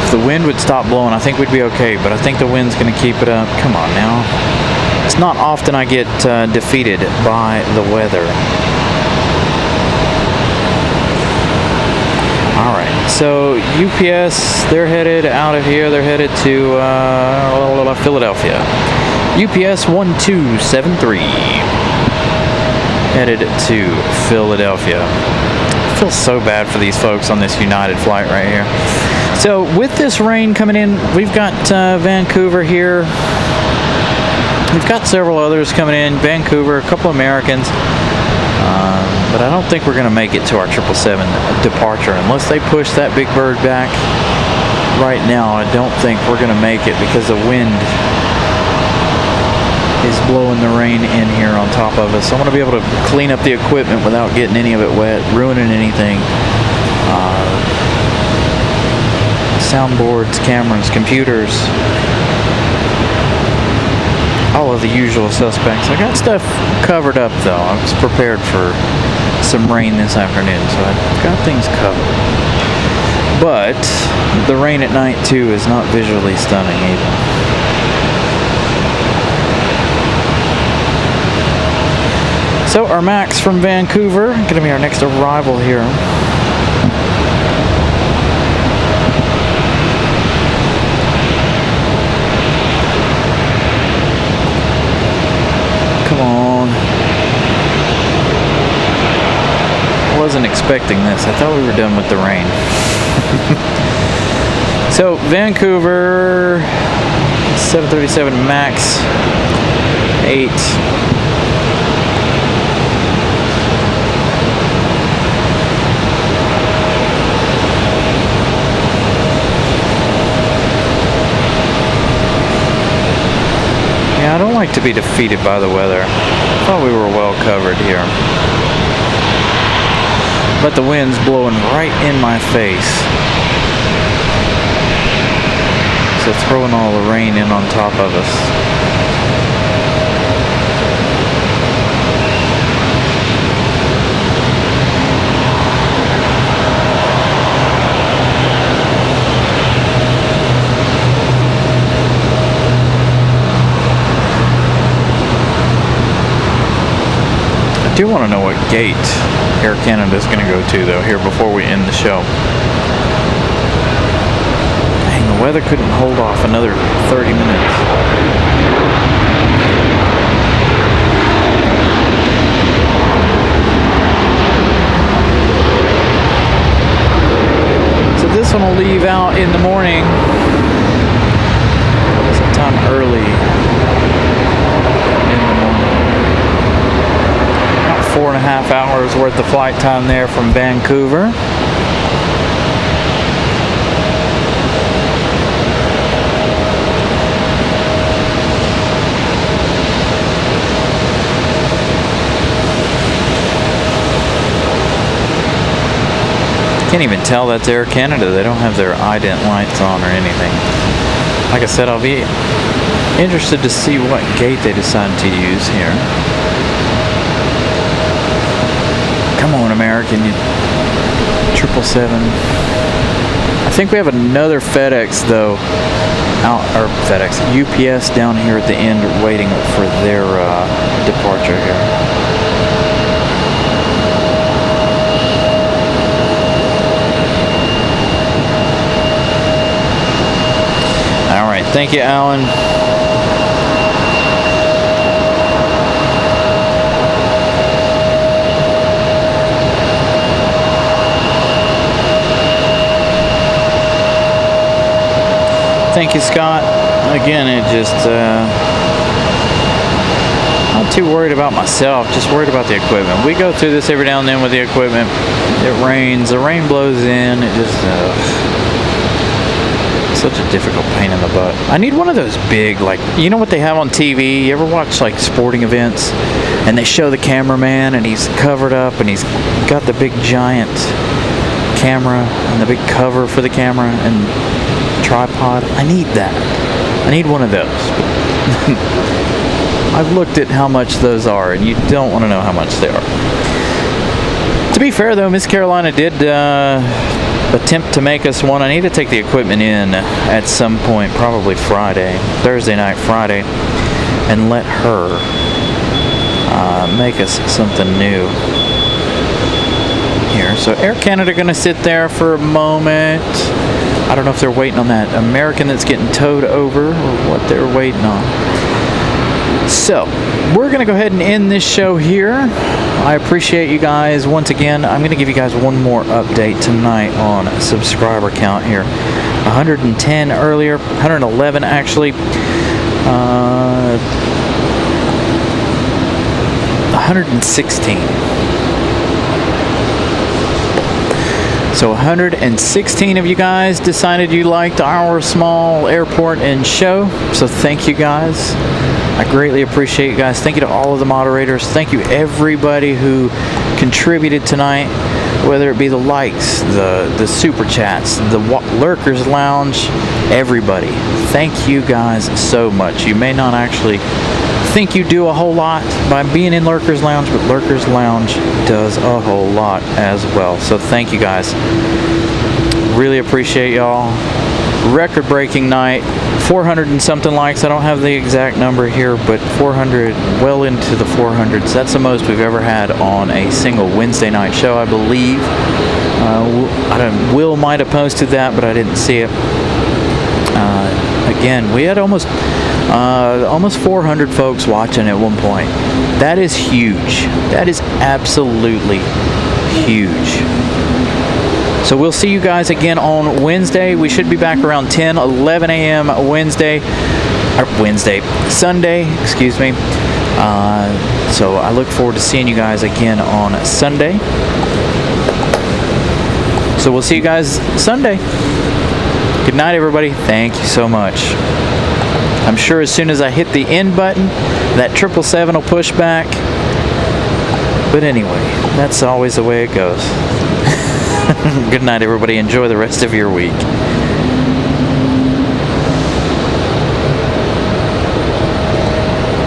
If the wind would stop blowing, I think we'd be okay, but I think the wind's going to keep it up. Come on now. It's not often I get defeated by the weather. Alright, so UPS, they're headed out of here. They're headed to Philadelphia. UPS 1273. Headed to Philadelphia. I feel so bad for these folks on this United flight right here. So with this rain coming in, we've got Vancouver here. We've got several others coming in. Vancouver, a couple Americans. But I don't think we're going to make it to our 777 departure unless they push that big bird back. Right now, I don't think we're going to make it because the wind is blowing the rain in here on top of us. So I want to be able to clean up the equipment without getting any of it wet, ruining anything. Soundboards, cameras, computers, all of the usual suspects. I got stuff covered up though. I was prepared for some rain this afternoon, so I've got things covered. But the rain at night too is not visually stunning either. So our Max from Vancouver, going to be our next arrival here. Come on. I wasn't expecting this. I thought we were done with the rain. So Vancouver, 737 Max 8. I don't like to be defeated by the weather. I thought we were well covered here. But the wind's blowing right in my face. So throwing all the rain in on top of us. I do want to know what gate Air Canada is going to go to though here before we end the show. Dang, the weather couldn't hold off another 30 minutes. So this one will leave out in the morning. Sometime early. 4.5 hours worth of flight time there from Vancouver. Can't even tell that's Air Canada. They don't have their ident lights on or anything. Like I said, I'll be interested to see what gate they decide to use here. Come on, American, you 777. I think we have another FedEx though, or FedEx, UPS down here at the end waiting for their departure here. All right, thank you, Alan. Thank you, Scott. Again, it just, not too worried about myself, just worried about the equipment. We go through this every now and then with the equipment. It rains, the rain blows in, it just, such a difficult pain in the butt. I need one of those big, like, you know what they have on TV? You ever watch, like, sporting events? And they show the cameraman, and he's covered up, and he's got the big giant camera, and the big cover for the camera, and tripod. I need that. I need one of those. I've looked at how much those are, and you don't want to know how much they are. To be fair, though, Miss Carolina did attempt to make us one. I need to take the equipment in at some point, probably Friday, Thursday night, Friday, and let her make us something new here. So Air Canada going to sit there for a moment. I don't know if they're waiting on that American that's getting towed over or what they're waiting on. So, we're going to go ahead and end this show here. I appreciate you guys. Once again, I'm going to give you guys one more update tonight on subscriber count here. 110 earlier, 111 actually. 116. So 116 of you guys decided you liked our small airport and show. So thank you guys. I greatly appreciate you guys. Thank you to all of the moderators. Thank you everybody who contributed tonight, whether it be the likes, the super chats, the Lurkers Lounge, everybody. Thank you guys so much. You may not actually think you do a whole lot by being in Lurkers Lounge, but Lurkers Lounge does a whole lot as well. So thank you guys. Really appreciate y'all. Record-breaking night. 400 and something likes. I don't have the exact number here, but 400, well into the 400s. That's the most we've ever had on a single Wednesday night show, I believe. Will might have posted that, but I didn't see it. Again, we had almost 400 folks watching at one point. That is huge. That is absolutely huge. So we'll see you guys again on Wednesday. We should be back around 10, 11 a.m. Sunday, excuse me. So I look forward to seeing you guys again on Sunday. So we'll see you guys Sunday. Good night, everybody. Thank you so much. I'm sure as soon as I hit the end button, that 777 will push back. But anyway, that's always the way it goes. Good night, everybody. Enjoy the rest of your week.